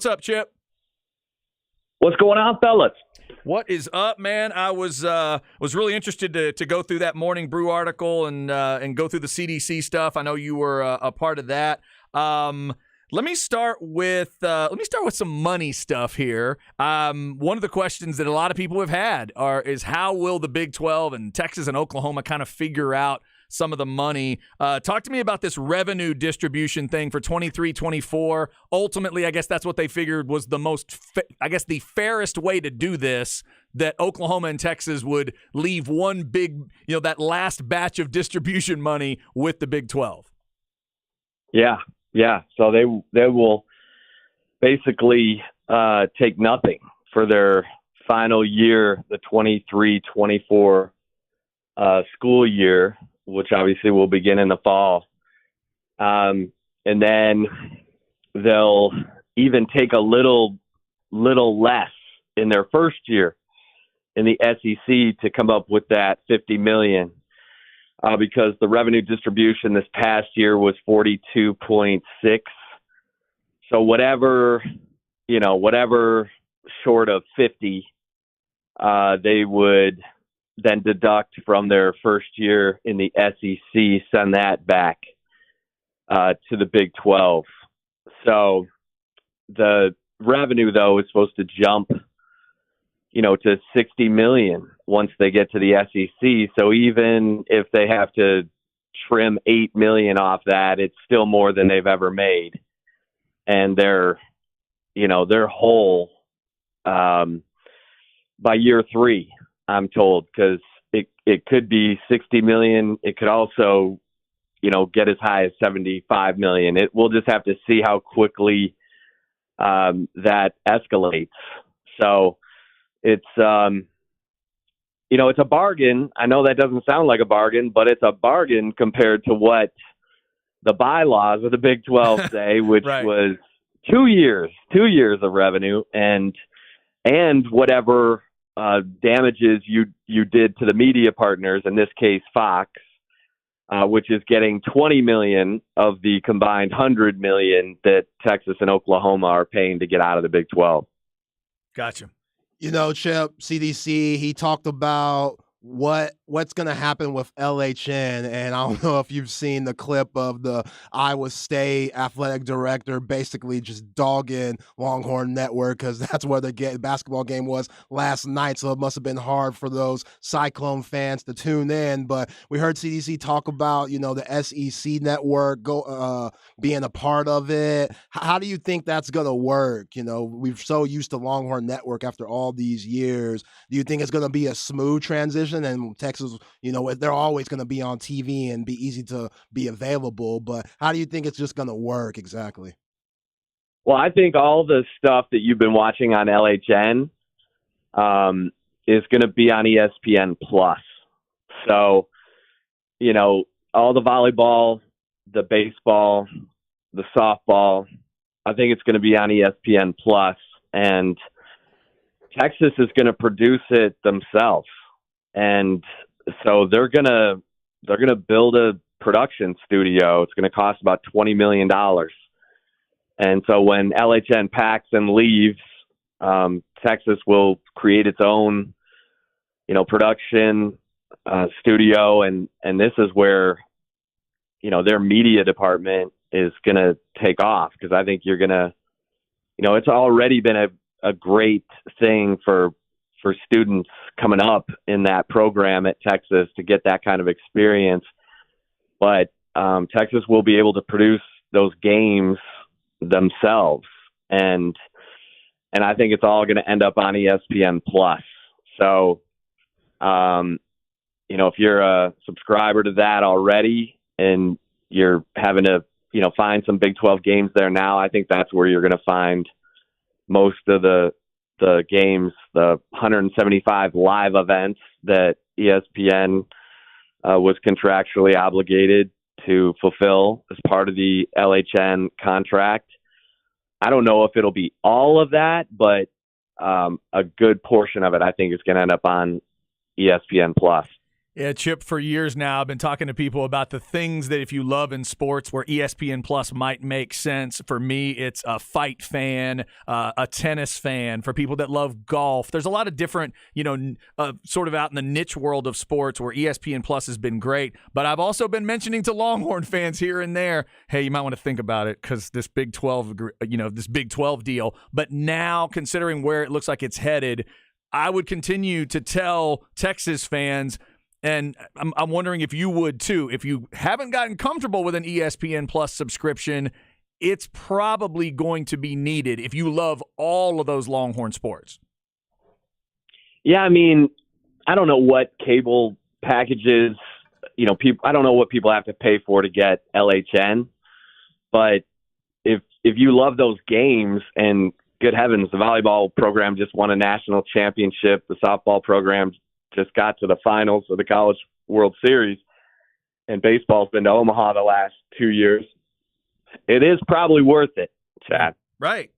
up, Chip? What's going on, fellas? What is up, man? I was really interested to go through that Morning Brew article and go through the CDC stuff. I know you were a part of that. Let me start with some money stuff here. One of the questions that a lot of people have had is how will the Big 12 and Texas and Oklahoma kind of figure out some of the money? Talk to me about this revenue distribution thing for 23-24. Ultimately, I guess that's what they figured was the the fairest way to do this, that Oklahoma and Texas would leave one big, that last batch of distribution money with the Big 12. Yeah. So they will basically take nothing for their final year, the 23-24 school year, which obviously will begin in the fall. And then they'll even take a little less in their first year in the SEC to come up with that $50 million. Because the revenue distribution this past year was 42.6. So whatever short of 50, they would then deduct from their first year in the SEC, send that back to the Big 12. So the revenue, though, is supposed to jump to $60 million once they get to the SEC. So even if they have to trim $8 million off that, it's still more than they've ever made. And they're whole by year 3, I'm told, because it could be $60 million. It could also, get as high as $75 million. We'll just have to see how quickly that escalates. So it's it's a bargain. I know that doesn't sound like a bargain, but it's a bargain compared to what the bylaws of the Big 12 say, which right. was 2 years of revenue and whatever damages you did to the media partners, in this case Fox, which is getting $20 million of the combined $100 million that Texas and Oklahoma are paying to get out of the Big 12. Gotcha. Chip, CDC, he talked about what's going to happen with LHN, and I don't know if you've seen the clip of the Iowa State athletic director basically just dogging Longhorn Network because that's where the basketball game was last night, so it must have been hard for those Cyclone fans to tune in. But we heard CDC talk about, the SEC network being a part of it. How do you think that's going to work? We're so used to Longhorn Network after all these years. Do you think it's going to be a smooth transition? And Texas, they're always going to be on TV and be easy to be available. But how do you think it's just going to work exactly? Well, I think all the stuff that you've been watching on LHN is going to be on ESPN Plus. So, you know, all the volleyball, the baseball, the softball, I think it's going to be on ESPN Plus, and Texas is going to produce it themselves. And so they're going to build a production studio. It's going to cost about $20 million. And so when LHN packs and leaves, Texas will create its own, you know, production studio, and this is where, you know, their media department is going to take off, because I think you're going to, you know, it's already been a great thing for students coming up in that program at Texas to get that kind of experience. But Texas will be able to produce those games themselves, and I think it's all going to end up on ESPN Plus. So, you know, if you're a subscriber to that already and you're having to, you know, find some Big 12 games there now, I think that's where you're going to find most of the games, the 175 live events that ESPN was contractually obligated to fulfill as part of the LHN contract. I don't know if it'll be all of that, but a good portion of it, I think, is going to end up on ESPN Plus. Yeah, Chip, for years now, I've been talking to people about the things that if you love in sports where ESPN Plus might make sense. For me, it's a fight fan, a tennis fan, for people that love golf. There's a lot of different, you know, sort of out in the niche world of sports where ESPN Plus has been great. But I've also been mentioning to Longhorn fans here and there, hey, you might want to think about it because this Big 12, you know, this Big 12 deal. But now, considering where it looks like it's headed, I would continue to tell Texas fans, and I'm wondering if you would too, if you haven't gotten comfortable with an ESPN Plus subscription, it's probably going to be needed if you love all of those Longhorn sports. Yeah, I mean, I don't know what cable packages, you know, I don't know what people have to pay for to get LHN, but if you love those games, and good heavens, the volleyball program just won a national championship, the softball program just got to the finals of the College World Series, and baseball's been to Omaha the last 2 years, it is probably worth it, Chad. Right.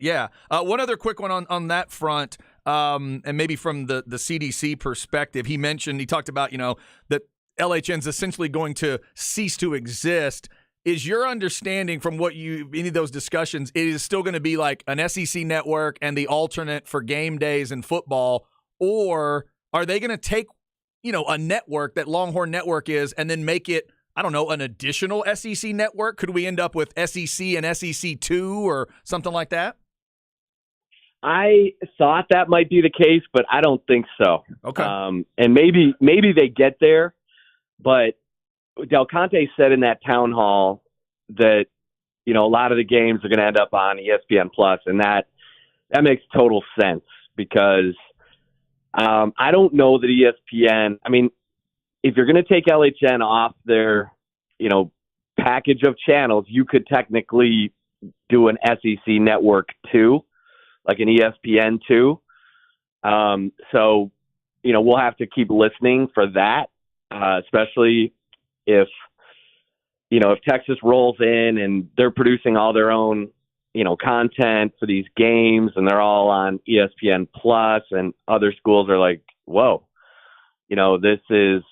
Yeah. One other quick one on that front, and maybe from the CDC perspective, he talked about, you know, that LHN's essentially going to cease to exist. Is your understanding from any of those discussions, it is still going to be like an SEC network and the alternate for game days in football, or are they going to take, you know, a network that Longhorn Network is and then make it, I don't know, an additional SEC network? Could we end up with SEC and SEC2 or something like that? I thought that might be the case, but I don't think so. Okay. And maybe they get there, but Del Conte said in that town hall that, you know, a lot of the games are going to end up on ESPN Plus, and that makes total sense, because I don't know that ESPN, I mean, if you're going to take LHN off their, you know, package of channels, you could technically do an SEC network too, like an ESPN too. So, you know, we'll have to keep listening for that, especially if, you know, if Texas rolls in and they're producing all their own, you know, content for these games, and they're all on ESPN Plus, and other schools are like, whoa, you know, this is,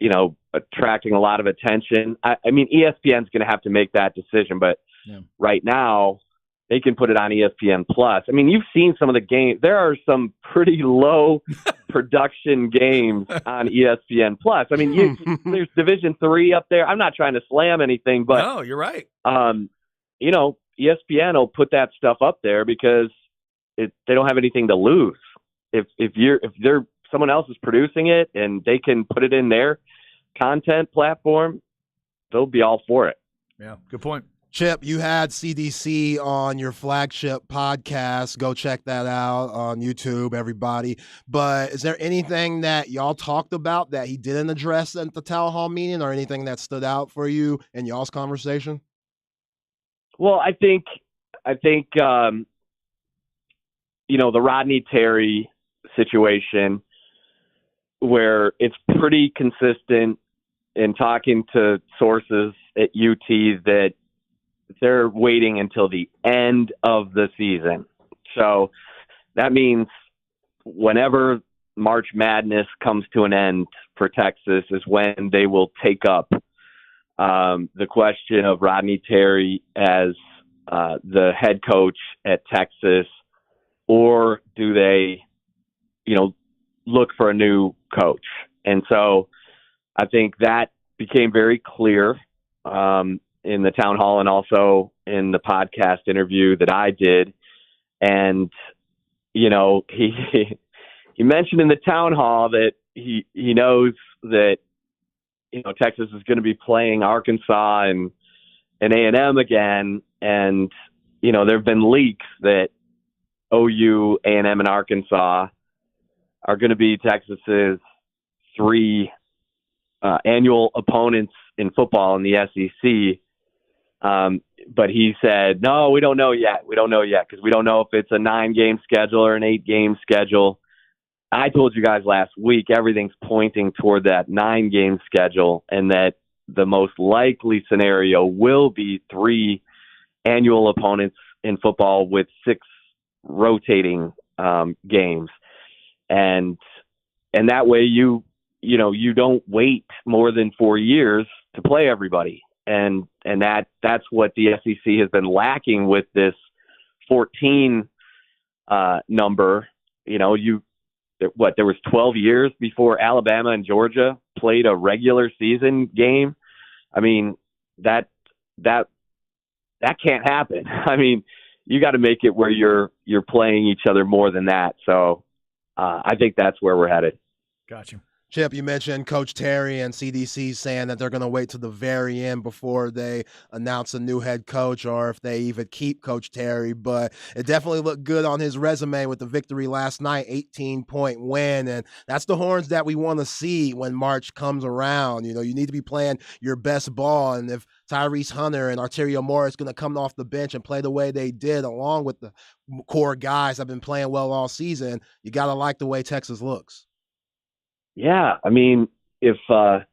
you know, attracting a lot of attention. I mean, ESPN's going to have to make that decision, but right now they can put it on ESPN Plus. I mean, you've seen some of the games. There are some pretty low production games on ESPN Plus. I mean, there's Division III up there. I'm not trying to slam anything, but no, you're right. You know, ESPN will put that stuff up there because they don't have anything to lose. If someone else is producing it and they can put it in their content platform, they'll be all for it. Yeah, good point. Chip, you had CDC on your flagship podcast. Go check that out on YouTube, everybody. But is there anything that y'all talked about that he didn't address at the town hall meeting, or anything that stood out for you in y'all's conversation? Well, I think the Rodney Terry situation, where it's pretty consistent in talking to sources at UT that they're waiting until the end of the season. So that means whenever March Madness comes to an end for Texas is when they will take up the question of Rodney Terry as the head coach at Texas, or do they, look for a new coach? And so I think that became very clear in the town hall and also in the podcast interview that I did. And, he mentioned in the town hall that he knows that, Texas is going to be playing Arkansas and A&M again. And, there have been leaks that OU, A&M, and Arkansas are going to be Texas's 3 annual opponents in football in the SEC. But he said, no, we don't know yet. We don't know yet because we don't know if it's a 9-game schedule or an 8-game schedule. I told you guys last week, everything's pointing toward that 9-game schedule, and that the most likely scenario will be 3 annual opponents in football with 6 rotating games. And that way you don't wait more than 4 years to play everybody. And that's what the SEC has been lacking with this 14 number. There was 12 years before Alabama and Georgia played a regular season game. I mean, that can't happen. I mean, you got to make it where you're playing each other more than that. So I think that's where we're headed. Gotcha. Chip, you mentioned Coach Terry and CDC saying that they're going to wait to the very end before they announce a new head coach, or if they even keep Coach Terry. But it definitely looked good on his resume with the victory last night, 18-point win. And that's the horns that we want to see when March comes around. You need to be playing your best ball. And if Tyrese Hunter and Arterio Morris going to come off the bench and play the way they did, along with the core guys that have been playing well all season, you got to like the way Texas looks. Yeah, I mean, if Tyrese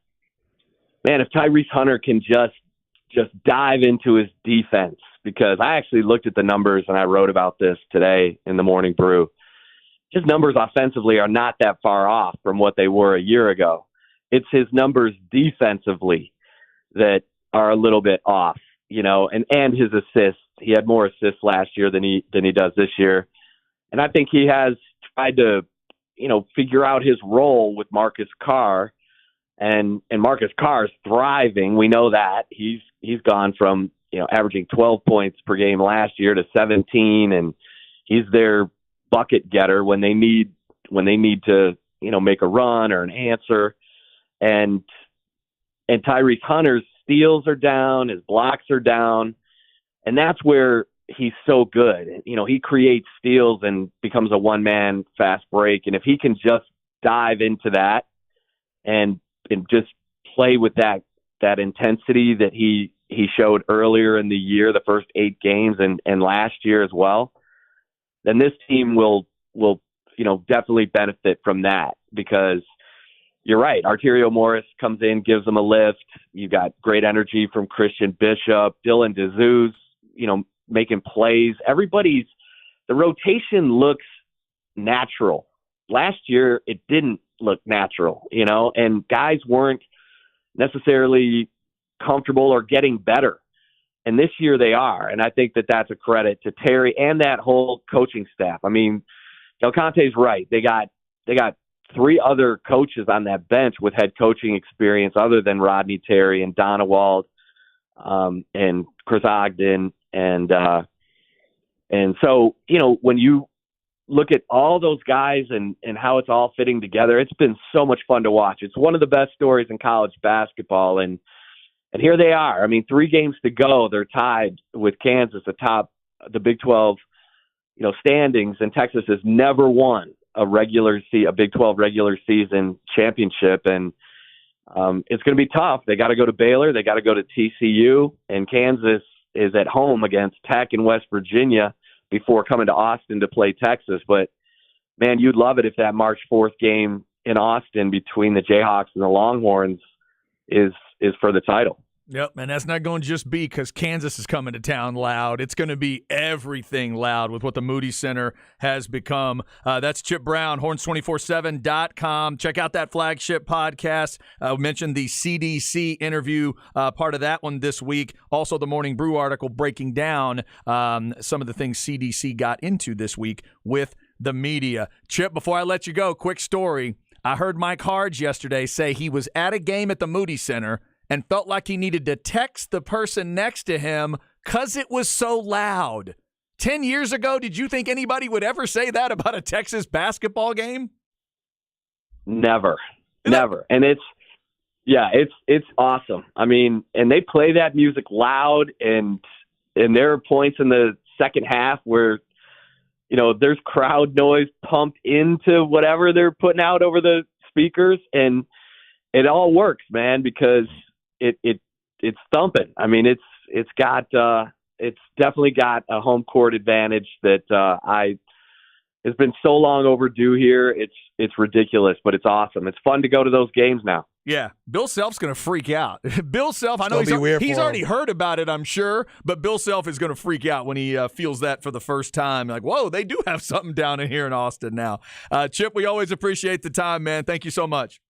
Hunter can just dive into his defense, because I actually looked at the numbers and I wrote about this today in the Morning Brew. His numbers offensively are not that far off from what they were a year ago. It's his numbers defensively that are a little bit off, and his assists. He had more assists last year than he does this year. And I think he has tried to figure out his role with Marcus Carr, and Marcus Carr is thriving. We know that he's gone from, averaging 12 points per game last year to 17, and he's their bucket getter when they need to, make a run or an answer. And Tyrese Hunter's steals are down, his blocks are down, and that's where he's so good. He creates steals and becomes a one-man fast break. And if he can just dive into that and just play with that intensity that he showed earlier in the year, the first 8 games and last year as well, then this team will definitely benefit from that, because you're right. Arterio Morris comes in, gives them a lift. You got great energy from Christian Bishop, Dylan DeZeus, making plays. The rotation looks natural. Last year, it didn't look natural, and guys weren't necessarily comfortable or getting better. And this year they are. And I think that that's a credit to Terry and that whole coaching staff. I mean, Del Conte's right. They got 3 other coaches on that bench with head coaching experience other than Rodney Terry and Donewald and Chris Ogden. And so, when you look at all those guys and how it's all fitting together, it's been so much fun to watch. It's one of the best stories in college basketball. And here they are. I mean, 3 games to go. They're tied with Kansas atop the Big 12, standings. And Texas has never won a Big 12 regular season championship. And it's going to be tough. They got to go to Baylor. They got to go to TCU, and Kansas is at home against Tech in West Virginia before coming to Austin to play Texas. But man, you'd love it if that March 4th game in Austin between the Jayhawks and the Longhorns is for the title. Yep, and that's not going to just be because Kansas is coming to town loud. It's going to be everything loud with what the Moody Center has become. That's Chip Brown, horns247.com. Check out that flagship podcast. I mentioned the CDC interview, part of that one this week. Also, the Morning Brew article breaking down some of the things CDC got into this week with the media. Chip, before I let you go, quick story. I heard Mike Harge yesterday say he was at a game at the Moody Center and felt like he needed to text the person next to him because it was so loud. 10 years ago, did you think anybody would ever say that about a Texas basketball game? Never. And it's awesome. I mean, and they play that music loud, and there are points in the second half where, you know, there's crowd noise pumped into whatever they're putting out over the speakers, and it all works, man, because it's thumping. I mean, it's definitely got a home court advantage that it's been so long overdue here. It's ridiculous, but it's awesome. It's fun to go to those games now. Yeah, Bill Self's going to freak out. Bill Self, I know he's already heard about it, I'm sure, but Bill Self is going to freak out when he feels that for the first time. Like, whoa, they do have something down in here in Austin now. Chip, we always appreciate the time, man. Thank you so much.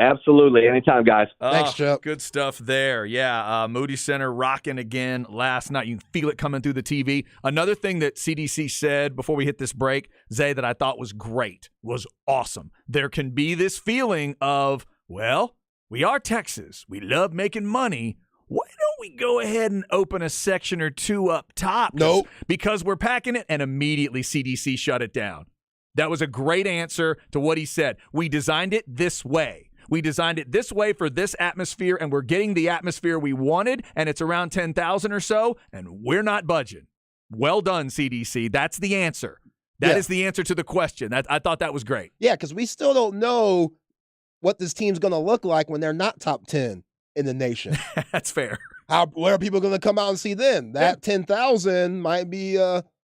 Absolutely. Anytime, guys. Thanks, Chip. Good stuff there. Yeah, Moody Center rocking again last night. You can feel it coming through the TV. Another thing that CDC said before we hit this break, Zay, that I thought was great, was awesome. There can be this feeling of, well, we are Texas. We love making money. Why don't we go ahead and open a section or two up top? Nope. Because we're packing it, and immediately CDC shut it down. That was a great answer to what he said. We designed it this way. We designed it this way for this atmosphere, and we're getting the atmosphere we wanted, and it's around 10,000 or so, and we're not budging. Well done, CDC. That's the answer. That is the answer to the question. I thought that was great. Yeah, because we still don't know what this team's going to look like when they're not top 10 in the nation. That's fair. Where are people going to come out and see then? That 10,000 might be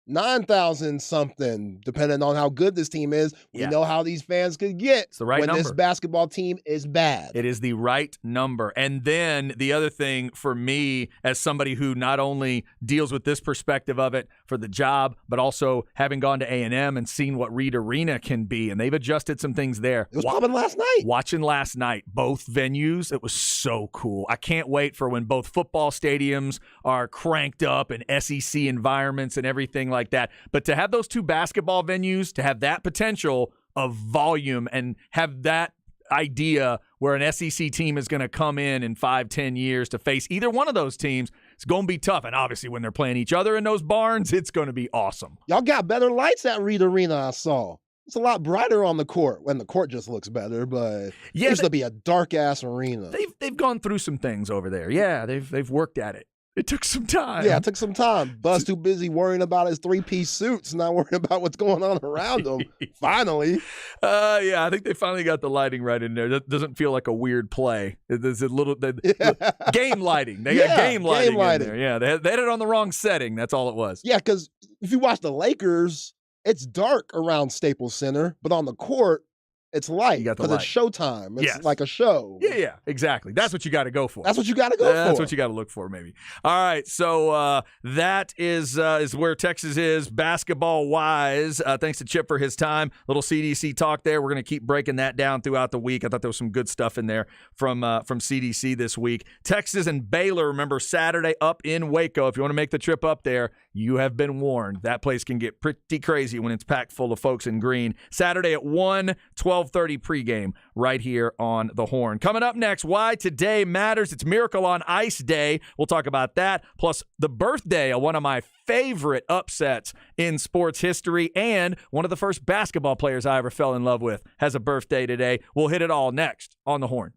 9,000 something, depending on how good this team is. We know how these fans could get it's the right when number. This basketball team is bad. It is the right number. And then the other thing for me, as somebody who not only deals with this perspective of it for the job, but also having gone to A&M and seen what Reed Arena can be, and they've adjusted some things there. It was popping last night. Watching last night, both venues, it was so cool. I can't wait for when both football stadiums are cranked up and SEC environments and everything like that. But to have those two basketball venues, to have that potential of volume and have that idea where an SEC team is going to come in 5-10 years to face either one of those teams, it's going to be tough. And obviously when they're playing each other in those barns, it's going to be awesome. Y'all got better lights at Reed Arena, I saw. It's a lot brighter on the court when the court just looks better, but it used to be a dark-ass arena. They've gone through some things over there. Yeah, they've worked at it. It took some time. Yeah, it took some time. Buzz too busy worrying about his three-piece suits, not worrying about what's going on around him. Finally. Yeah, I think they finally got the lighting right in there. That doesn't feel like a weird play. There's a little game lighting. They got game lighting in there. Yeah, they had it on the wrong setting. That's all it was. Yeah, because if you watch the Lakers, it's dark around Staples Center, but on the court, it's light because it's showtime. It's like a show. Yeah, exactly. That's what you got to go for. That's what you got to go for. That's what you got to look for, maybe. All right, so that is where Texas is basketball-wise. Thanks to Chip for his time. Little CDC talk there. We're going to keep breaking that down throughout the week. I thought there was some good stuff in there from CDC this week. Texas and Baylor, remember, Saturday up in Waco. If you want to make the trip up there, you have been warned. That place can get pretty crazy when it's packed full of folks in green. Saturday at 1, 12:30 pregame right here on The Horn. Coming up next, why today matters. It's Miracle on Ice Day. We'll talk about that, plus the birthday of one of my favorite upsets in sports history, and one of the first basketball players I ever fell in love with has a birthday today. We'll hit it all next on The Horn.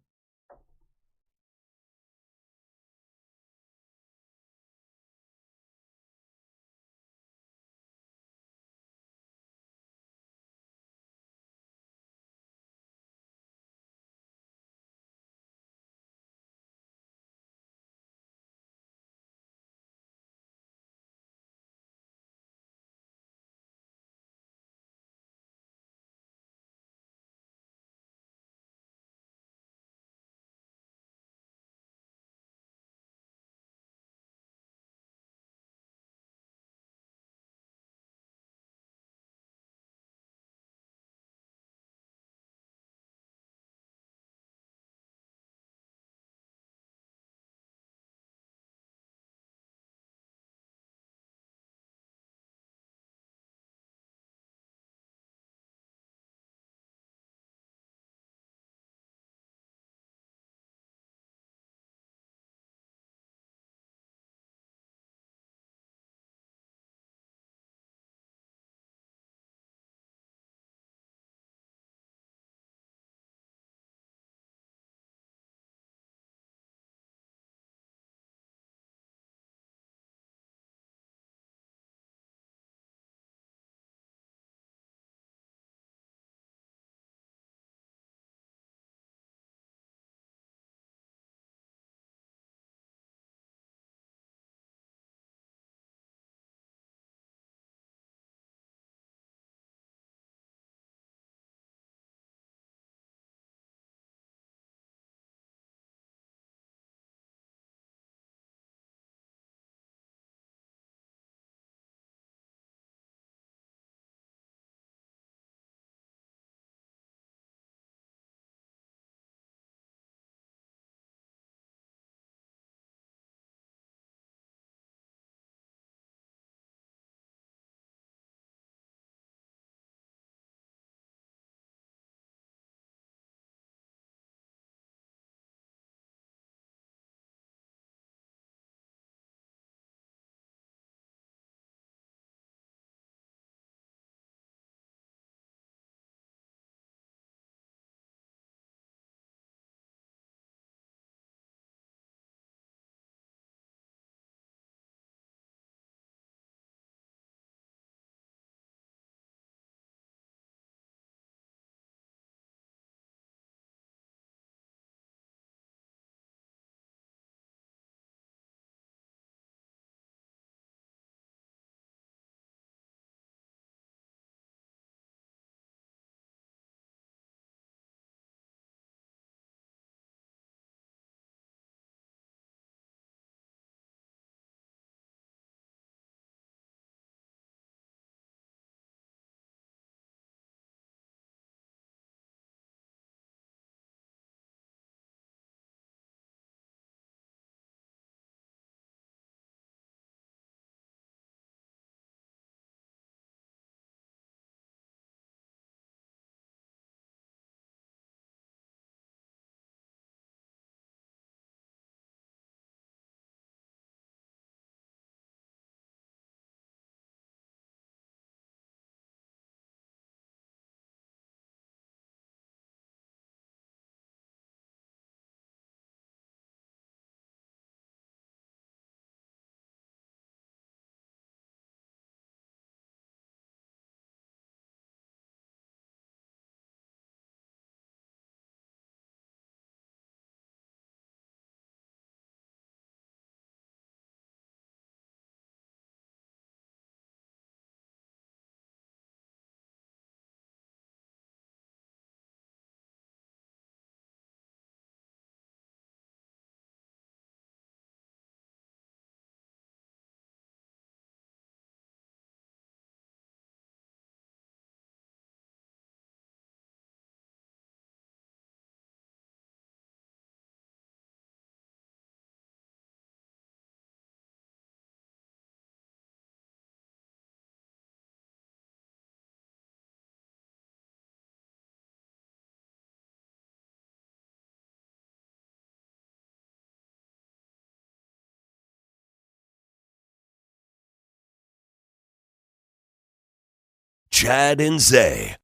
Chad and Zay.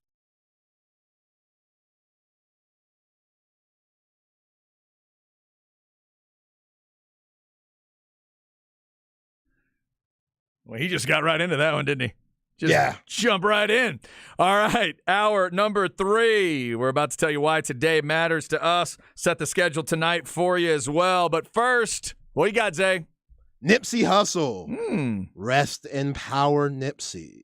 Well, he just got right into that one, didn't he? Just Yeah. jump right in. All right, hour number 3. We're about to tell you why today matters to us. Set the schedule tonight for you as well. But first, what you got, Zay? Nipsey Hussle. Rest in power, Nipsey.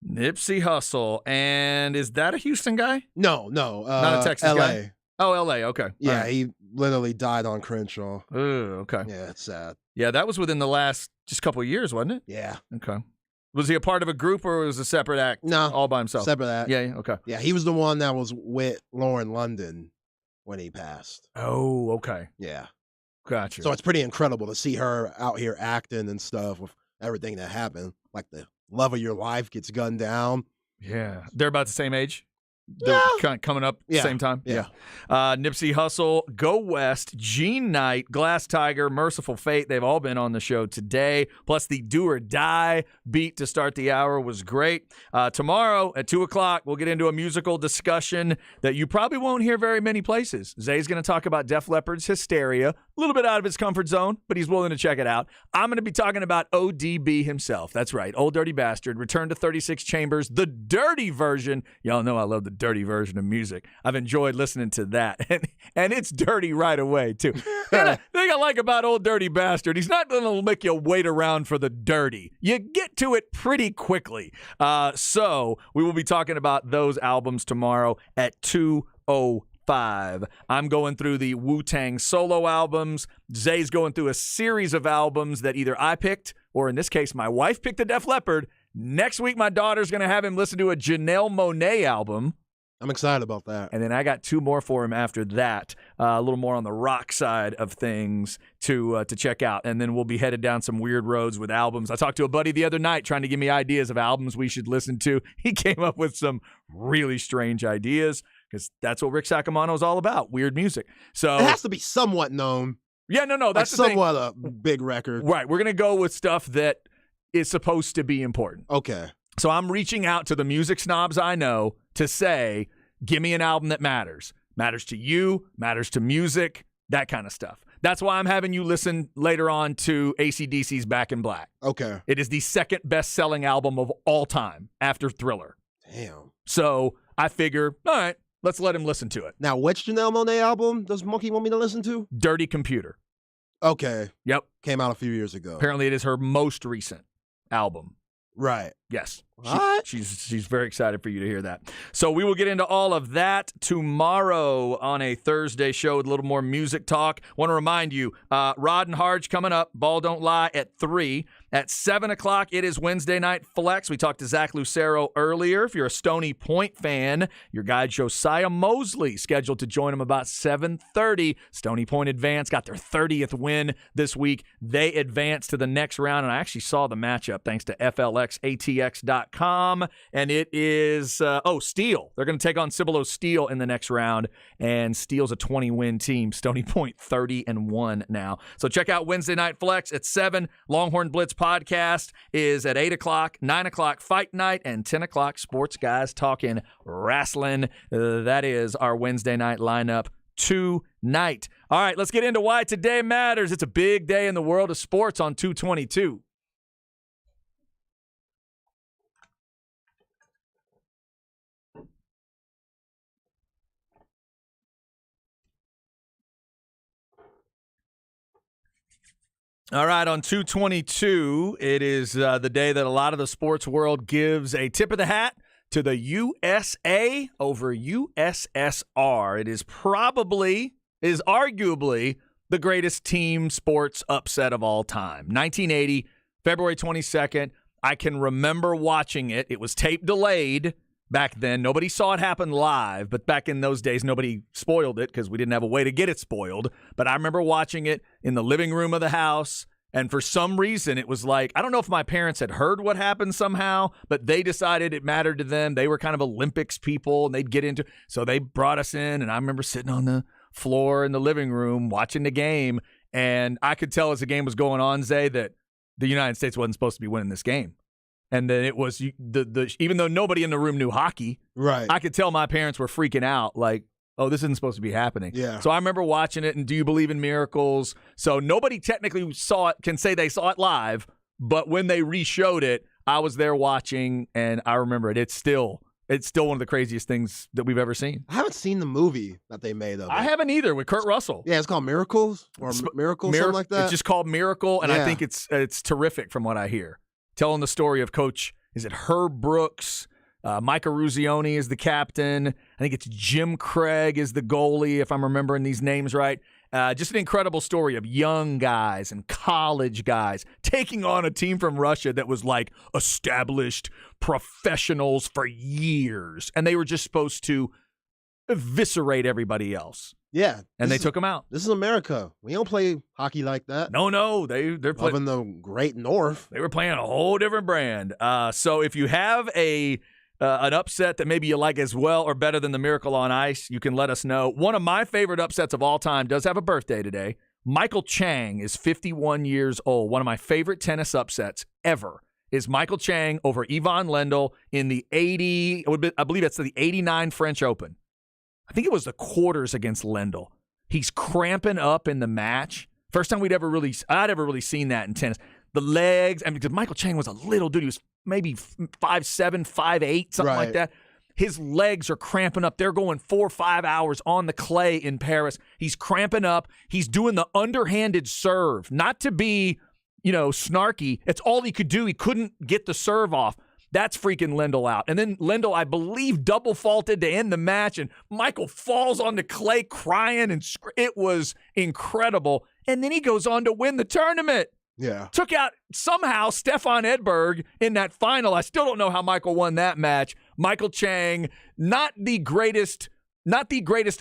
Nipsey Hussle. And is that a Houston guy? No. Not a Texas LA. guy? Oh, L.A., okay. Yeah, All right. he literally died on Crenshaw. Okay. Yeah, it's sad. Yeah, that was within the last just couple of years, wasn't it? Yeah. Okay. Was he a part of a group or was it a separate act? No. All by himself? Separate that. Yeah, okay. Yeah, he was the one that was with Lauren London when he passed. Oh, okay. Yeah. Gotcha. So it's pretty incredible to see her out here acting and stuff with everything that happened. Like the love of your life gets gunned down. Yeah. They're about the same age? They're Yeah. kind of coming up Yeah. same time? Yeah. Nipsey Hussle, Go West, Gene Knight, Glass Tiger, Merciful Fate. They've all been on the show today. Plus the Do or Die beat to start the hour was great. Tomorrow at 2 o'clock, we'll get into a musical discussion that you probably won't hear very many places. Zay's going to talk about Def Leppard's Hysteria. A little bit out of his comfort zone, but he's willing to check it out. I'm going to be talking about ODB himself. That's right, Old Dirty Bastard. Return to 36 Chambers, the dirty version. Y'all know I love the dirty version of music. I've enjoyed listening to that. And it's dirty right away, too. The thing I like about Old Dirty Bastard, he's not going to make you wait around for the dirty. You get to it pretty quickly. So we will be talking about those albums tomorrow at 2:05. I'm going through the Wu-Tang solo albums. Zay's going through a series of albums that either I picked or, in this case, my wife picked a Def Leppard. Next week, my daughter's going to have him listen to a Janelle Monáe album. I'm excited about that. And then I got 2 more for him after that, a little more on the rock side of things to check out. And then we'll be headed down some weird roads with albums. I talked to a buddy the other night trying to give me ideas of albums we should listen to. He came up with some really strange ideas because that's what Rick Sacamano is all about, weird music. So It has to be somewhat known. yeah, no, Like that's the thing. somewhat a big record. Right, we're going to go with stuff that is supposed to be important. Okay. So I'm reaching out to the music snobs I know to say, give me an album that matters. Matters to you, matters to music, that kind of stuff. That's why I'm having you listen later on to AC/DC's Back in Black. Okay. It is the second best-selling album of all time after Thriller. Damn. So I figure, all right, let's let him listen to it. Now, which Janelle Monáe album does Monkey want me to listen to? Dirty Computer. Okay. Yep. Came out a few years ago. Apparently it is her most recent album. Right. Yes. What? She's very excited for you to hear that. So we will get into all of that tomorrow on a Thursday show with a little more music talk. Want to remind you, Rod and Harge coming up. Ball Don't Lie at 3. At 7 o'clock, it is Wednesday Night Flex. We talked to Zach Lucero earlier. If you're a Stony Point fan, your guy Josiah Mosley scheduled to join him about 7:30. Stony Point advanced, got their 30th win this week. They advanced to the next round, and I actually saw the matchup thanks to FLXATX.com. And it is, Steel. They're going to take on Cibolo Steel in the next round, and Steel's a 20-win team. Stony Point 30-1 now. So check out Wednesday Night Flex at 7. Longhorn Blitz podcast is at 8 o'clock, 9 o'clock Fight Night, and 10 o'clock Sports Guys Talking Wrestling. That is our Wednesday night lineup tonight. All right, let's get into why today matters. It's a big day in the world of sports on 222. All right, on 222, it is the day that a lot of the sports world gives a tip of the hat to the USA over USSR. It is arguably the greatest team sports upset of all time. 1980, February 22nd. I can remember watching it. It was tape delayed back then. Nobody saw it happen live, but back in those days, nobody spoiled it because we didn't have a way to get it spoiled. But I remember watching it in the living room of the house, and for some reason, it was like, I don't know if my parents had heard what happened somehow, but they decided it mattered to them. They were kind of Olympics people, and they'd get into, so they brought us in, and I remember sitting on the floor in the living room watching the game, and I could tell as the game was going on, Zay, that the United States wasn't supposed to be winning this game. And then it was even though nobody in the room knew hockey, Right. I could tell my parents were freaking out, like, oh, this isn't supposed to be happening. Yeah. So I remember watching it, and Do You Believe in Miracles? So nobody technically can say they saw it live, but when they re-showed it, I was there watching, and I remember it. It's still one of the craziest things that we've ever seen. I haven't seen the movie that they made of it. I haven't either, with Kurt Russell. Yeah, it's called Miracles or Miracle, something like that. It's just called Miracle, and I Yeah. think it's terrific from what I hear. Telling the story of Coach, is it Herb Brooks? Micah Ruzioni is the captain. I think it's Jim Craig is the goalie, if I'm remembering these names right. Just an incredible story of young guys and college guys taking on a team from Russia that was like established professionals for years. And they were just supposed to eviscerate everybody else. Yeah. And they took them out. This is America. We don't play hockey like that. No, they're Up playing. in the Great North. They were playing a whole different brand. So if you have an upset that maybe you like as well or better than the Miracle on Ice, you can let us know. One of my favorite upsets of all time does have a birthday today. Michael Chang is 51 years old. One of my favorite tennis upsets ever is Michael Chang over Ivan Lendl in the I believe it's the 89 French Open. I think it was the quarters against Lendl. He's cramping up in the match. First time I'd ever really seen that in tennis. The legs, because Michael Chang was a little dude. He was maybe 5'7", 5'8", something like Right. that. His legs are cramping up. They're going 4 or 5 hours on the clay in Paris. He's cramping up. He's doing the underhanded serve. Not to be, snarky. It's all he could do. He couldn't get the serve off. That's freaking Lendl out. And then Lendl, I believe, double faulted to end the match, and Michael falls on the clay crying, and it was incredible. And then he goes on to win the tournament. Yeah. Took out somehow Stefan Edberg in that final. I still don't know how Michael won that match. Michael Chang, not the greatest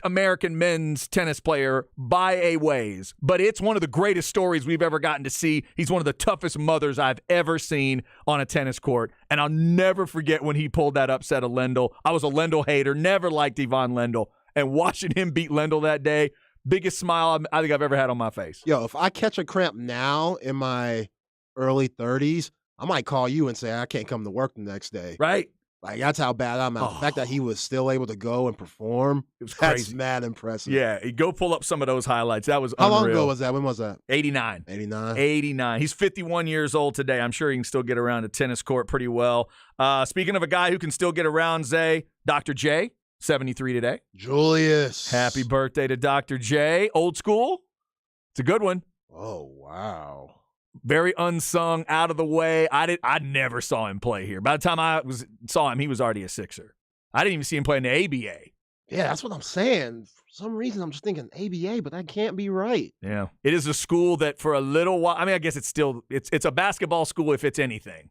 American men's tennis player by a ways, but it's one of the greatest stories we've ever gotten to see. He's one of the toughest mothers I've ever seen on a tennis court, and I'll never forget when he pulled that upset of Lendl. I was a Lendl hater, never liked Ivan Lendl, and watching him beat Lendl that day, biggest smile I think I've ever had on my face. Yo, if I catch a cramp now in my early 30s, I might call you and say I can't come to work the next day. Right? Like, that's how bad I'm out. The fact that he was still able to go and perform, It was that's crazy. mad impressive. Yeah, go pull up some of those highlights. That was How unreal. long ago was that? When was that? 89. 89? 89. He's 51 years old today. I'm sure he can still get around a tennis court pretty well. Speaking of a guy who can still get around, Zay, Dr. J, 73 today. Julius. Happy birthday to Dr. J. Old school. It's a good one. Oh, wow. Very unsung, out of the way. I never saw him play here. By the time I saw him, he was already a Sixer. I didn't even see him play in the ABA. Yeah, that's what I'm saying. For some reason, I'm just thinking ABA, but that can't be right. Yeah. It is a school that for a little while, I guess it's still, it's a basketball school if it's anything.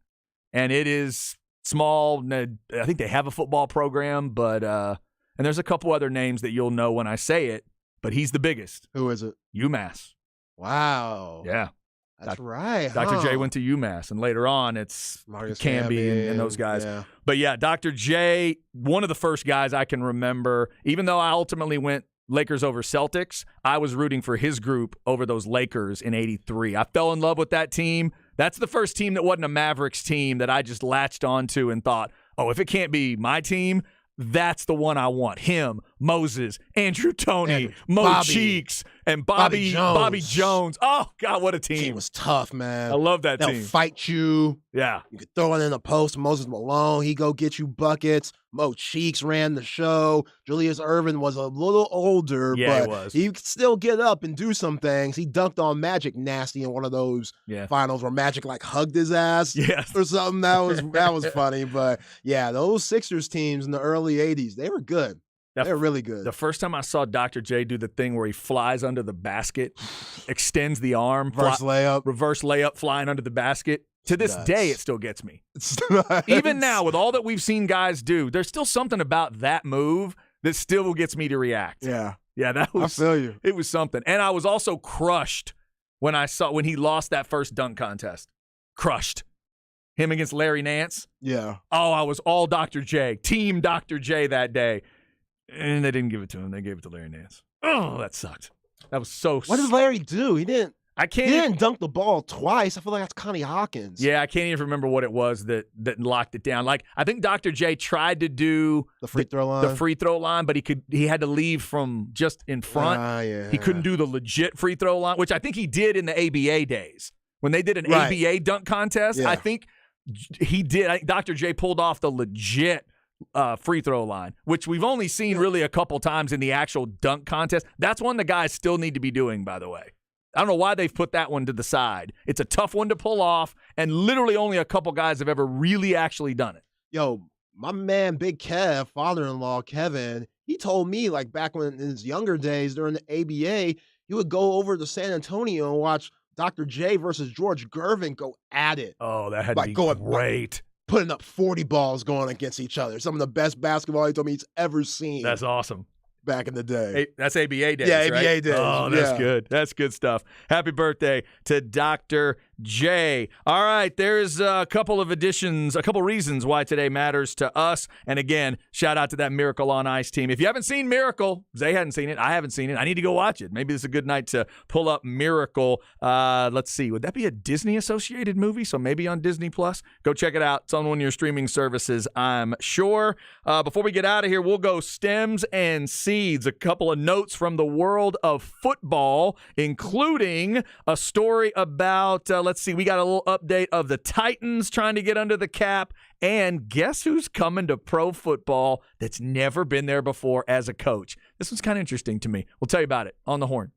And it is small. I think they have a football program, but, and there's a couple other names that you'll know when I say it, but he's the biggest. Who is it? UMass. Wow. Yeah. That's right. Dr. huh? J went to UMass, and later on it's Marcus Camby and those guys. Yeah. But yeah, Dr. J, one of the first guys I can remember, even though I ultimately went Lakers over Celtics, I was rooting for his group over those Lakers in 83. I fell in love with that team. That's the first team that wasn't a Mavericks team that I just latched onto and thought, oh, if it can't be my team, that's the one I want. Him, Moses, Andrew Toney, And Mo Bobby. Cheeks, and Bobby Jones. Oh, God, what a Team team. was tough, man. I love that They'll team. fight you. Yeah. You could throw it in the post. Moses Malone, he go get you buckets. Mo Cheeks ran the show. Julius Erving was a little older, Yeah, he but was. he could still get up and do some things. He dunked on Magic nasty in one of those Yeah. finals where Magic like hugged his ass Yes. or something. That was funny. But yeah, those Sixers teams in the early 80s, they were good. That- They were really good. The first time I saw Dr. J do the thing where he flies under the basket, extends the arm, reverse layup, flying under the basket. To this Nuts. day, it still gets me. It's Even now, with all that we've seen guys do, there's still something about that move that still gets me to react. Yeah, Yeah, that I was feel you. it was something. And I was also crushed when he lost that first dunk contest. Crushed. Him against Larry Nance. Yeah. Oh, I was all Dr. J, team Dr. J that day. And they didn't give it to him. They gave it to Larry Nance. Oh, that sucked. That was so What did Larry do? He didn't. I can't. He Even, didn't dunk the ball twice. I feel like that's Connie Hawkins. yeah, I can't even remember what it was that locked it down. Like I think Dr. J tried to do The free throw line. the free throw line, but he had to leave from just in front. Yeah. He couldn't do the legit free throw line, which I think he did in the ABA days when they did an Right. ABA dunk contest. Yeah. I think he did. I think Dr. J pulled off the legit free throw line, which we've only seen really a couple times in the actual dunk contest. That's one the guys still need to be doing, by the way. I don't know why they've put that one to the side. It's a tough one to pull off, and literally only a couple guys have ever really actually done it. Yo, my man, Big Kev, father-in-law Kevin, he told me like back when in his younger days during the ABA, he would go over to San Antonio and watch Dr. J versus George Gervin go at it, Oh, that had Like, to be going- great. putting up 40 balls going against each other. Some of the best basketball he told me he's ever seen That's awesome. back in the day. Hey, that's ABA days, Yeah, right? ABA days, Oh, that's yeah. good. That's good stuff. Happy birthday to Dr. J. All right, there's a couple of additions, a couple reasons why today matters to us. And again, shout out to that Miracle on Ice team. If you haven't seen Miracle, Zay hadn't seen it, I haven't seen it, I need to go watch it. Maybe this is a good night to pull up Miracle. Let's see, would that be a Disney-associated movie? So maybe on Disney+. Go check it out. It's on one of your streaming services, I'm sure. Before we get out of here, we'll go stems and seeds. A couple of notes from the world of football, including a story about, let's see, we got a little update of the Titans trying to get under the cap. And guess who's coming to pro football that's never been there before as a coach? This one's kind of interesting to me. We'll tell you about it on the Horn.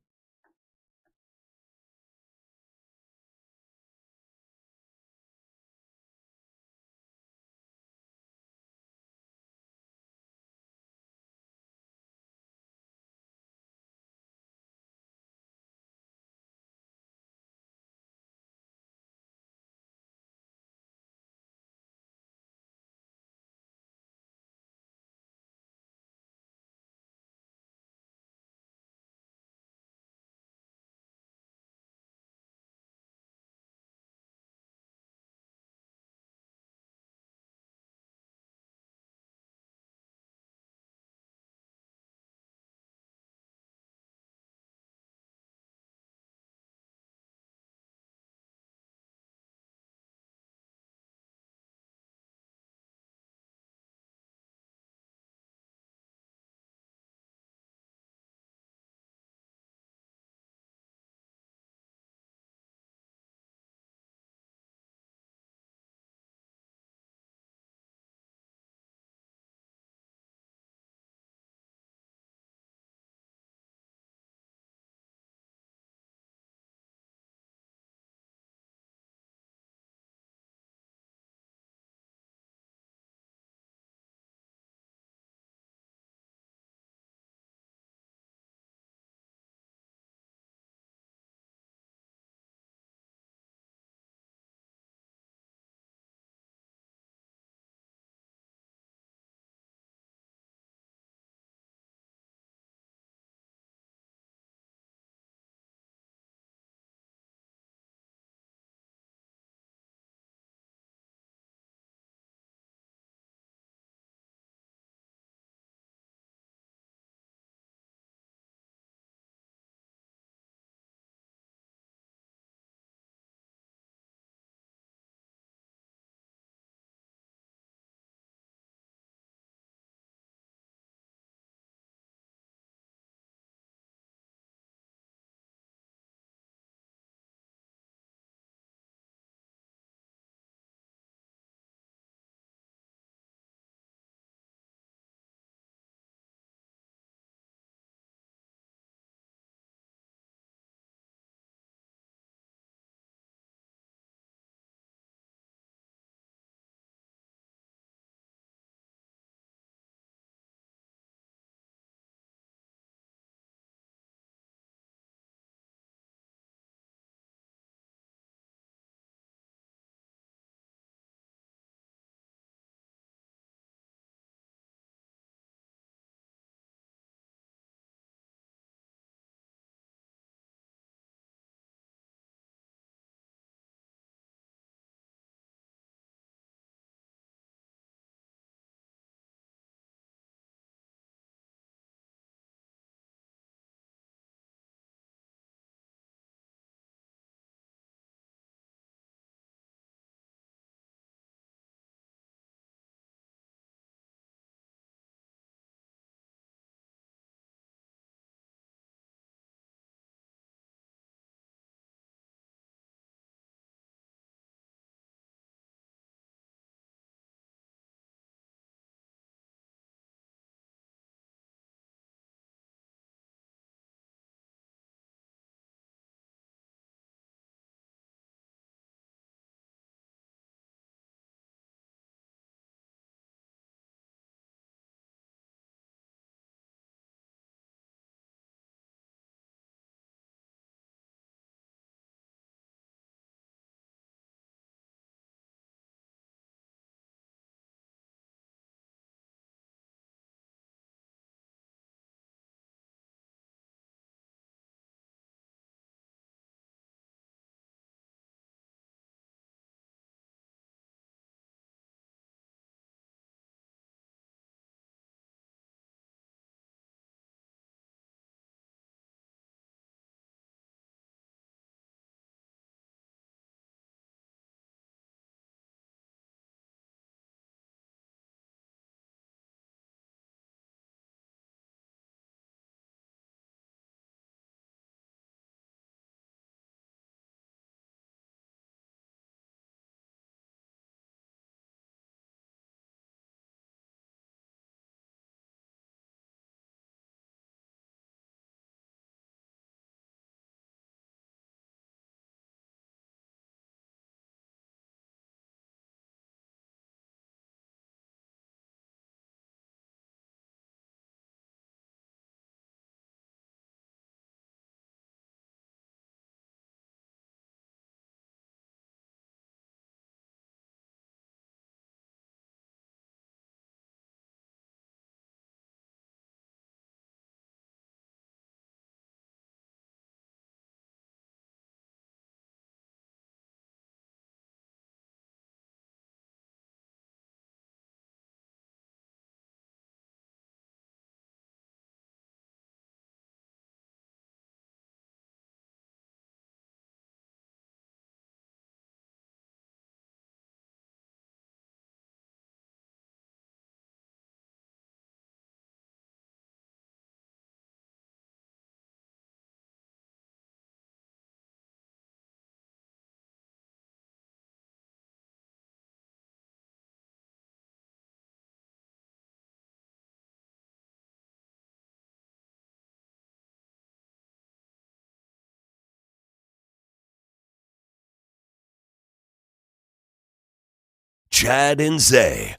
Chad and Zay.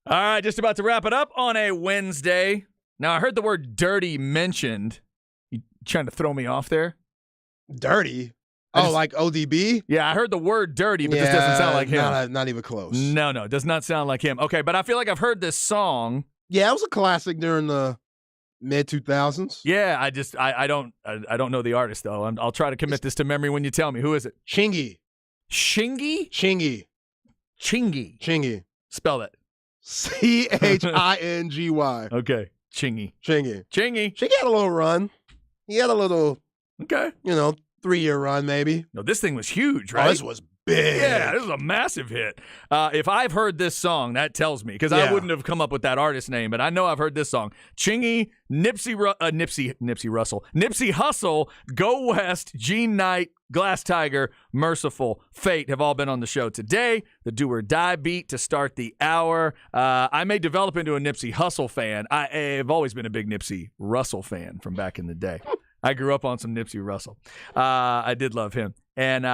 All right, just about to wrap it up on a Wednesday. Now, I heard the word dirty mentioned. You trying to throw me off there? Dirty? I just- like ODB? Yeah, I heard the word dirty, but this doesn't sound like him. Not even close. No, it does not sound like him. Okay, but I feel like I've heard this song. Yeah, it was a classic during the mid-2000s. Yeah, I don't know the artist, though. I'll try to commit this to memory when you tell me. Who is it? Chingy. Shingy? Chingy. Chingy. Spell that. Chingy. Okay, Chingy. Chingy. Chingy. Chingy had a little run. He had a little, Okay. 3-year run maybe. No, this thing was huge, right? Oh, this was big. Yeah, this was a massive hit. If I've heard this song, that tells me, because I Yeah. wouldn't have come up with that artist name, but I know I've heard this song. Chingy, Nipsey Hussle, Go West, Gene Knight, Glass Tiger, Merciful Fate have all been on the show today. The do or die beat to start the hour. I may develop into a Nipsey Hussle fan. I've always been a big Nipsey Russell fan from back in the day. I grew up on some Nipsey Russell. I did love him. And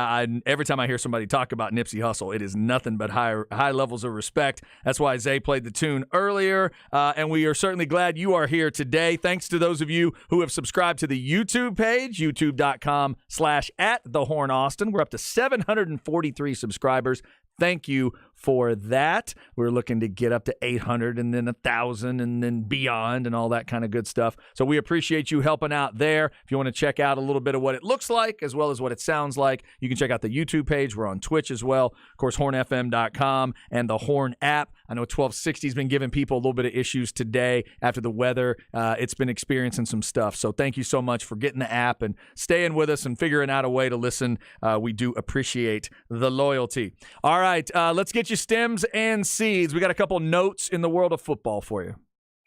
every time I hear somebody talk about Nipsey Hussle, it is nothing but high levels of respect. That's why Zay played the tune earlier. And we are certainly glad you are here today. Thanks to those of you who have subscribed to the YouTube page, youtube.com/@thehornaustin. We're up to 743 subscribers. Thank you for that. We're looking to get up to 800 and then 1,000 and then beyond and all that kind of good stuff. So we appreciate you helping out there. If you want to check out a little bit of what it looks like as well as what it sounds like, you can check out the YouTube page. We're on Twitch as well. Of course, hornfm.com and the Horn app. I know 1260 has been giving people a little bit of issues today after the weather. It's been experiencing some stuff. So thank you so much for getting the app and staying with us and figuring out a way to listen. We do appreciate the loyalty. All right, let's get you stems and seeds. We got a couple notes in the world of football for you.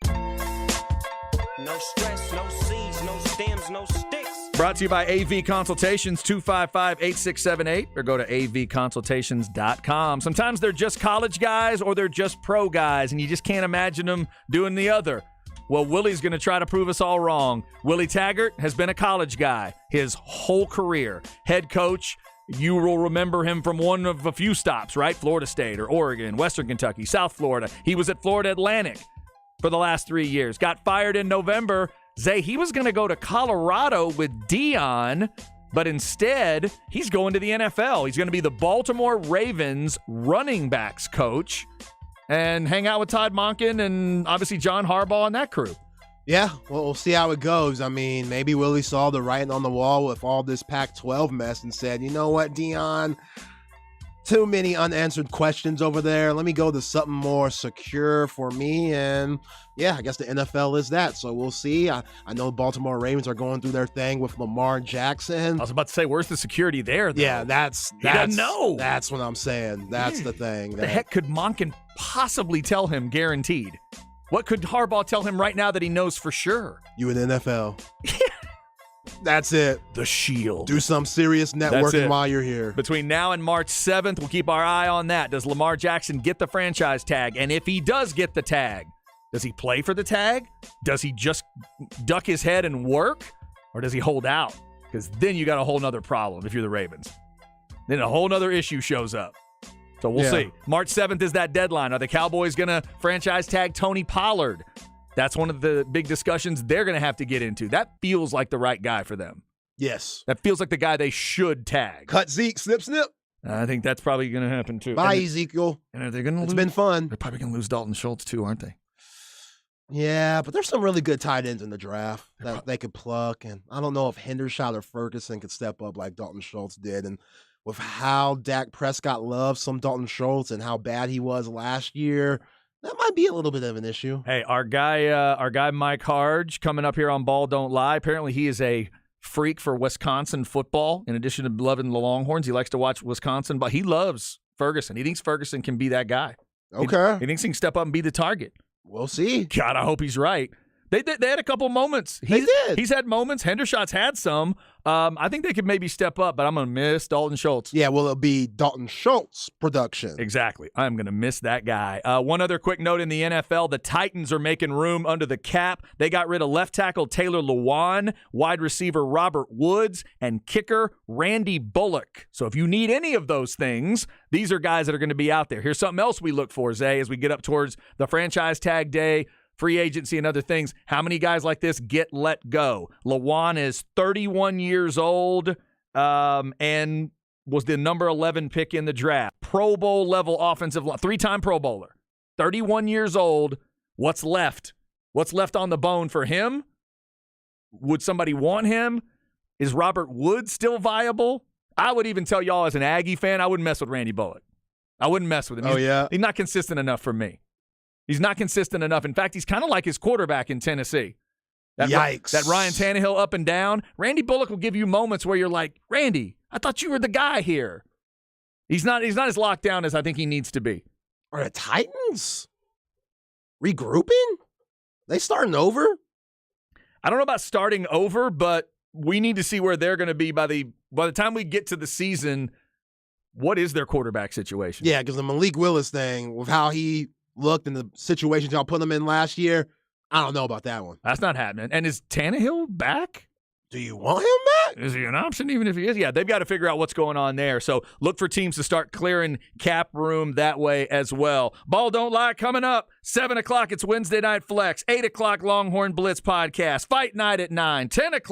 No stress, no seeds, no stems, no sticks. Brought to you by AV Consultations, 255-8678, or go to avconsultations.com. Sometimes they're just college guys or they're just pro guys, and you just can't imagine them doing the other. Well, Willie's going to try to prove us all wrong. Willie Taggart has been a college guy his whole career. Head coach. You will remember him from one of a few stops, right? Florida State or Oregon, Western Kentucky, South Florida. He was at Florida Atlantic for the last 3 years. Got fired in November. Zay, he was going to go to Colorado with Deion, but instead, he's going to the NFL. He's going to be the Baltimore Ravens running backs coach and hang out with Todd Monken and obviously John Harbaugh and that crew. Yeah, well, we'll see how it goes. I mean, maybe Willie saw the writing on the wall with all this Pac-12 mess and said, you know what, Deion, too many unanswered questions over there. Let me go to something more secure for me. And yeah, I guess the NFL is that. So we'll see. I know Baltimore Ravens are going through their thing with Lamar Jackson. I was about to say, where's the security there, though? Yeah, that's doesn't know. That's what I'm saying. That's the thing. What the heck could Monken possibly tell him guaranteed? What could Harbaugh tell him right now that he knows for sure? You in the NFL. That's it. The Shield. Do some serious networking while you're here. Between now and March 7th, we'll keep our eye on that. Does Lamar Jackson get the franchise tag? And if he does get the tag, does he play for the tag? Does he just duck his head and work? Or does he hold out? Because then you got a whole nother problem if you're the Ravens. Then a whole nother issue shows up. So we'll see. March 7th is that deadline. Are the Cowboys going to franchise tag Tony Pollard? That's one of the big discussions they're going to have to get into. That feels like the right guy for them. Yes. That feels like the guy they should tag. Cut Zeke, snip, snip. I think that's probably going to happen too. Bye, Ezekiel. And are they going to lose? It's been fun. They're probably going to lose Dalton Schultz too, aren't they? Yeah, but there's some really good tight ends in the draft that they could pluck. And I don't know if Hendershot or Ferguson could step up like Dalton Schultz did. And with how Dak Prescott loves some Dalton Schultz and how bad he was last year, that might be a little bit of an issue. Hey, our guy Mike Harge coming up here on Ball Don't Lie. Apparently he is a freak for Wisconsin football. In addition to loving the Longhorns, he likes to watch Wisconsin, but he loves Ferguson. He thinks Ferguson can be that guy. Okay. He thinks he can step up and be the target. We'll see. God, I hope he's right. They had a couple moments. They did. He's had moments. Hendershot's had some. I think they could maybe step up, but I'm going to miss Dalton Schultz. Yeah, well, it'll be Dalton Schultz production. Exactly. I'm going to miss that guy. One other quick note in the NFL, the Titans are making room under the cap. They got rid of left tackle Taylor Lewan, wide receiver Robert Woods, and kicker Randy Bullock. So if you need any of those things, these are guys that are going to be out there. Here's something else we look for, Zay, as we get up towards the franchise tag day, free agency and other things. How many guys like this get let go? Lewan is 31 years old and was the number 11 pick in the draft. Pro Bowl level offensive line, 3-time Pro Bowler. 31 years old. What's left? What's left on the bone for him? Would somebody want him? Is Robert Woods still viable? I would even tell y'all as an Aggie fan, I wouldn't mess with Randy Bullock. I wouldn't mess with him. He's not consistent enough for me. He's not consistent enough. In fact, he's kind of like his quarterback in Tennessee. Yikes. That Ryan Tannehill up and down. Randy Bullock will give you moments where you're like, Randy, I thought you were the guy here. He's not as locked down as I think he needs to be. Are the Titans regrouping? They starting over? I don't know about starting over, but we need to see where they're going to be by the time we get to the season. What is their quarterback situation? Yeah, because the Malik Willis thing, with how he looked and the situations y'all put him in last year, I don't know about that one. That's not happening. And is Tannehill back? Do you want him back? Is he an option even if he is? Yeah, they've got to figure out what's going on there. So look for teams to start clearing cap room that way as well. Ball Don't Lie coming up. 7 o'clock, it's Wednesday Night Flex. 8 o'clock, Longhorn Blitz podcast. Fight night at 9. 10 o'clock.